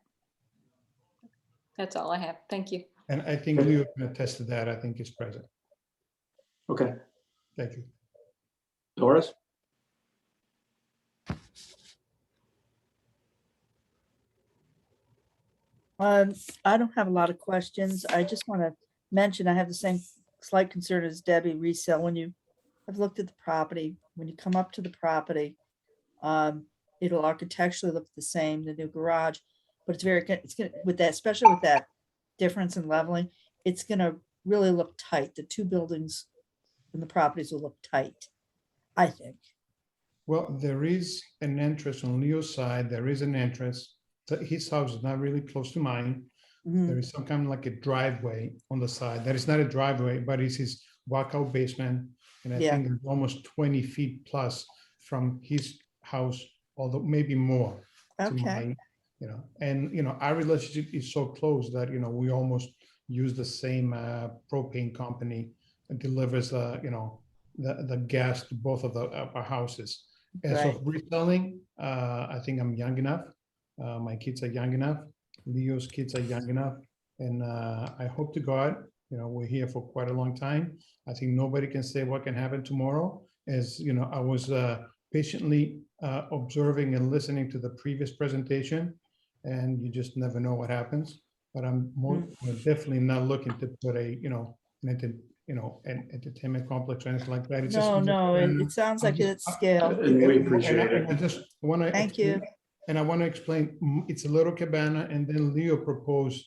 That's all I have. Thank you. And I think Leo can attest to that. I think he's present. Okay. Thank you. Doris? I don't have a lot of questions. I just want to mention, I have the same slight concern as Debbie, resale. When you have looked at the property, when you come up to the property, it'll architecturally look the same, the new garage, but it's gonna, with that, especially with that difference in leveling, it's gonna really look tight. The 2 buildings and the properties will look tight, I think. Well, there is an entrance on Leo's side. There is an entrance. His house is not really close to mine. There is some kind of like a driveway on the side. That is not a driveway, but it's his walkout basement. And I think it's almost 20 feet plus from his house, although maybe more. To my, and our relationship is so close that we almost use the same propane company that delivers the gas to both of our houses. As of reselling, I think I'm young enough. My kids are young enough. Leo's kids are young enough. And I hope to God, we're here for quite a long time. I think nobody can say what can happen tomorrow. As I was patiently observing and listening to the previous presentation, and you just never know what happens. But I'm definitely not looking to put a, an entertainment complex or anything like that. It's just No, a little no, it cabana. it sounds I'm like just- it's scale. And we appreciate And I it. just want to. Thank you. And I want to explain, it's a little cabana, and then Leo proposed,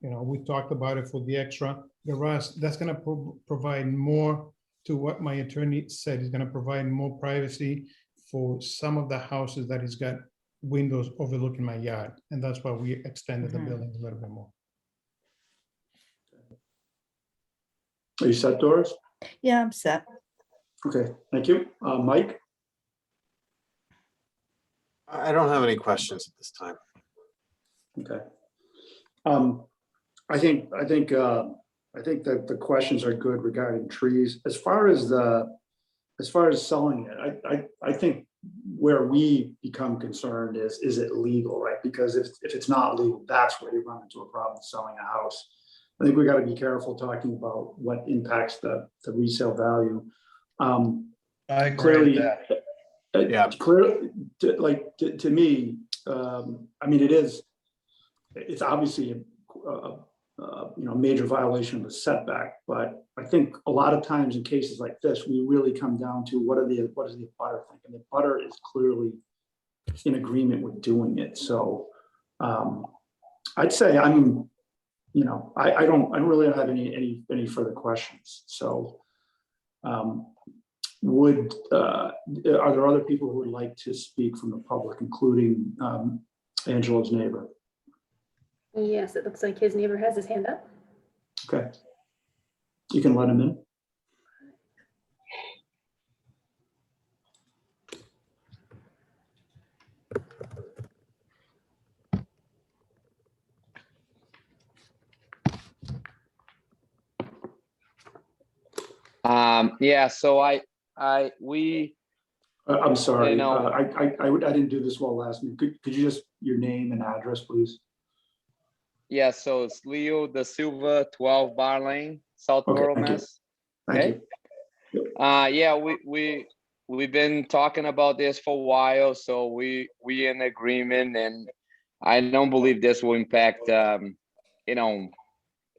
we talked about it for the extra garage. That's going to provide more to what my attorney said. He's going to provide more privacy for some of the houses that he's got windows overlooking my yard. And that's why we extended the Mhm. building a little bit more. Are you set, Doris? Yeah, I'm set. Okay, thank you. Mike? I don't have any questions at this time. Okay. I think that the questions are good regarding trees. As far as selling it, I think where we become concerned is it legal, right? Because if it's not legal, that's where you run into a problem selling a house. I think we got to be careful talking about what impacts the resale value. I agree Clearly, with that. Yeah. Clearly, to me, I mean, it's obviously a major violation of the setback, but I think a lot of times in cases like this, we really come down to what does the butter think? And the butter is clearly in agreement with doing it. So I'd say I don't really have any further questions. So are there other people who would like to speak from the public, including Angela's neighbor? Yes, it looks like his neighbor has his hand up. Okay. You can let him in. Yeah, so I'm sorry. You know- I didn't do this well last meeting. Could you just your name and address, please? yeah, so it's Leo da Silva, 12 Bar Lane, Southborough, thank you. Mass. Thank you. Yeah, we've been talking about this for a while, so we in agreement, and I don't believe this will impact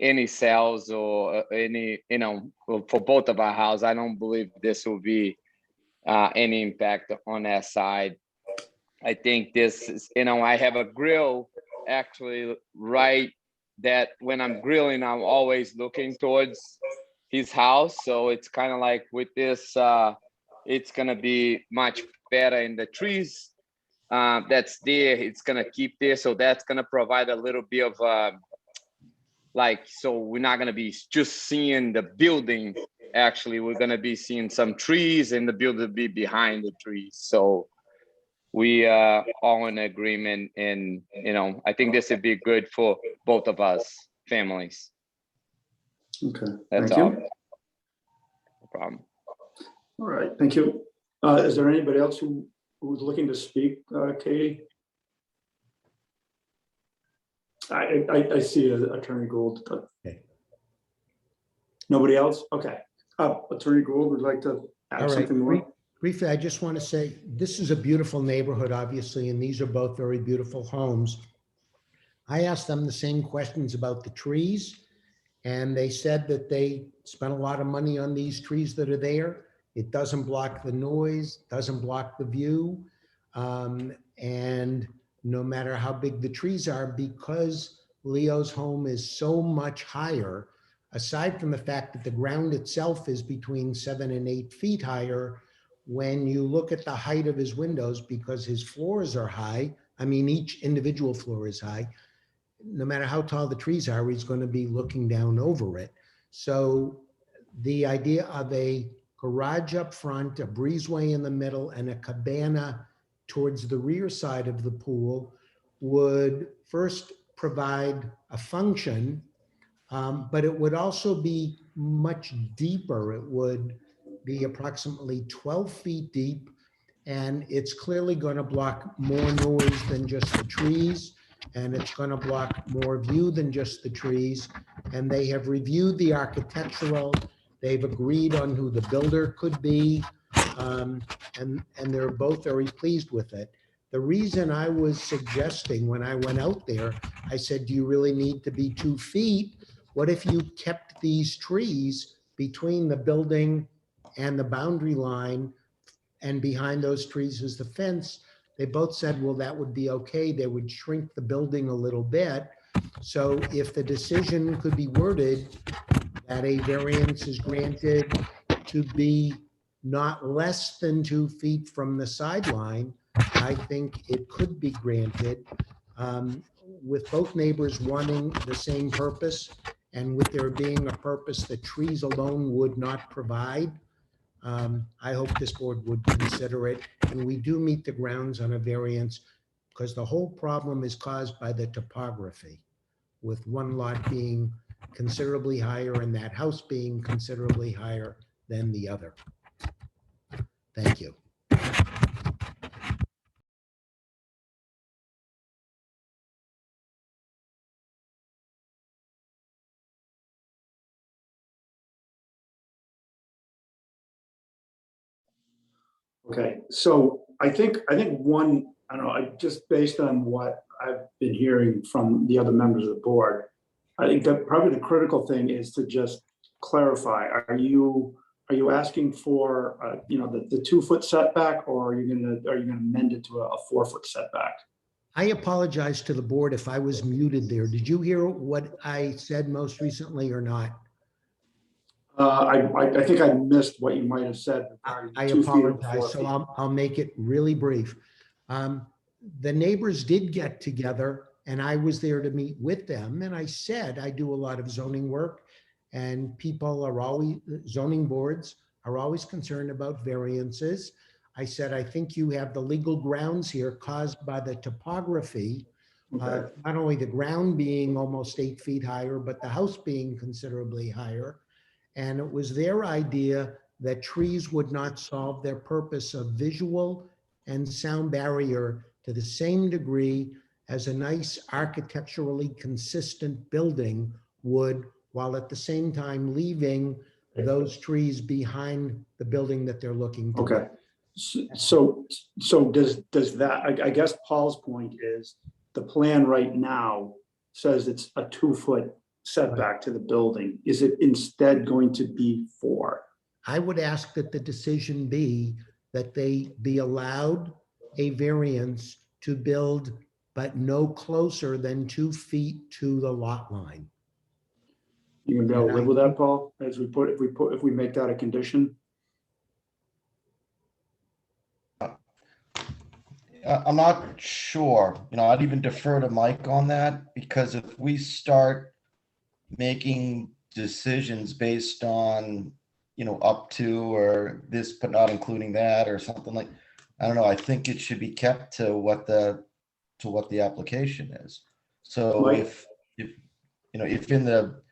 any sales or any for both of our houses. I don't believe this will be any impact on that side. I think this is, I have a grill actually right that when I'm grilling, I'm always looking towards his house. So it's kind of like with this, it's gonna be much better in the trees that's there. It's gonna keep there. So that's gonna provide a little bit of so we're not gonna be just seeing the building. Actually, we're gonna be seeing some trees and the building be behind the trees. So we are all in agreement, and I think this would be good for both of us families. Okay. That's Thank all. you. No problem. All right. Thank you. Is there anybody else who's looking to speak, Katie? I see Attorney Gould. Okay. Nobody else? Okay. Attorney Gould would like to add All right, something more. briefly, I just want to say, this is a beautiful neighborhood, obviously, and these are both very beautiful homes. I asked them the same questions about the trees, and they said that they spent a lot of money on these trees that are there. It doesn't block the noise, doesn't block the view. And no matter how big the trees are, because Leo's home is so much higher, aside from the fact that the ground itself is between 7 and 8 feet higher, when you look at the height of his windows, because his floors are high, I mean, each individual floor is high, no matter how tall the trees are, he's going to be looking down over it. So the idea of a garage up front, a breezeway in the middle, and a cabana towards the rear side of the pool would first provide a function, but it would also be much deeper. It would be approximately 12 feet deep, and it's clearly going to block more noise than just the trees, and it's going to block more view than just the trees. And they have reviewed the architectural, they've agreed on who the builder could be, and they're both very pleased with it. The reason I was suggesting when I went out there, I said, do you really need to be 2 feet? What if you kept these trees between the building and the boundary line, and behind those trees is the fence. They both said, well, that would be okay. They would shrink the building a little bit. So if the decision could be worded that a variance is granted to be not less than 2 feet from the sideline, I think it could be granted. With both neighbors wanting the same purpose, and with there being a purpose that trees alone would not provide, I hope this board would consider it. And we do meet the grounds on a variance, because the whole problem is caused by the topography, with one lot being considerably higher and that house being considerably higher than the other. Thank you. Okay, so I think one, I don't know, just based on what I've been hearing from the other members of the board, I think that probably the critical thing is to just clarify, are you asking for, the 2-foot setback, or are you gonna amend it to a 4-foot setback? I apologize to the board if I was muted there. Did you hear what I said most recently or not? I think I missed what you might have said. I 2 feet or 4 apologize, so feet. I'll make it really brief. The neighbors did get together and I was there to meet with them. And I said, I do a lot of zoning work, and people are always, zoning boards are always concerned about variances. I said, I think you have the legal grounds here caused by the topography, Okay. not only the ground being almost 8 feet higher, but the house being considerably higher. And it was their idea that trees would not solve their purpose of visual and sound barrier to the same degree as a nice architecturally consistent building would, while at the same time leaving those trees behind the building that they're looking to. Okay. So does that, I guess Paul's point is, the plan right now says it's a 2-foot setback to the building. Is it instead going to be 4? I would ask that the decision be that they be allowed a variance to build, but no closer than 2 feet to the lot line. You gonna be able to live with that, Paul, as if we make that a condition? I'm not sure, I'd even defer to Mike on that, because if we start making decisions based on, up to, or this, but not including that, or something like, I don't know, I think it should be kept to what the application is. So Mike? if in the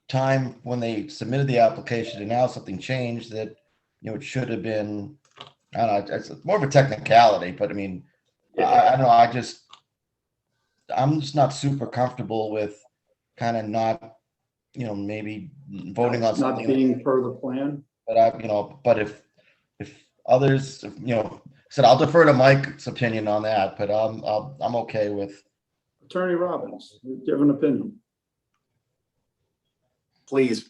time when they submitted the application and now something changed that, it should have been, I don't know, it's more of a technicality, but I mean, I don't know, I'm just not super comfortable with kind of not, maybe voting on Not something. being per the plan? But but if others, said, I'll defer to Mike's opinion on that, but I'm okay with. Attorney Robbins, do you have an opinion? Please,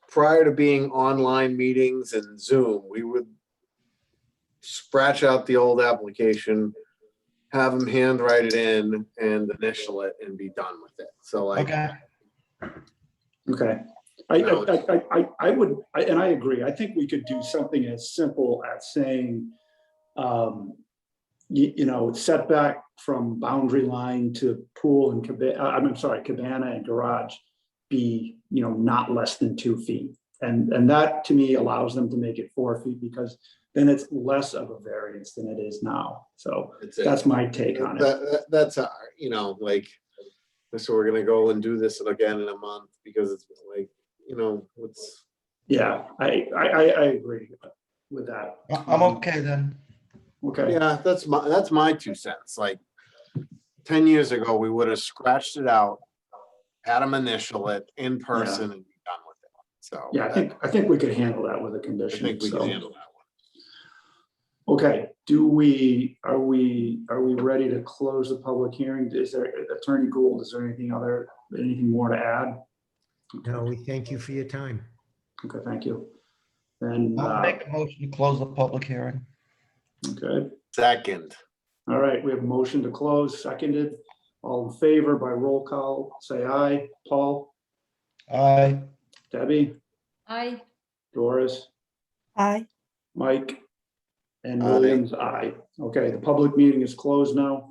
prior to being online meetings and Zoom, we would scratch out the old application, have them handwrite it in and initial it and be done with it. So like, Okay. I would, and I agree. I think we could do something as simple as saying, setback from boundary line to pool and cabana and garage be, not less than 2 feet. And that to me allows them to make it 4 feet, because then it's less of a variance than it is now. So that's my take on it. That's, like, so we're gonna go and do this again in a month because it's like, what's. Yeah, I agree with that. I'm okay then. Okay. Yeah, that's my 2 cents. Like 10 years ago, we would have scratched it out, had them initial it in person and be done with it. So yeah, I think we could handle that with a condition. I think we can handle that one. Okay, are we ready to close the public hearing? Is there, Attorney Gould, is there anything more to add? No, we thank you for your time. Okay, thank you. And, I'll make a motion to close the public hearing. okay, Second. all right, we have a motion to close, seconded. All in favor by roll call, say aye. Paul, Aye. Debbie, I, Doris, Aye. Mike, and Aye. Williams, aye. Okay, the public meeting is closed now.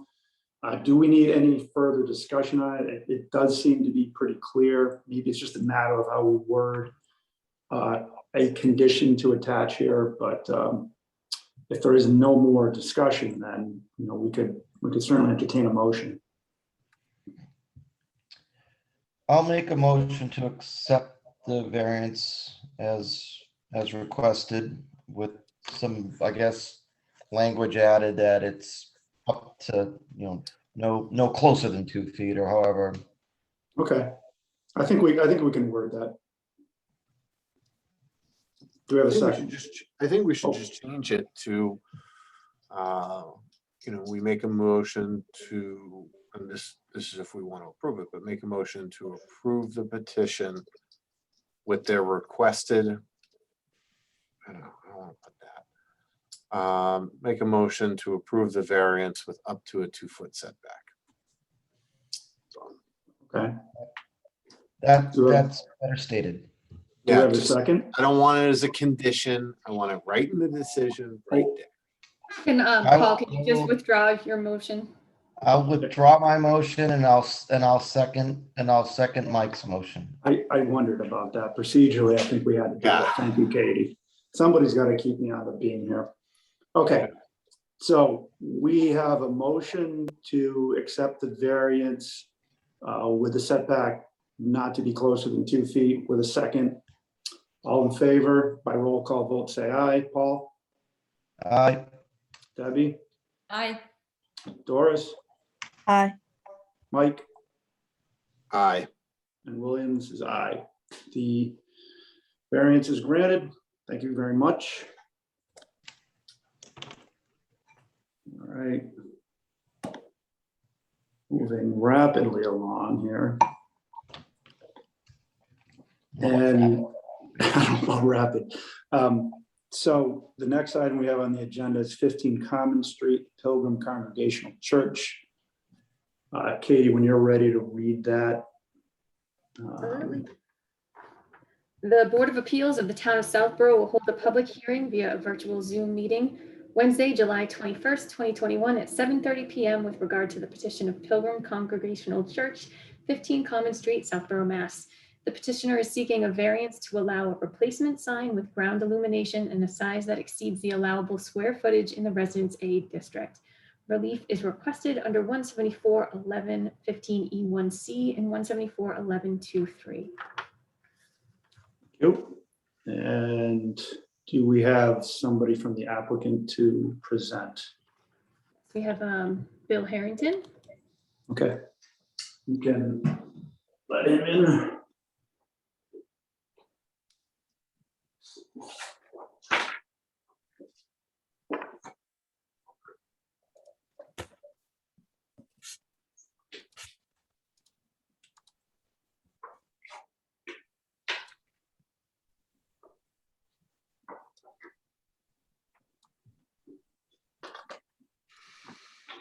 Do we need any further discussion on it? It does seem to be pretty clear. Maybe it's just a matter of how we word a condition to attach here, but if there is no more discussion, then, you know, we could certainly entertain a motion. I'll make a motion to accept the variance as requested with some, I guess, language added that it's up to, you know, no closer than 2 feet or however. Okay, I think we can word that. Do we have a second? I think we should just change it to, you know, we make a motion to, and this is if we want to approve it, but make a motion to approve the petition with their requested, I don't want to put that. Make a motion to approve the variance with up to a 2-foot setback. So, Okay, That's better stated. do we yeah, have a just- second? I don't want it as a condition. I want it right in the decision, right there. Can, Paul, can you just withdraw your motion? I'll withdraw my motion and I'll second Mike's motion. I wondered about that. Procedurally, I think we had to do that. Thank you, Katie. Somebody's got to keep me on the beam here. Okay, so we have a motion to accept the variance with the setback not to be closer than 2 feet with a second. All in favor by roll call vote, say aye. Paul, Aye. Debbie, I, Doris, Aye. Mike, Aye. and Williams is aye. The variance is granted. Thank you very much. All right. Moving rapidly along here. And I don't know about rapid. So the next item we have on the agenda is 15 Common Street, Pilgrim Congregational Church. Katie, when you're ready to read that. Absolutely. The Board of Appeals of the Town of Southborough will hold a public hearing via a virtual Zoom meeting Wednesday, July 21st, 2021 at 7:30 p.m. with regard to the petition of Pilgrim Congregational Church, 15 Common Street, Southborough, Mass. The petitioner is seeking a variance to allow a replacement sign with ground illumination in a size that exceeds the allowable square footage in the Residence A district. Relief is requested under 174-11-15E1C and 174-11-23. Yep. And do we have somebody from the applicant to present? We have Bill Harrington. Okay. You can let him in.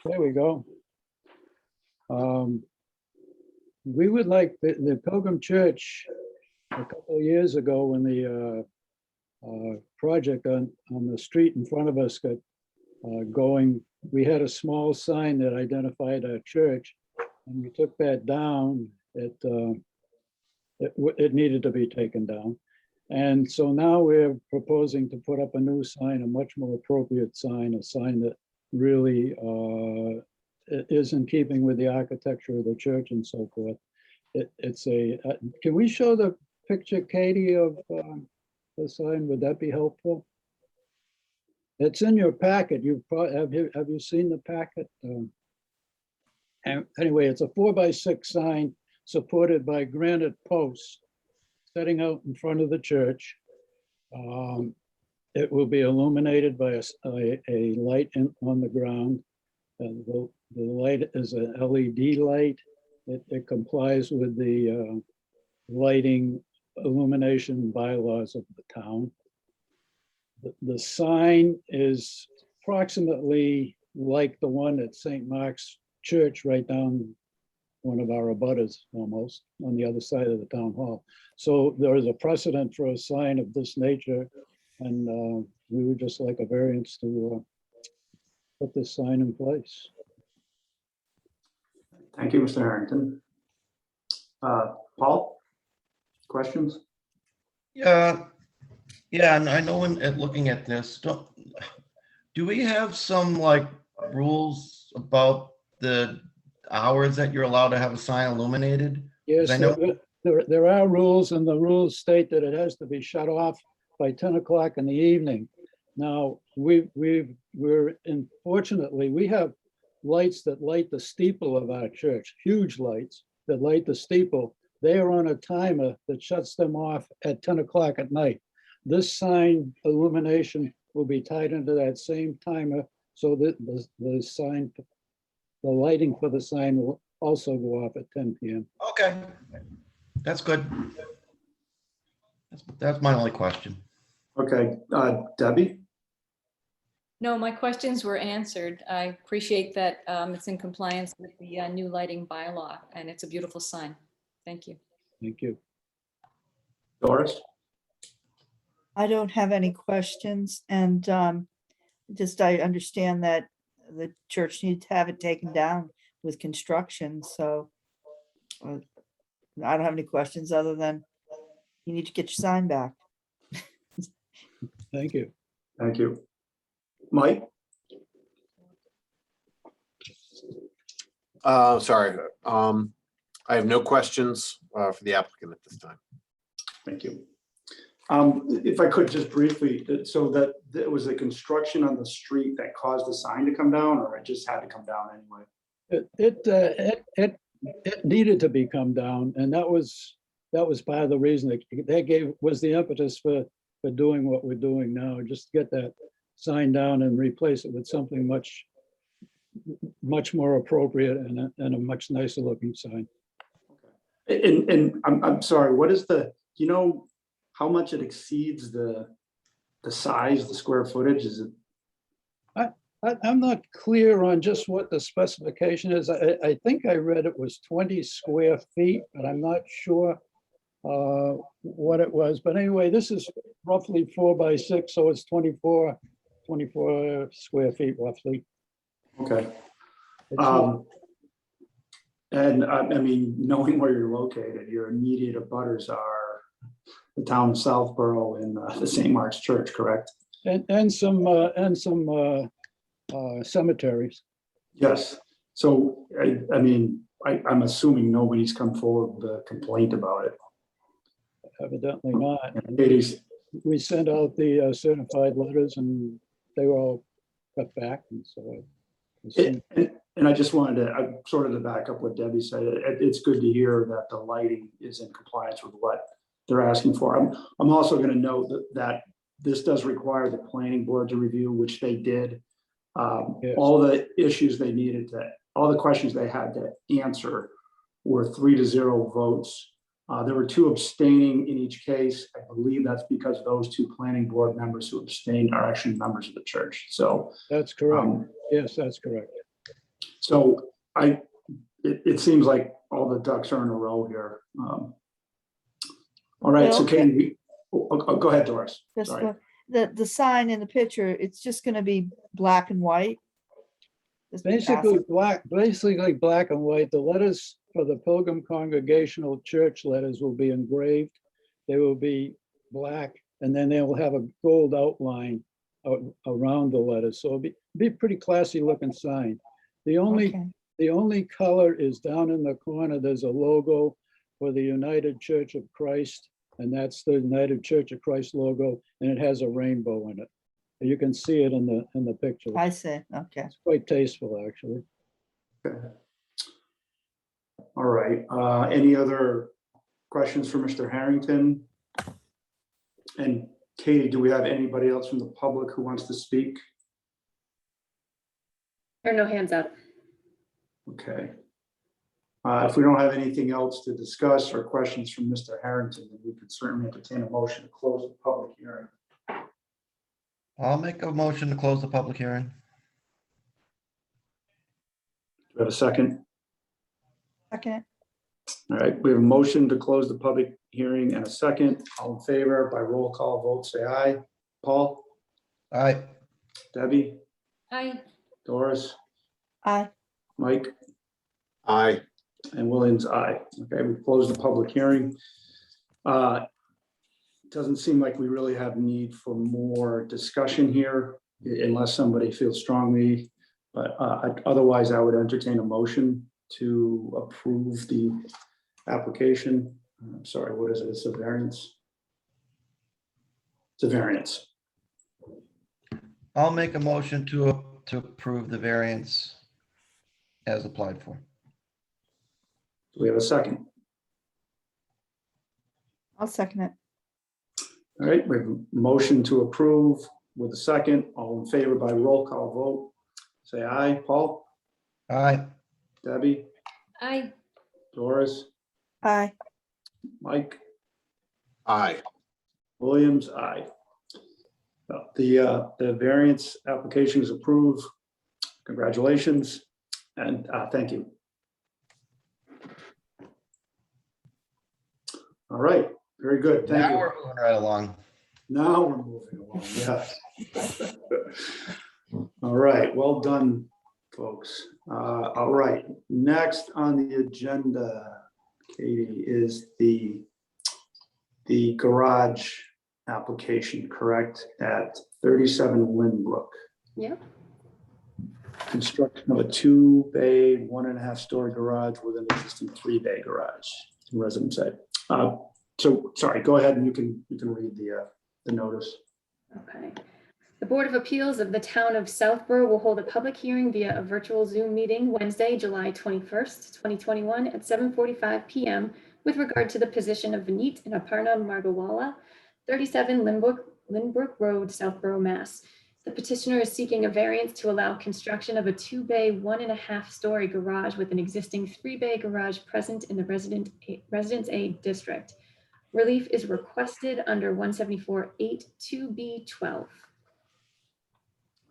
There we go. We would like the Pilgrim Church a couple of years ago when the project on the street in front of us got going, we had a small sign that identified our church, and we took that down. It needed to be taken down. And so now we're proposing to put up a new sign, a much more appropriate sign, a sign that really is in keeping with the architecture of the church and so forth. Can we show the picture, Katie, of the sign? Would that be helpful? It's in your packet. Have you seen the packet? Anyway, it's a 4x6 sign supported by granite posts setting out in front of the church. It will be illuminated by a light on the ground. The light is an LED light. It complies with the lighting illumination bylaws of the town. The sign is approximately like the one at St. Mark's Church right down one of our abutters almost on the other side of the town hall. So there is a precedent for a sign of this nature, and we would just like a variance to put this sign in place. Thank you, Mr. Harrington. Paul, questions? Yeah, and I know at looking at this, do we have some like rules about the hours that you're allowed to have a sign illuminated? Yes, I know. there are rules, and the rules state that it has to be shut off by 10 o'clock in the evening. Now, unfortunately, we have lights that light the steeple of our church, huge lights that light the steeple. They are on a timer that shuts them off at 10 o'clock at night. This sign illumination will be tied into that same timer so that the sign, the lighting for the sign will also go off at 10 p.m. Okay, that's good. That's my only question. Okay, Debbie? No, my questions were answered. I appreciate that it's in compliance with the new lighting bylaw, and it's a beautiful sign. Thank you. Thank you. Doris? I don't have any questions, and I understand that the church needs to have it taken down with construction, so I don't have any questions other than you need to get your sign back. Thank you. Thank you. Mike? Sorry. I have no questions for the applicant at this time. Thank you. If I could just briefly, so that there was a construction on the street that caused the sign to come down, or it just had to come down anyway? It needed to be come down, and that was part of the reason that was the impetus for doing what we're doing now, just get that sign down and replace it with something much more appropriate and a much nicer looking sign. And I'm sorry, what is do you know how much it exceeds the size, the square footage? Is it? I'm not clear on just what the specification is. I think I read it was 20 square feet, but I'm not sure what it was. But anyway, this is roughly 4 by 6, so it's 24 square feet roughly. Okay. And I mean, knowing where you're located, your immediate abutters are the town of Southborough and the St. Mark's Church, correct? And some cemeteries. Yes. So, I mean, I'm assuming nobody's come forward with a complaint about it. Evidently not. We sent out the certified letters and they were all cut back. And so and I just wanted to sort of to back up what Debbie said. It's good to hear that the lighting is in compliance with what they're asking for. I'm also going to note that this does require the planning board to review, which they did. Yes. All the issues they needed all the questions they had to answer were 3-0 votes. There were 2 abstaining in each case. I believe that's because those 2 planning board members who abstained are actually members of the church. So that's correct. Yes, that's correct. So it seems like all the ducks are in a row here. All right, Well, so Katie, go ahead, Doris. Sorry. The sign in the picture, it's just going to be black and white. Basically black and white. The letters for the Pilgrim Congregational Church letters will be engraved. They will be black, and then they will have a gold outline around the letters. So it'll be a pretty classy looking sign. The only color is down in the corner. There's a logo for the United Church of Christ, and that's the United Church of Christ logo, and it has a rainbow in it. You can see it in the picture. I see. Okay. It's quite tasteful, actually. Okay. All right. Any other questions for Mr. Harrington? And Katie, do we have anybody else from the public who wants to speak? There are no hands up. Okay. If we don't have anything else to discuss or questions from Mr. Harrington, then we could certainly entertain a motion to close the public hearing. I'll make a motion to close the public hearing. Do we have a second? Second, All right, we have a motion to close the public hearing and a second. All in favor by roll call vote, say aye. Paul, All right, Debbie, Aye. Doris, aye. Mike, Aye. and Williams, aye. Okay, we closed the public hearing. Doesn't seem like we really have need for more discussion here unless somebody feels strongly. But otherwise, I would entertain a motion to approve the application. I'm sorry, what is it? It's a variance. It's a variance. I'll make a motion to approve the variance as applied for. Do we have a second? I'll second it. All right, we have a motion to approve with a second. All in favor by roll call vote, say aye. Paul, All right, Debbie, Aye. Doris, Aye. Mike, Aye. Williams, aye. The variance application is approved. Congratulations, and thank you. All right, very good, thank now you. we're moving right along. Now we're moving along, yes. All right, well done, folks. All right, next on the agenda, Katie, is the garage application, correct, at 37 Lynbrook. Yep. Construction of a 2-bay, 1.5-story garage with an existing 3-bay garage, residence side. So, sorry, go ahead and you can read the notice. Okay. The Board of Appeals of the Town of Southborough will hold a public hearing via a virtual Zoom meeting Wednesday, July 21st, 2021 at 7:45 p.m. with regard to the position of Vineet and Aparna Margawala, 37 Lynbrook Road, Southborough, Mass. The petitioner is seeking a variance to allow construction of a 2-bay, 1.5-story garage with an existing 3-bay garage present in the Residence A district. Relief is requested under 174.8(2)(b)(12).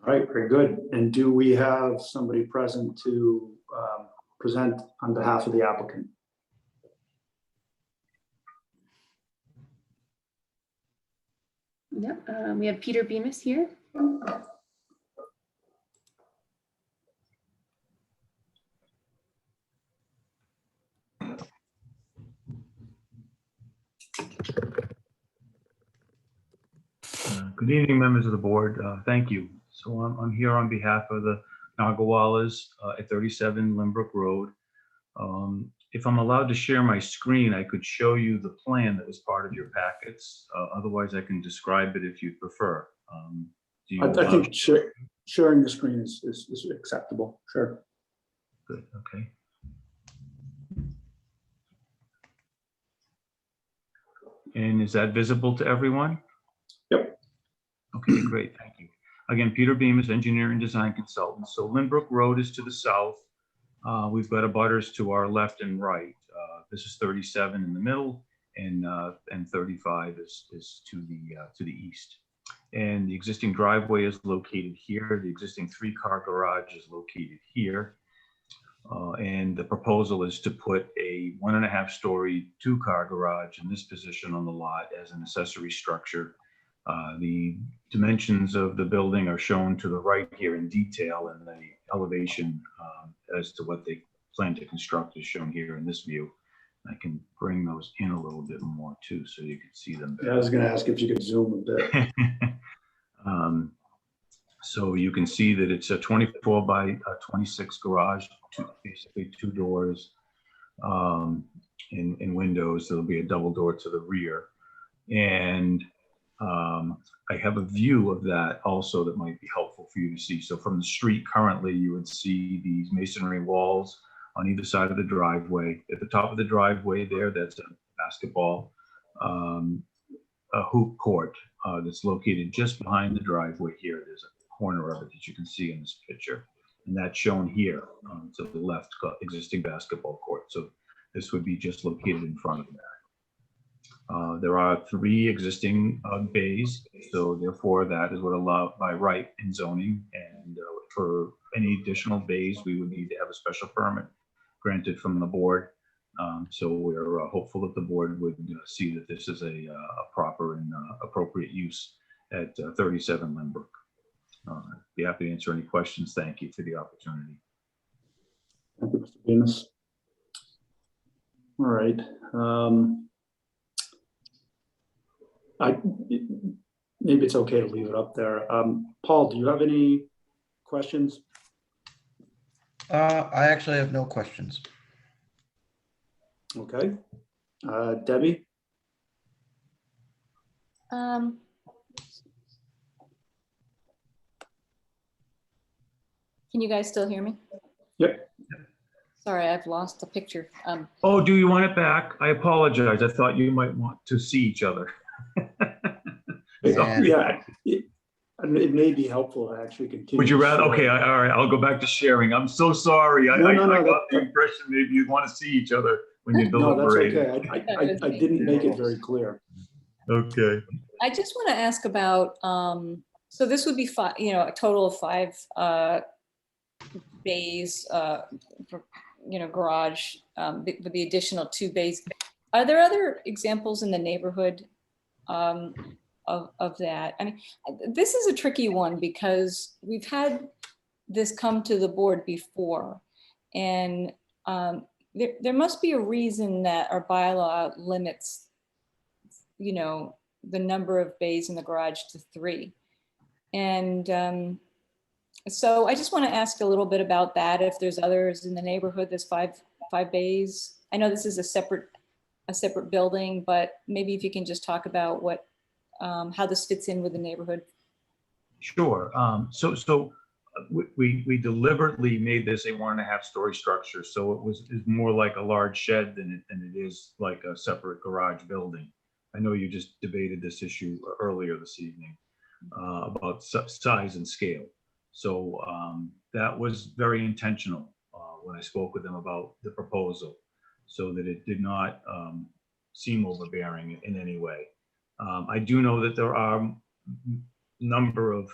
All right, very good. And do we have somebody present to present on behalf of the applicant? Yep, we have Peter Bemis here. Good evening, members of the board. Thank you. So I'm here on behalf of the Nagawalas at 37 Lynbrook Road. If I'm allowed to share my screen, I could show you the plan that was part of your packets. Otherwise, I can describe it if you prefer. Do you I allow- think sharing the screen is acceptable. Sure. Good, okay. And is that visible to everyone? Yep. Okay, great, thank you. Again, Peter Bemis, engineer and design consultant. So Lynbrook Road is to the south. We've got abutters to our left and right. This is 37 in the middle, and 35 is to the east. And the existing driveway is located here. The existing 3-car garage is located here. And the proposal is to put a 1.5-story 2-car garage in this position on the lot as an accessory structure. The dimensions of the building are shown to the right here in detail, and the elevation as to what they plan to construct is shown here in this view. I can bring those in a little bit more too, so you can see them better. Yeah, I was going to ask if you could zoom a bit. So you can see that it's a 24 by 26 garage, basically 2 doors and windows. There'll be a double door to the rear. And I have a view of that also that might be helpful for you to see. So from the street currently, you would see these masonry walls on either side of the driveway. At the top of the driveway there, that's a basketball a hoop court that's located just behind the driveway here. There's a corner of it that you can see in this picture. And that's shown here to the left, existing basketball court. So this would be just located in front of that. There are 3 existing bays, so therefore that is what allowed by right in zoning. And for any additional bays, we would need to have a special permit granted from the board. So we're hopeful that the board would see that this is a proper and appropriate use at 37 Lynbrook. Be happy to answer any questions. Thank you for the opportunity. Thank you, Mr. Bemis. All right. Maybe it's okay to leave it up there. Paul, do you have any questions? I actually have no questions. Okay. Debbie? Can you guys still hear me? Yep. Sorry, I've lost the picture. Oh, do you want it back? I apologize. I thought you might want to see each other. Yeah, it may be helpful to actually continue. Would you rather? Okay, all right. I'll go back to sharing. I'm so sorry. I got the impression maybe you'd want to see each other when you're deliberating. No, that's okay. I didn't make it very clear. Okay. I just want to ask about, so this would be 5, a total of 5 bays, garage, with the additional 2 bays. Are there other examples in the neighborhood of that? I mean, this is a tricky one because we've had this come to the board before, and there must be a reason that our bylaw limits, the number of bays in the garage to 3. And so I just want to ask a little bit about that. If there's others in the neighborhood, there's five bays. I know this is a separate building, but maybe if you can just talk about what, how this fits in with the neighborhood. Sure. So we deliberately made this a 1.5-story structure. So it's more like a large shed than it is like a separate garage building. I know you just debated this issue earlier this evening about size and scale. So that was very intentional when I spoke with them about the proposal, so that it did not seem overbearing in any way. I do know that there are a number of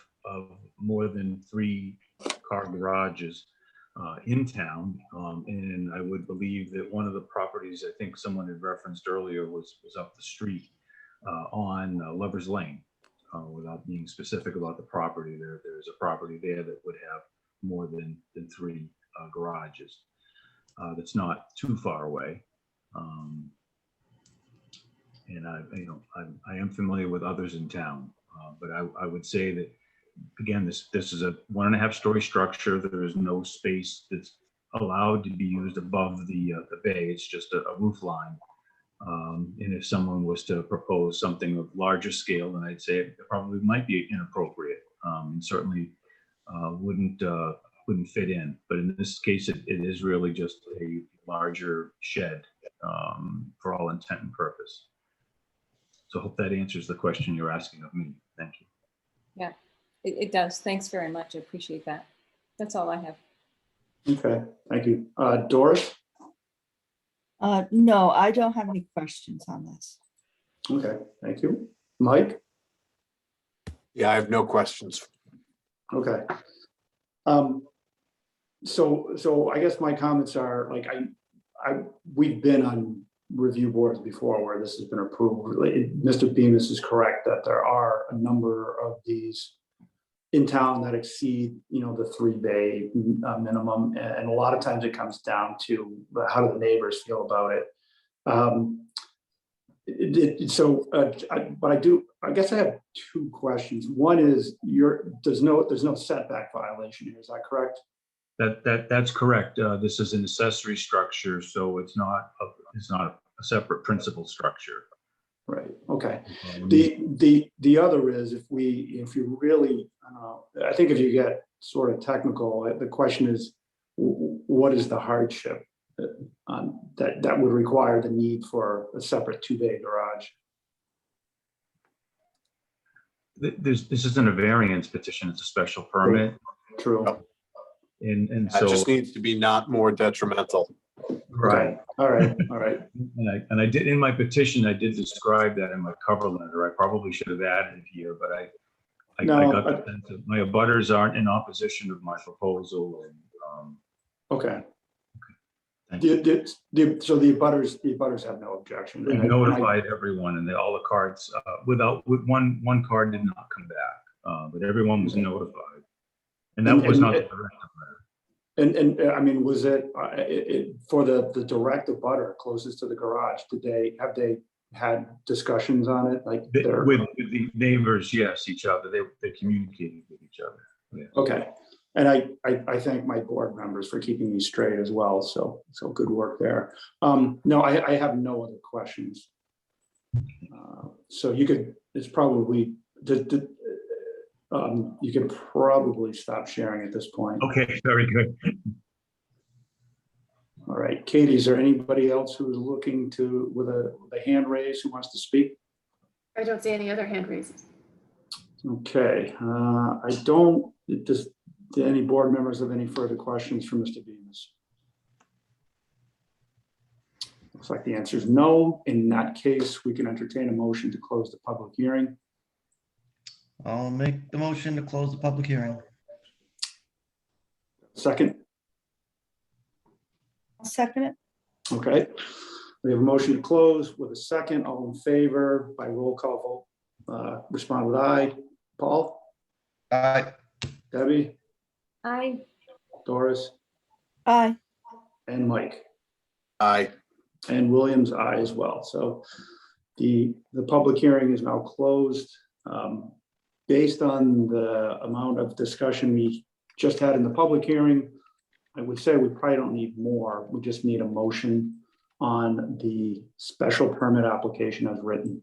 more than 3-car garages in town, and I would believe that one of the properties I think someone had referenced earlier was up the street on Lover's Lane. Without being specific about the property, there's a property there that would have more than 3 garages. That's not too far away. And I am familiar with others in town, but I would say that, again, this is a 1.5-story structure. There is no space that's allowed to be used above the bay. It's just a roof line. And if someone was to propose something of larger scale, then I'd say it probably might be inappropriate, and certainly wouldn't fit in. But in this case, it is really just a larger shed for all intent and purpose. So I hope that answers the question you're asking of me. Thank you. Yeah, it does. Thanks very much. I appreciate that. That's all I have. Okay, thank you. Doris? No, I don't have any questions on this. Okay, thank you. Mike? Yeah, I have no questions. Okay. So I guess my comments are like, we've been on review boards before where this has been approved. Mr. Bemis is correct that there are a number of these in town that exceed, the 3-bay minimum. And a lot of times it comes down to how do the neighbors feel about it. But I guess I have 2 questions. One is there's no setback violation here. Is that correct? That's correct. This is an accessory structure, so it's not a separate principal structure. Right. Okay. The other is if you really, I think if you get sort of technical, the question is, what is the hardship that would require the need for a separate 2-bay garage? This isn't a variance petition; it's a special permit. True. And It so, just needs to be not more detrimental. right. All right, all right. And I did, in my petition, I did describe that in my cover letter. I probably should have added it here, but I No, got the sense that my abutters aren't in opposition of my proposal. And, okay. thank you. So the abutters have no objection. We've And I- notified everyone, and all the cards, with one card did not come back, but everyone was notified. And that was not the directive letter. And I mean, was it for the direct abutter closest to the garage? Have they had discussions on it? Like With the neighbors, yes, each other, they communicated with each other. Yes. okay. And I thank my board members for keeping me straight as well. So good work there. No, I have no other questions. So you could, it's probably, you can probably stop sharing at this point. Okay, very good. All right, Katie, is there anybody else who's looking to, with a hand raise, who wants to speak? I don't see any other hand raises. Okay, I don't, do any board members have any further questions for Mr. Bemis? Looks like the answer is no. In that case, we can entertain a motion to close the public hearing. I'll make the motion to close the public hearing. Second, I'll second it. okay. We have a motion to close with a second. All in favor by roll call vote. Respond with aye. Paul? Aye. Debbie? Aye. Doris? Aye. And Mike? Aye. And Williams, aye as well. So the public hearing is now closed. Based on the amount of discussion we just had in the public hearing, I would say we probably don't need more. We just need a motion on the special permit application as written.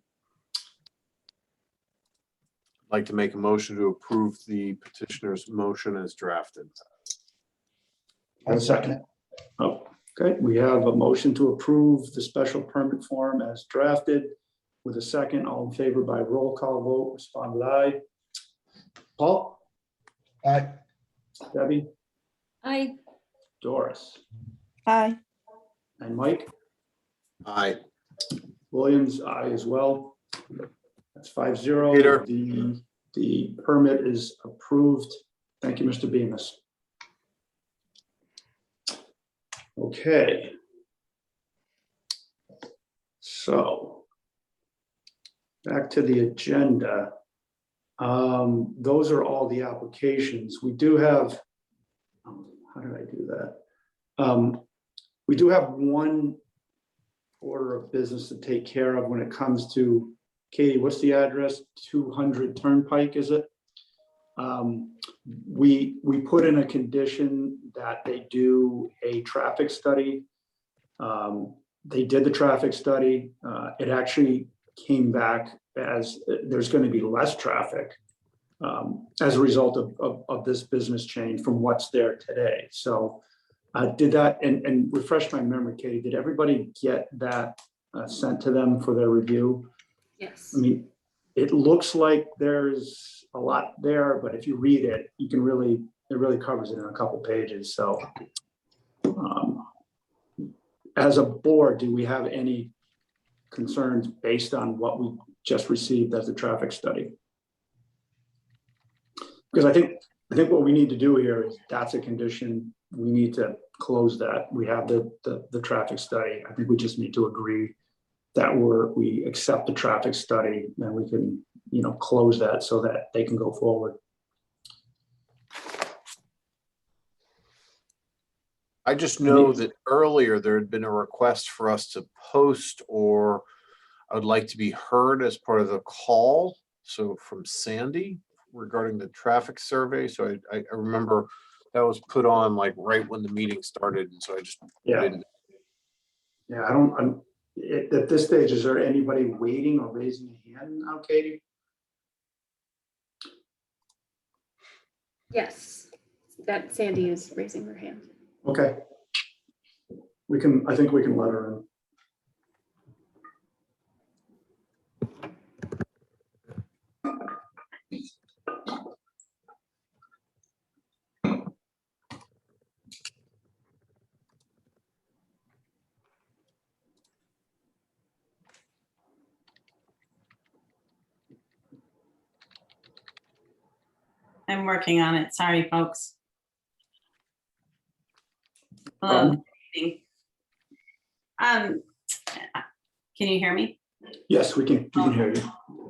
I'd like to make a motion to approve the petitioner's motion as drafted. Have a second. Oh, okay. We have a motion to approve the special permit form as drafted with a second. All in favor by roll call vote, respond with aye. Paul? Aye. Debbie? Aye. Doris? Aye. And Mike? Aye. Williams, aye as well. That's 5-0. Peter. The permit is approved. Thank you, Mr. Bemis. Okay. So back to the agenda. Those are all the applications. We do have, how did I do that? We do have one order of business to take care of when it comes to, Katie, what's the address? 200 Turnpike, is it? We put in a condition that they do a traffic study. They did the traffic study. It actually came back as there's going to be less traffic as a result of this business change from what's there today. So did that, and refresh my memory, Katie, did everybody get that sent to them for their review? Yes. I mean, it looks like there's a lot there, but if you read it, you can really, it really covers it in a couple pages. So as a board, do we have any concerns based on what we just received as a traffic study? Because I think what we need to do here is that's a condition. We need to close that. We have the traffic study. I think we just need to agree that we accept the traffic study, then we can, close that so that they can go forward. I just know that earlier there had been a request for us to post, or I would like to be heard as part of the call. So from Sandy regarding the traffic survey. So I remember that was put on like right when the meeting started. And so I just didn't. Yeah, at this stage, is there anybody waiting or raising a hand now, Katie? Yes, that Sandy is raising her hand. Okay. I think we can let her in. I'm working on it. Sorry, folks. Hello. Good evening. Can you hear me? Yes, we can hear you.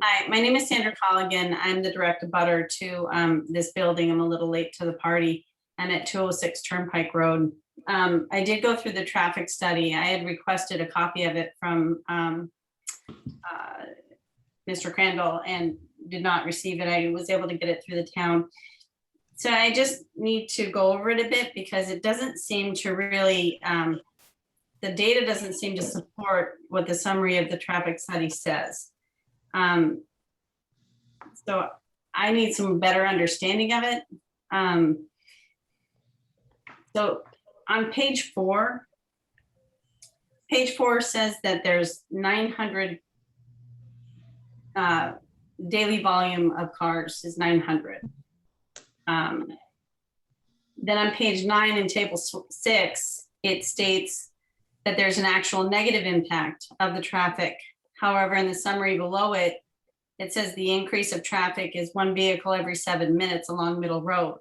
Hi, my name is Sandra Colligan. I'm the direct abutter to this building. I'm a little late to the party. I'm at 206 Turnpike Road. I did go through the traffic study. I had requested a copy of it from Mr. Crandall and did not receive it. I was able to get it through the town. So I just need to go over it a bit because it doesn't seem to really, the data doesn't seem to support what the summary of the traffic study says. So I need some better understanding of it. So on page 4 says that there's 900 daily volume of cars is 900. Then on page 9 in table 6, it states that there's an actual negative impact of the traffic. However, in the summary below it, it says the increase of traffic is 1 vehicle every 7 minutes along Middle Road.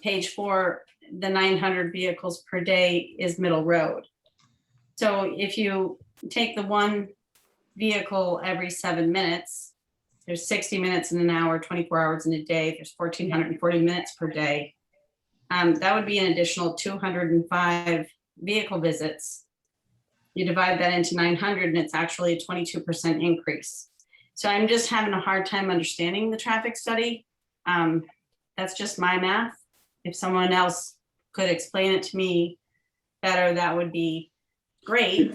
Page 4, the 900 vehicles per day is Middle Road. So if you take the 1 vehicle every 7 minutes, there's 60 minutes in an hour, 24 hours in a day, there's 1,440 minutes per day. That would be an additional 205 vehicle visits. You divide that into 900 and it's actually a 22% increase. So I'm just having a hard time understanding the traffic study. That's just my math. If someone else could explain it to me better, that would be great.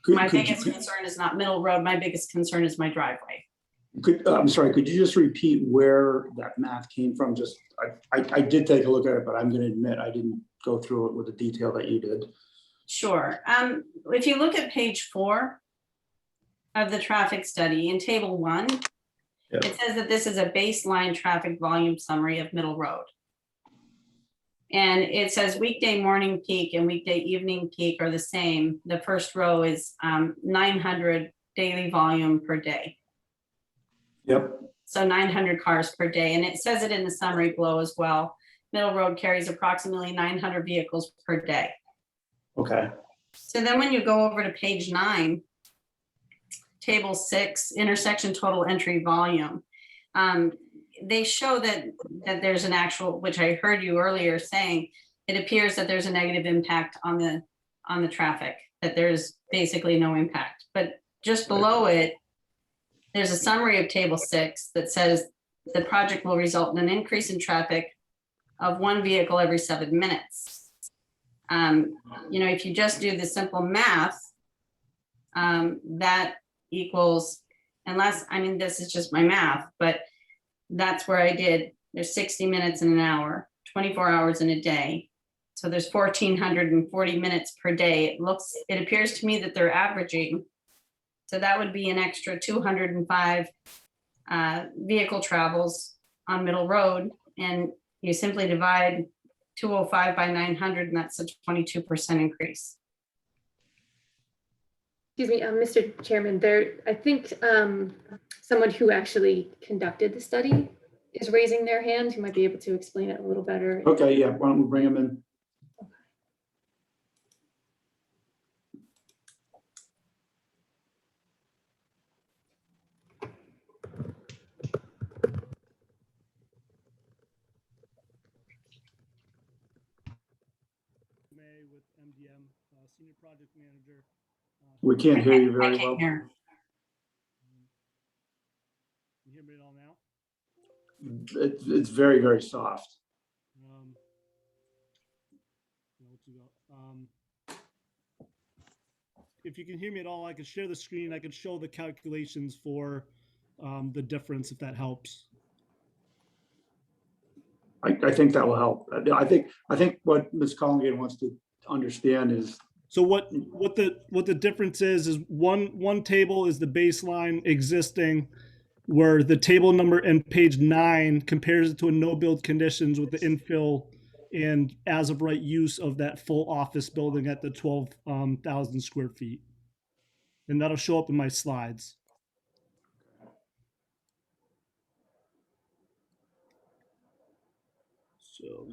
My biggest concern is not Middle Road. My biggest concern is my driveway. I'm sorry, could you just repeat where that math came from? Just, I did take a look at it, but I'm going to admit I didn't go through it with the detail that you did. Sure. If you look at page 4 of the traffic study in table 1, yeah, it says that this is a baseline traffic volume summary of Middle Road. And it says weekday morning peak and weekday evening peak are the same. The first row is 900 daily volume per day. Yep. So 900 cars per day. And it says it in the summary below as well. Middle Road carries approximately 900 vehicles per day. Okay. So then when you go over to page 9, table 6, intersection total entry volume, they show that there's an actual, which I heard you earlier saying, it appears that there's a negative impact on the traffic, that there's basically no impact. But just below it, there's a summary of table 6 that says the project will result in an increase in traffic of 1 vehicle every 7 minutes. You know, if you just do the simple math, that equals, unless, I mean, this is just my math, but that's where I did, there's 60 minutes in an hour, 24 hours in a day. So there's 1,440 minutes per day. It appears to me that they're averaging. So that would be an extra 205 vehicle travels on Middle Road. And you simply divide 205 by 900 and that's a 22% increase. Excuse me, Mr. Chairman, I think someone who actually conducted the study is raising their hand, who might be able to explain it a little better. Okay, yeah, why don't we bring them in? With MDM, Senior Project Manager. We can't hear you very I can't well. hear. Can you hear me at all now? It's very, very soft. If you can hear me at all, I can share the screen. I can show the calculations for the difference, if that helps. I think that will help. I think what Ms. Colligan wants to understand is. So what the difference is one table is the baseline existing, where the table number in page 9 compares it to a no build conditions with the infill and as of right use of that full office building at the 12,000 square feet. And that'll show up in my slides. So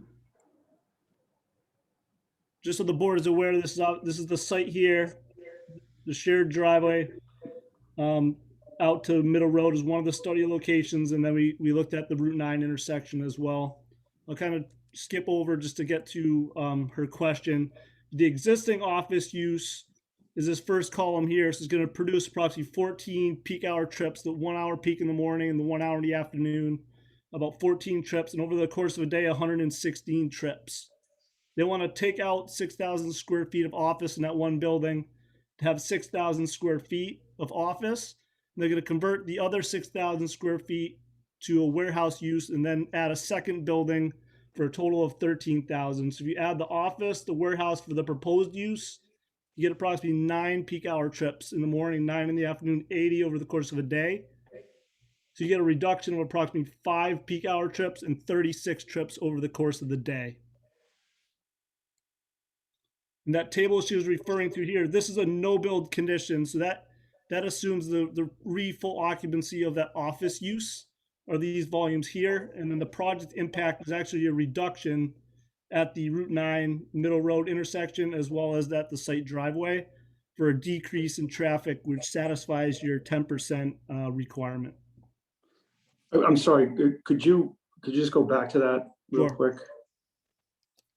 just so the board is aware, this is the site here, the shared driveway out to Middle Road is one of the study locations, and then we looked at the Route 9 intersection as well. I'll kind of skip over just to get to her question. The existing office use is this first column here. So it's going to produce approximately 14 peak hour trips, the 1 hour peak in the morning and the 1 hour in the afternoon, about 14 trips, and over the course of a day, 116 trips. They want to take out 6,000 square feet of office in that one building to have 6,000 square feet of office. And they're going to convert the other 6,000 square feet to a warehouse use and then add a second building for a total of 13,000. So if you add the office, the warehouse for the proposed use, you get approximately 9 peak hour trips in the morning, 9 in the afternoon, 80 over the course of a day. So you get a reduction of approximately 5 peak hour trips and 36 trips over the course of the day. And that table she was referring to here, this is a no build condition. So that assumes the full occupancy of that office use are these volumes here. And then the project impact is actually a reduction at the Route 9 Middle Road intersection, as well as at the site driveway for a decrease in traffic, which satisfies your 10% requirement. I'm sorry, could you just go back to that real Sure. quick?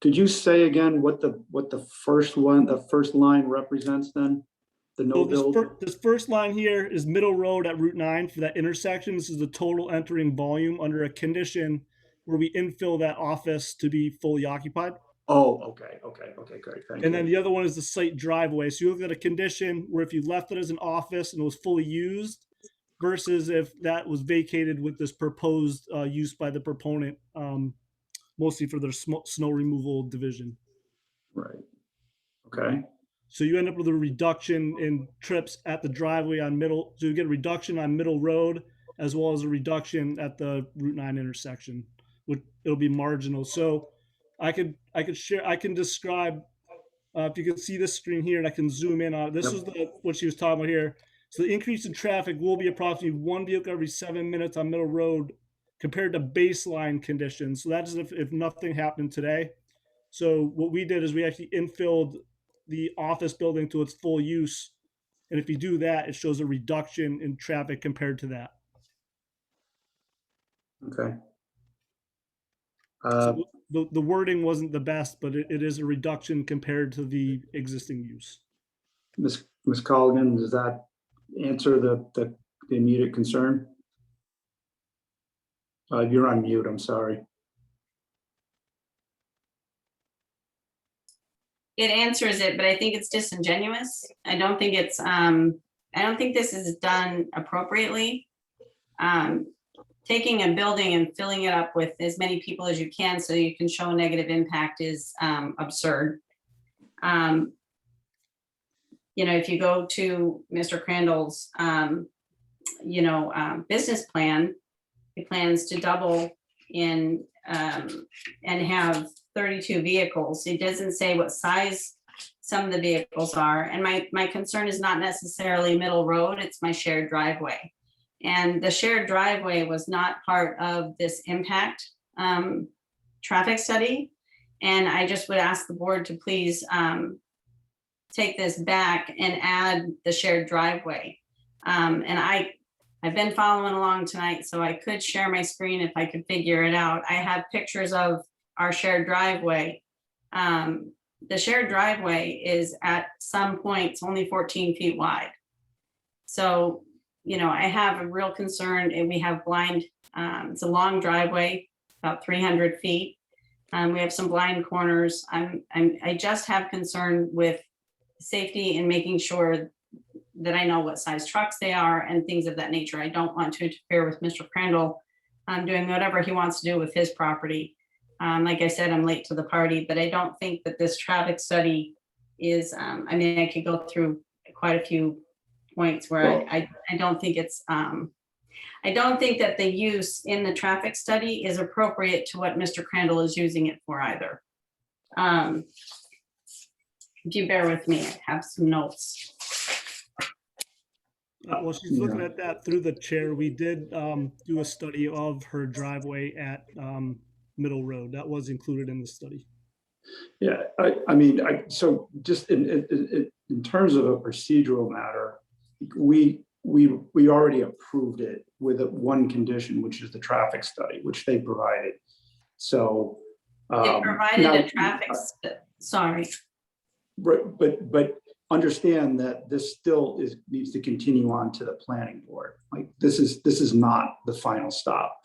Could you say again what the first line represents then? The no build? This first line here is Middle Road at Route 9 for that intersection. This is the total entering volume under a condition where we infill that office to be fully occupied. Oh, okay, great, thank you. And then the other one is the site driveway. So you look at a condition where if you left it as an office and it was fully used versus if that was vacated with this proposed use by the proponent, mostly for their snow removal division. Right, okay. So you end up with a reduction in trips at the driveway on Middle. So you get a reduction on Middle Road as well as a reduction at the Route 9 intersection, which it'll be marginal. So I can describe, if you can see this screen here and I can zoom in on it. This is what she was talking about here. So the increase in traffic will be approximately 1 vehicle every 7 minutes on Middle Road compared to baseline conditions. So that's if nothing happened today. So what we did is we actually infilled the office building to its full use. And if you do that, it shows a reduction in traffic compared to that. Okay. So the wording wasn't the best, but it is a reduction compared to the existing use. Ms. Colligan, does that answer the immediate concern? You're on mute, I'm sorry. It answers it, but I think it's disingenuous. I don't think it's, I don't think this is done appropriately. Taking a building and filling it up with as many people as you can so you can show negative impact is absurd. You know, if you go to Mr. Crandall's, business plan, he plans to double in and have 32 vehicles. He doesn't say what size some of the vehicles are. And my concern is not necessarily Middle Road, it's my shared driveway. And the shared driveway was not part of this impact traffic study. And I just would ask the board to please take this back and add the shared driveway. And I've been following along tonight, so I could share my screen if I could figure it out. I have pictures of our shared driveway. The shared driveway is at some points only 14 feet wide. So, you know, I have a real concern, and we have blind, it's a long driveway, about 300 feet. We have some blind corners. I just have concern with safety and making sure that I know what size trucks they are and things of that nature. I don't want to interfere with Mr. Crandall doing whatever he wants to do with his property. Like I said, I'm late to the party, but I don't think that this traffic study is, I mean, I could go through quite a few points where I don't think it's, I don't think that the use in the traffic study is appropriate to what Mr. Crandall is using it for either. If you bear with me, I have some notes. Well, she's looking at that through the chair. We did do a study of her driveway at Middle Road. That was included in the study. Yeah, so just in terms of a procedural matter, we already approved it with one condition, which is the traffic study, which they provided. So. They provided now, a traffic, sorry. Right, but understand that this still needs to continue on to the planning board. Like this is not the final stop.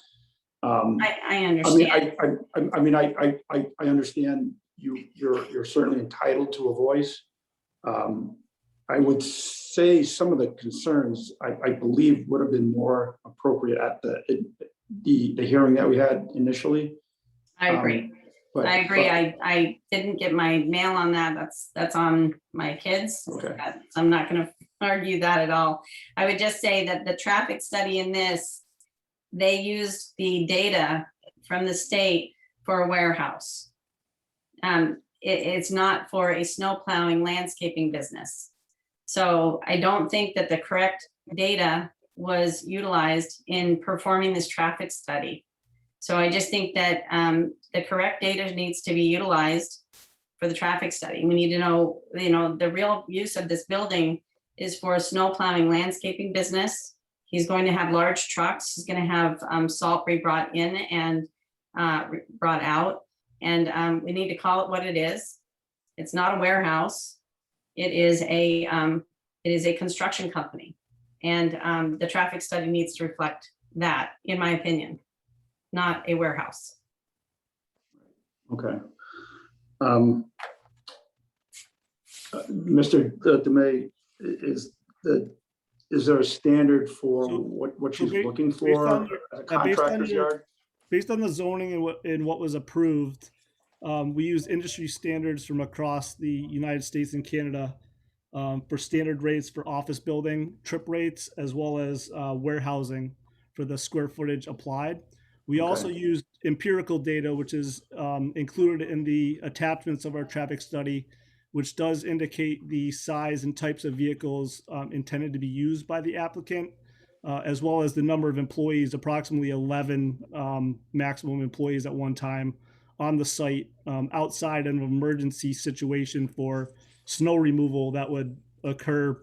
I understand. I understand you're certainly entitled to a voice. I would say some of the concerns I believe would have been more appropriate at the hearing that we had initially. I agree. I agree. I didn't get my mail on that. That's on my kids. Okay. I'm not going to argue that at all. I would just say that the traffic study in this, they used the data from the state for a warehouse. It's not for a snow plowing landscaping business. So I don't think that the correct data was utilized in performing this traffic study. So I just think that the correct data needs to be utilized for the traffic study. We need to know, the real use of this building is for a snow plowing landscaping business. He's going to have large trucks. He's going to have salt be-brought in and brought out. And we need to call it what it is. It's not a warehouse. It is a construction company. And the traffic study needs to reflect that, in my opinion, not a warehouse. Okay. Mr. DeMay, is there a standard for what she's looking for as a contractor's yard? Based on the zoning and what was approved, we use industry standards from across the United States and Canada for standard rates for office building, trip rates, as well as warehousing for the square footage applied. We also used empirical data, which is included in the attachments of our traffic study, which does indicate the size and types of vehicles intended to be used by the applicant, as well as the number of employees, approximately 11 maximum employees at one time on the site, outside of an emergency situation for snow removal that would occur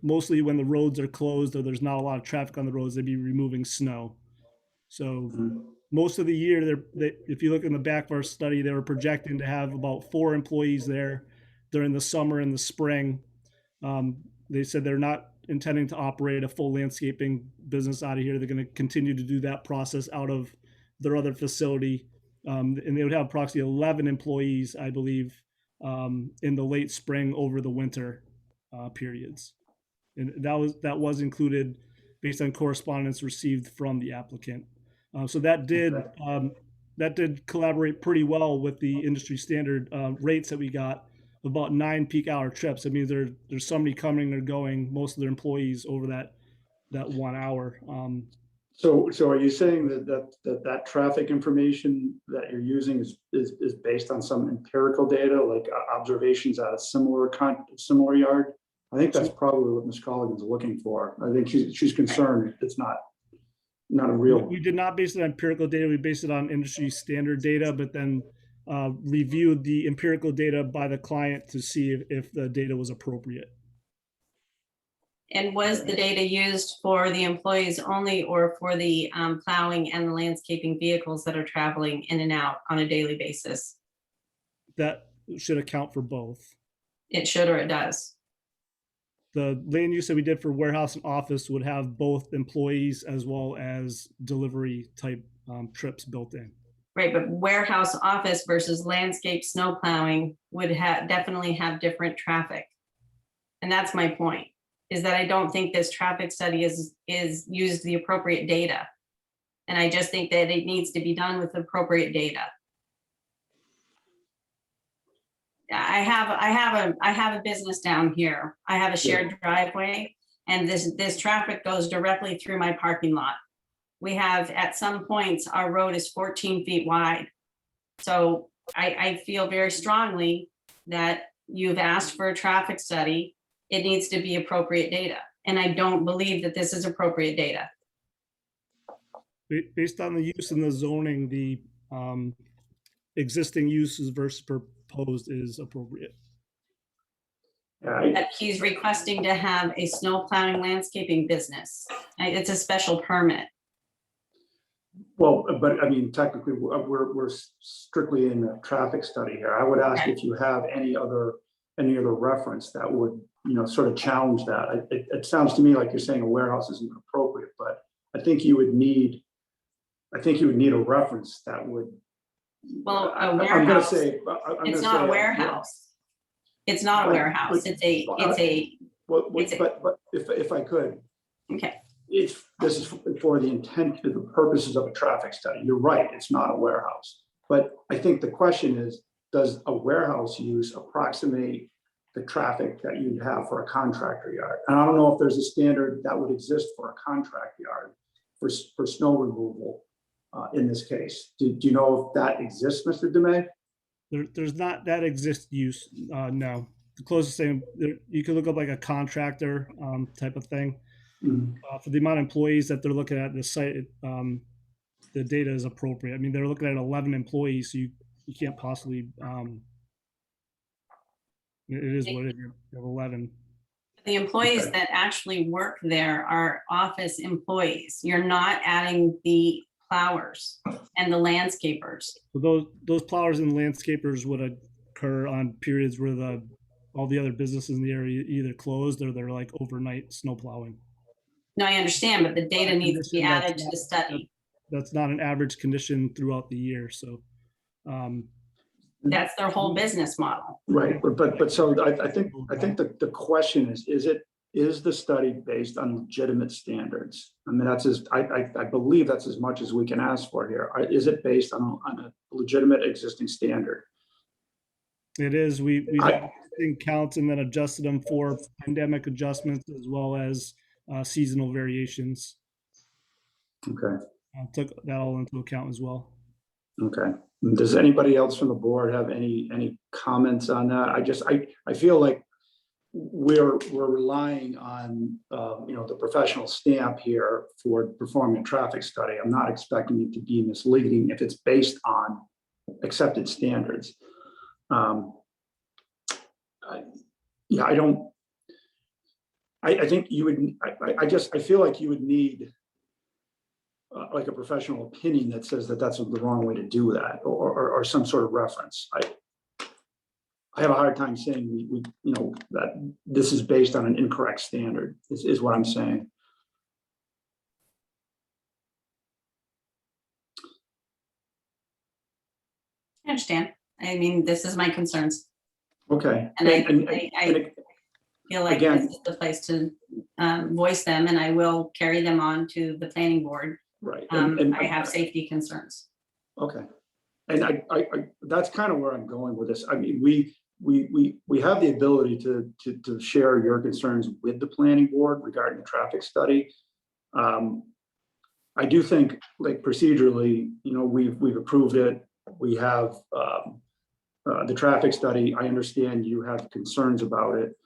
mostly when the roads are closed or there's not a lot of traffic on the roads. They'd be removing snow. So most of the year, if you look in the back of our study, they were projecting to have about 4 employees there during the summer and the spring. They said they're not intending to operate a full landscaping business out of here. They're going to continue to do that process out of their other facility. And they would have approximately 11 employees, I believe, in the late spring over the winter periods. And that was included based on correspondence received from the applicant. So that did collaborate pretty well with the industry standard rates that we got, about 9 peak hour trips. I mean, there's somebody coming or going, most of their employees over that 1 hour. So are you saying that traffic information that you're using is based on some empirical data, like observations at a similar yard? I think that's probably what Ms. Colligan is looking for. I think she's concerned it's not a real. We did not base it on empirical data. We based it on industry standard data, but then reviewed the empirical data by the client to see if the data was appropriate. And was the data used for the employees only or for the plowing and the landscaping vehicles that are traveling in and out on a daily basis? That should account for both. It should or it does. The land use that we did for warehouse and office would have both employees as well as delivery type trips built in. Right, but warehouse office versus landscape snow plowing would definitely have different traffic. And that's my point, is that I don't think this traffic study is used the appropriate data. And I just think that it needs to be done with appropriate data. I have a business down here. I have a shared driveway, and this traffic goes directly through my parking lot. We have, at some points, our road is 14 feet wide. So I feel very strongly that you've asked for a traffic study. It needs to be appropriate data. And I don't believe that this is appropriate data. Based on the use and the zoning, the existing uses versus proposed is appropriate. That he's requesting to have a snow plowing landscaping business. It's a special permit. Well, but I mean, technically, we're strictly in a traffic study here. I would ask if you have any other reference that would, sort of challenge that. It sounds to me like you're saying a warehouse isn't appropriate, but I think you would need a reference that would. Well, a I'm gonna warehouse, say, it's not a warehouse. It's not a warehouse. It's a, but if I could, okay. if this is for the intent, the purposes of a traffic study, you're right, it's not a warehouse. But I think the question is, does a warehouse use approximate the traffic that you'd have for a contractor yard? And I don't know if there's a standard that would exist for a contract yard for snow removal in this case. Do you know if that exists, Mr. Demay? There's not that exists use. No, the closest thing you could look up like a contractor type of thing. For the amount of employees that they're looking at the site, the data is appropriate. I mean, they're looking at 11 employees, so you can't possibly. It is what it is. You have 11. The employees that actually work there are office employees. You're not adding the plowers and the landscapers. So those plowers and landscapers would occur on periods where all the other businesses in the area either closed or they're like overnight snow plowing. No, I understand, but the data needs to be added to the study. That's not an average condition throughout the year. So that's their whole business model. Right, but so I think the question is the study based on legitimate standards? I mean, I believe that's as much as we can ask for here. Is it based on a legitimate existing standard? It is. We did counts and then adjusted them for pandemic adjustments as well as seasonal variations. Okay. Took that all into account as well. Okay. Does anybody else from the board have any comments on that? I feel like we're relying on the professional stamp here for performing a traffic study. I'm not expecting it to be misleading if it's based on accepted standards. I think you would. I feel like you would need like a professional opinion that says that that's the wrong way to do that, or some sort of reference. I have a hard time saying we that this is based on an incorrect standard is what I'm saying. I understand. I mean, this is my concerns. Okay. And I feel like this is the place to voice them, and I will carry them on to the planning board. Right. I have safety concerns. Okay. And I that's kind of where I'm going with this. I mean, we have the ability to share your concerns with the planning board regarding the traffic study. I do think, like, procedurally, we've approved it. We have the traffic study. I understand you have concerns about it.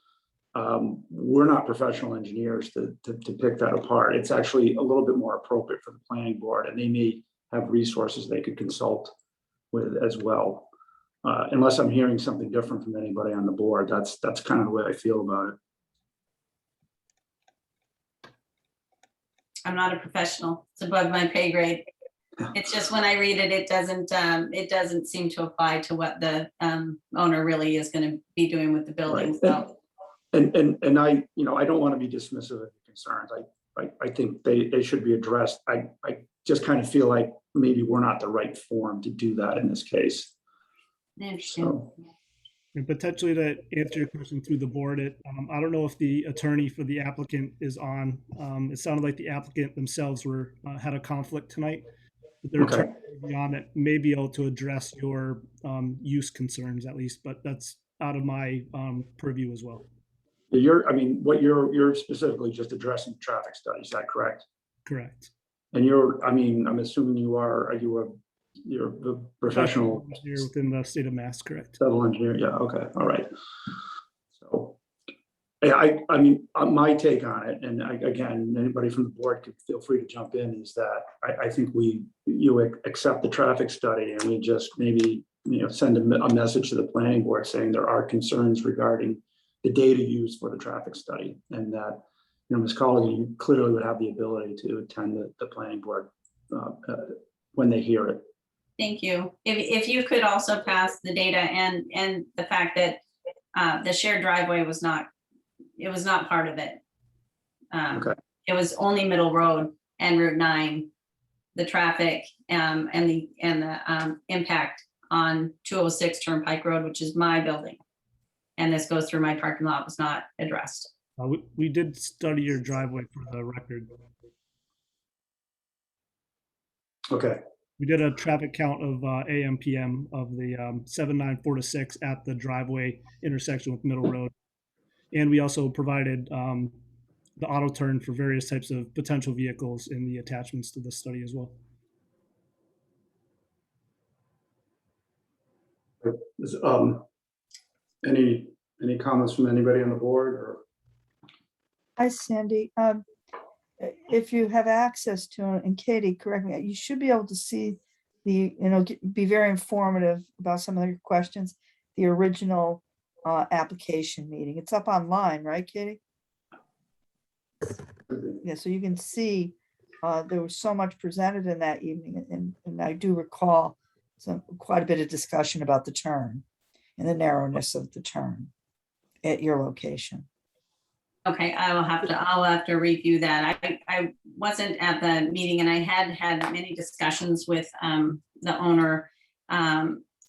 We're not professional engineers to pick that apart. It's actually a little bit more appropriate for the planning board, and they may have resources they could consult with as well. Unless I'm hearing something different from anybody on the board, that's kind of the way I feel about it. I'm not a professional. It's above my pay grade. It's just when I read it, it doesn't seem to apply to what the owner really is going to be doing with the building. Right. So. And I don't want to be dismissive of your concerns. I think they should be addressed. I just kind of feel like maybe we're not the right forum to do that in this case. Interesting. And potentially to answer your question through the board, I don't know if the attorney for the applicant is on. It sounded like the applicant themselves had a conflict tonight. But their attorney beyond it may be able to address your use concerns at least, but that's out of my purview as well. What you're specifically just addressing the traffic study, is that correct? Correct. And I'm assuming you're the professional engineer within the state of Mass, correct? Civil engineer, yeah, okay, all right. So, I mean, my take on it, and again, anybody from the board could feel free to jump in, is that I think you accept the traffic study and we just maybe, send a message to the planning board saying there are concerns regarding the data used for the traffic study, and that, Ms. Colley, you clearly would have the ability to attend the planning board when they hear it. Thank you. If you could also pass the data and the fact that the shared driveway was not part of it. Okay. It was only Middle Road and Route 9, the traffic and the impact on 206 Turnpike Road, which is my building. And this goes through my parking lot, was not addressed. We did study your driveway for the record. Okay. We did a traffic count of AM PM of the 794 to 6 at the driveway intersection with Middle Road. And we also provided the auto turn for various types of potential vehicles in the attachments to the study as well. Any comments from anybody on the board? Or Hi, Sandy. If you have access to it, and Katie, correct me, you should be able to see be very informative about some of your questions, the original application meeting. It's up online, right, Katie? Yeah, so you can see there was so much presented in that evening, and I do recall quite a bit of discussion about the turn and the narrowness of the turn at your location. Okay, I'll have to review that. I wasn't at the meeting, and I had many discussions with the owner.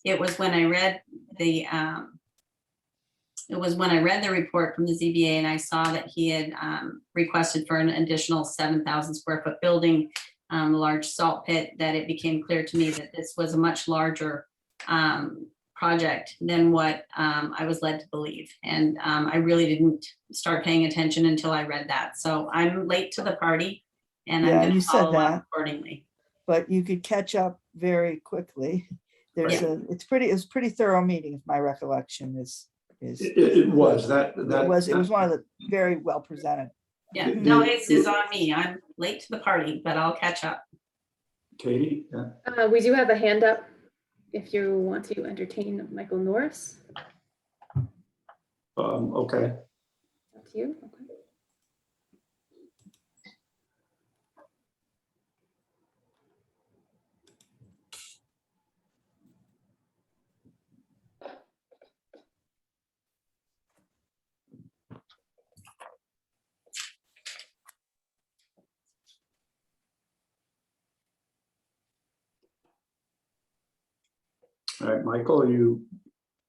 It was when I read the report from the ZBA, and I saw that he had requested for an additional 7,000 square foot building, large salt pit, that it became clear to me that this was a much larger project than what I was led to believe. And I really didn't start paying attention until I read that. So I'm late to the party, and I'm going to follow up accordingly. But you could catch up very quickly. It's pretty thorough meeting, if my recollection is. It was one of the very well presented. Yeah, no, it's on me. I'm late to the party, but I'll catch up. Katie? Yeah. We do have a hand up if you want to entertain Michael Norris. Okay. Up to you. Okay. All right, Michael, you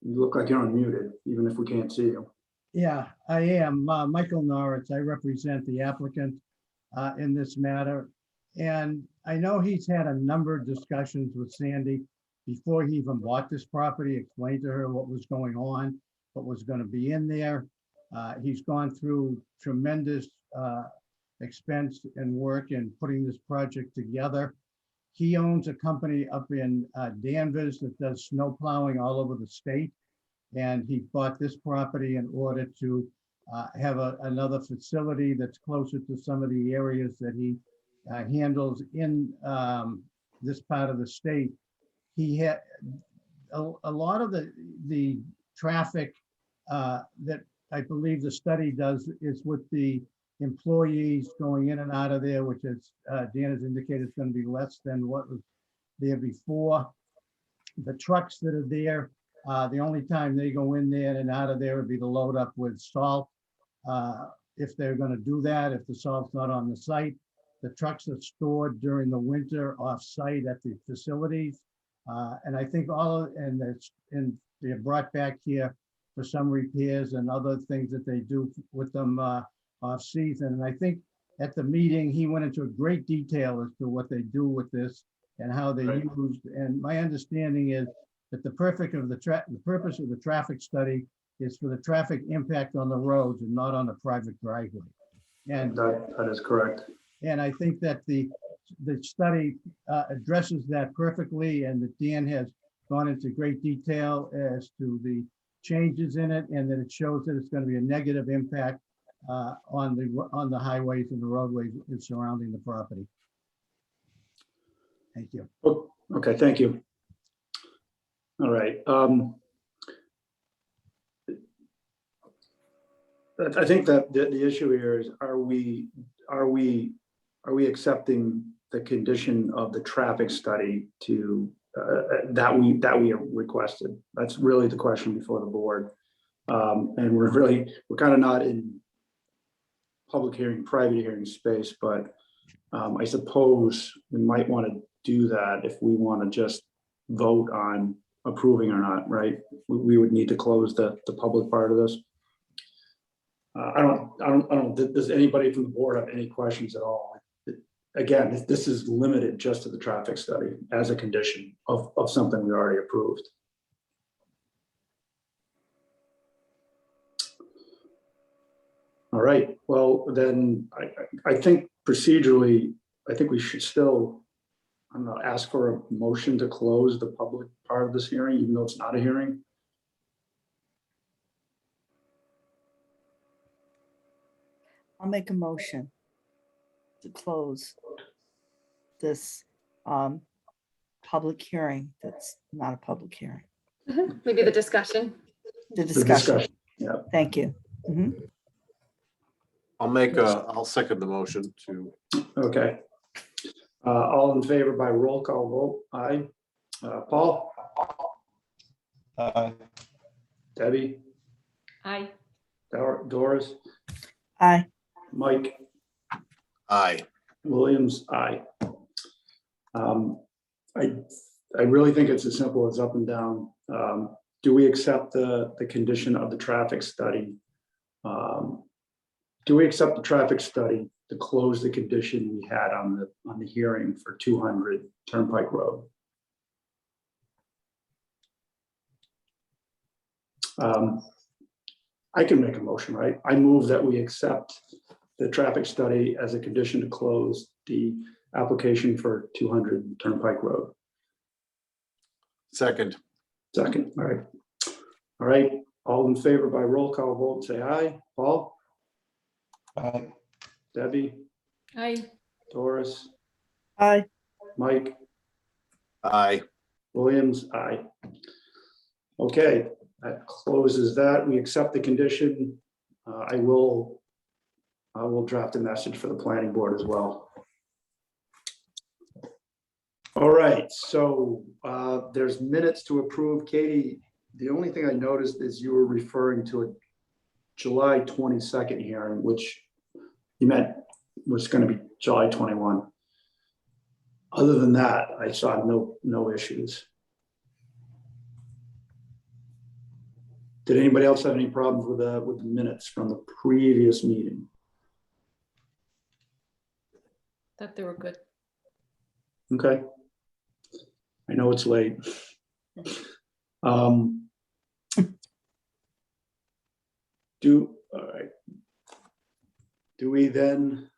look like you're unmuted, even if we can't see you. Yeah, I am. Michael Norris. I represent the applicant in this matter. And I know he's had a number of discussions with Sandy before he even bought this property, explained to her what was going on, what was going to be in there. He's gone through tremendous expense and work in putting this project together. He owns a company up in Danvers that does snow plowing all over the state. And he bought this property in order to have another facility that's closer to some of the areas that he handles in this part of the state. He had a lot of the traffic that I believe the study does is with the employees going in and out of there, which is Dan has indicated is going to be less than what was there before. The trucks that are there, the only time they go in there and out of there would be to load up with salt. If they're going to do that, if the salt's not on the site, the trucks are stored during the winter off-site at the facilities. And I think they're brought back here for some repairs and other things that they do with them off-season. And I think at the meeting, he went into great detail as to what they do with this and how they used. And my understanding is that the purpose of the traffic study is for the traffic impact on the roads and not on the private driveway. And that is correct. And I think that the study addresses that perfectly, and that Dan has gone into great detail as to the changes in it and that it shows that it's going to be a negative impact on the highways and the roadways surrounding the property. Thank you. Oh, okay, thank you. All right. I think that the issue here is, are we accepting the condition of the traffic study to that we have requested? That's really the question before the board. And we're kind of not in public hearing, private hearing space, but I suppose we might want to do that if we want to just vote on approving or not, right? We would need to close the public part of this. I don't, does anybody from the board have any questions at all? Again, this is limited just to the traffic study as a condition of something we already approved. All right, well, then I think procedurally, I think we should still, I don't know, ask for a motion to close the public part of this hearing, even though it's not a hearing. I'll make a motion to close this public hearing. That's not a public hearing. Maybe the discussion. The discussion. Yeah. Thank you. Mhm. I'll second the motion to. Okay. All in favor by roll call vote, aye. Paul? Aye. Debbie? Aye. Doris? Aye. Mike? Aye. Williams? Aye. I really think it's as simple as up and down. Do we accept the condition of the traffic study? Do we accept the traffic study to close the condition we had on the hearing for 200 Turnpike Road? I can make a motion, right? I move that we accept the traffic study as a condition to close the application for 200 Turnpike Road. Second. Second, all right. All right, all in favor by roll call vote, say aye. Paul? Aye. Debbie? Aye. Doris? Aye. Mike? Aye. Williams? Aye. Okay, that closes that. We accept the condition. I will draft a message for the planning board as well. All right, so there's minutes to approve. Katie, the only thing I noticed is you were referring to a July 22nd hearing, which you meant was going to be July 21. Other than that, I saw no issues. Did anybody else have any problems with the minutes from the previous meeting? Thought they were good. Okay. I know it's late. All right. Do we then,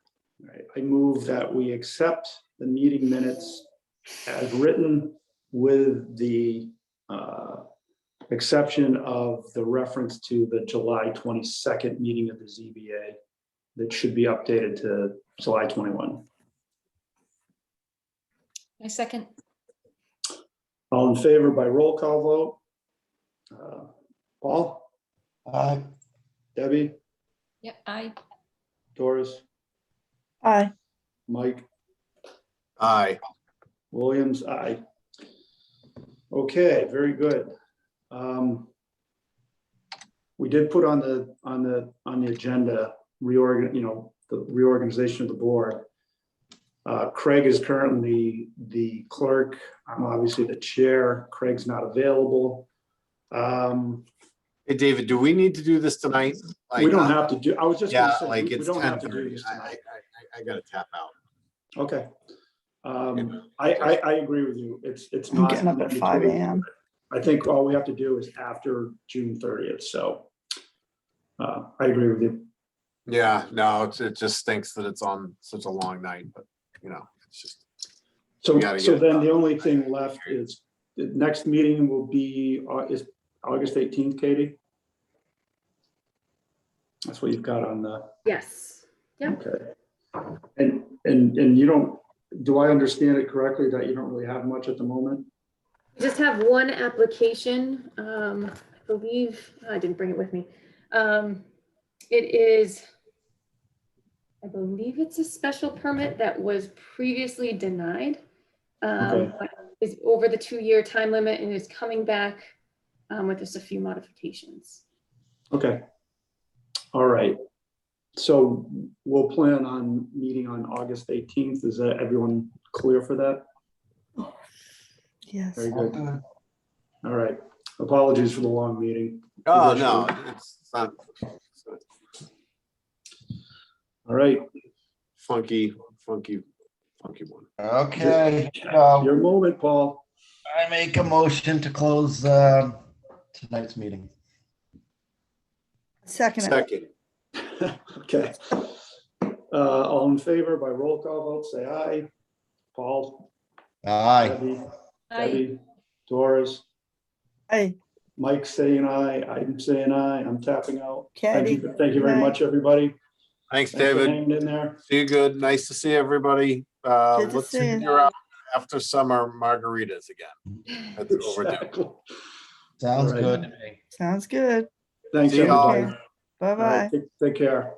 all right, I move that we accept the meeting minutes as written with the exception of the reference to the July 22nd meeting of the ZBA that should be updated to July 21. I second. All in favor by roll call vote? Paul? Aye. Debbie? Yeah, aye. Doris? Aye. Mike? Aye. Williams? Aye. Okay, very good. We did put on the agenda the reorganization of the board. Craig is currently the clerk. I'm obviously the chair. Craig's not available. Hey, David, do we need to do this tonight? Like, we don't have to do. I was just gonna yeah, say, like we it's don't have to do 10:30. this tonight. I gotta tap out. Okay. I agree with you. It's I'm not. getting up at 5 a.m. I think all we have to do is after June 30th. So I agree with you. Yeah, no, it just stinks that it's on such a long night, but it's just. So we gotta so get it then done. the only thing left is the next meeting will be is August 18th, Katie? That's what you've got on the, Yes. Yep. okay. And you don't, do I understand it correctly that you don't really have much at the moment? We just have one application. I believe, I didn't bring it with me. It is, I believe it's a special permit that was previously denied. Okay. But is over the 2-year time limit and is coming back with just a few modifications. Okay. All right. So we'll plan on meeting on August 18th. Is that everyone clear for that? Yes. Very good. All right. Apologies for the long meeting. Oh, no, it's not. All right. Funky one. Okay. Your moment, Paul. I make a motion to close tonight's meeting. Second. Second. Okay. All in favor by roll call vote, say aye. Paul, Aye. Debbie, Doris, Hey, Mike's saying aye, I'm saying aye, I'm tapping out. Thank Katie. you very Aye. much, everybody. Thanks, for David. hanging in there. See you good. Nice to see everybody. Good to Let's see you. figure out after summer margaritas again. That's overdue. Exactly. Sounds All right. good to me. Sounds good. Thanks, See y'all. everybody. Bye All right, bye. take care.